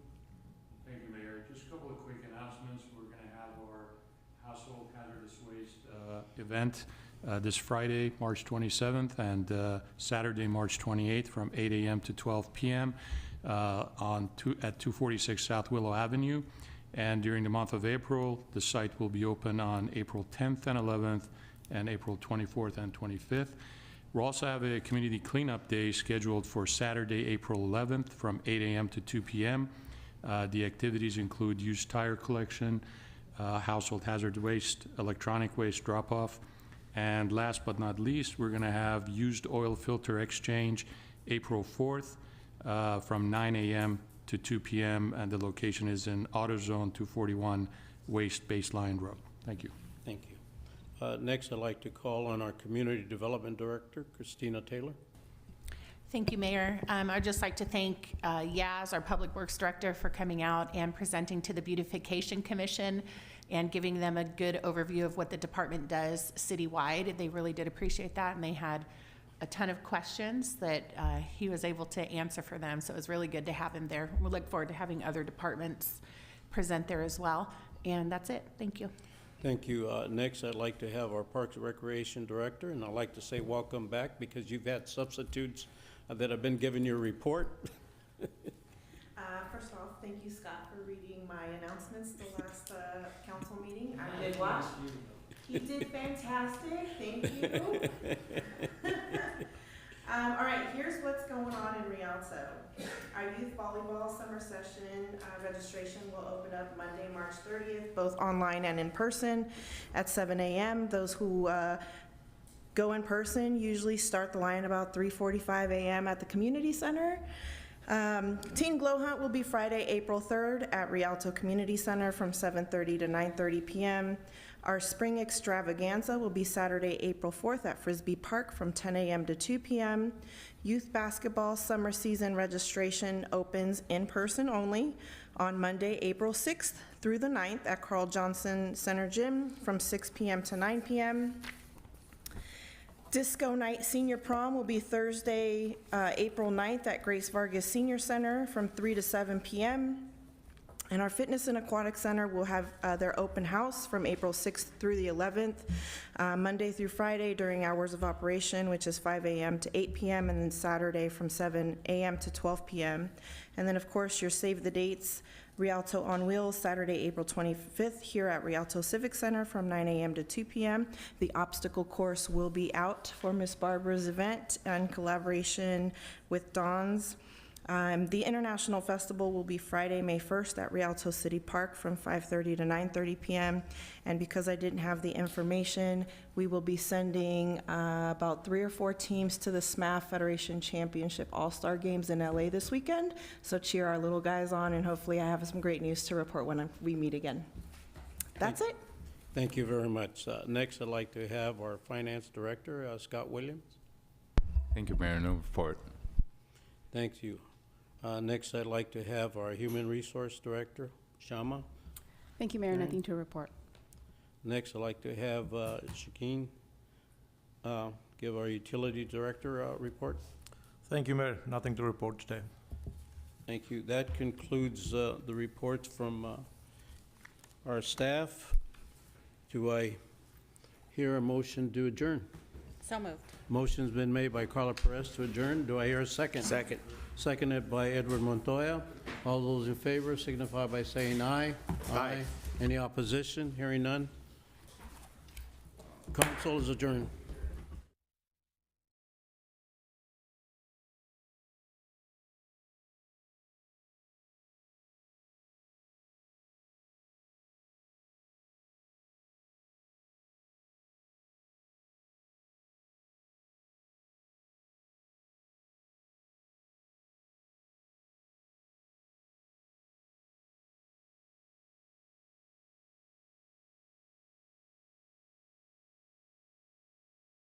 Thank you, Mayor. Just a couple of quick announcements. We're going to have our household hazardous waste event this Friday, March 27th, and Saturday, March 28th from 8 a.m. to 12 p.m. At 246 South Willow Avenue. And during the month of April, the site will be open on April 10th and 11th and April 24th and 25th. We'll also have a community cleanup day scheduled for Saturday, April 11th from 8 a.m. to 2 p.m. The activities include used tire collection, household hazard waste, electronic waste drop-off, And last but not least, we're going to have used oil filter exchange April 4th from 9 a.m. to 2 p.m., and the location is in AutoZone 241 Waste Baseline Road. Thank you. Thank you. Next, I'd like to call on our Community Development Director, Christina Taylor. Thank you, Mayor. I'd just like to thank Yaz, our Public Works Director, for coming out and presenting to the Beautification Commission and giving them a good overview of what the department does citywide. They really did appreciate that, and they had a ton of questions that he was able to answer for them, so it was really good to have him there. We look forward to having other departments present there as well, and that's it. Thank you. Thank you. Next, I'd like to have our Parks and Recreation Director, and I'd like to say welcome back because you've had substitutes that have been given your report. First off, thank you, Scott, for reading my announcements the last council meeting. I did watch. He did fantastic. Thank you. All right, here's what's going on in Rialto. Our youth volleyball summer session registration will open up Monday, March 30th, both online and in person at 7 a.m. Those who go in person usually start the line about 3:45 a.m. at the community center. Teen Glow Hunt will be Friday, April 3rd at Rialto Community Center from 7:30 to 9:30 p.m. Our spring extravaganza will be Saturday, April 4th at Frisbee Park from 10 a.m. to 2 p.m. Youth basketball summer season registration opens in person only on Monday, April 6th through the 9th at Carl Johnson Center Gym from 6 p.m. to 9 p.m. Disco Night Senior Prom will be Thursday, April 9th at Grace Vargas Senior Center from 3 to 7 p.m. And our Fitness and Aquatic Center will have their open house from April 6th through the 11th, Monday through Friday during hours of operation, which is 5 a.m. to 8 p.m., and then Saturday from 7 a.m. to 12 p.m. And then, of course, your save the dates, Rialto on Wheels, Saturday, April 25th, here at Rialto Civic Center from 9 a.m. to 2 p.m. The obstacle course will be out for Miss Barbara's event in collaboration with Dawn's. The International Festival will be Friday, May 1st at Rialto City Park from 5:30 to 9:30 p.m. And because I didn't have the information, we will be sending about 3 or 4 teams to the SMAF Federation Championship All-Star Games in LA this weekend. So cheer our little guys on, and hopefully I have some great news to report when we meet again. That's it. Thank you very much. Next, I'd like to have our Finance Director, Scott Williams. Thank you, Mayor. No report. Thank you. Next, I'd like to have our Human Resource Director, Shama. Thank you, Mayor. Nothing to report. Next, I'd like to have Shakeen give our Utility Director a report. Thank you, Mayor. Nothing to report today. Thank you. That concludes the reports from our staff. Do I hear a motion to adjourn? So moved. Motion's been made by Carla Perez to adjourn. Do I hear a second? Second. Seconded by Edward Montoya. All those in favor signify by saying aye. Aye. Any opposition? Hearing none. Council is adjourned.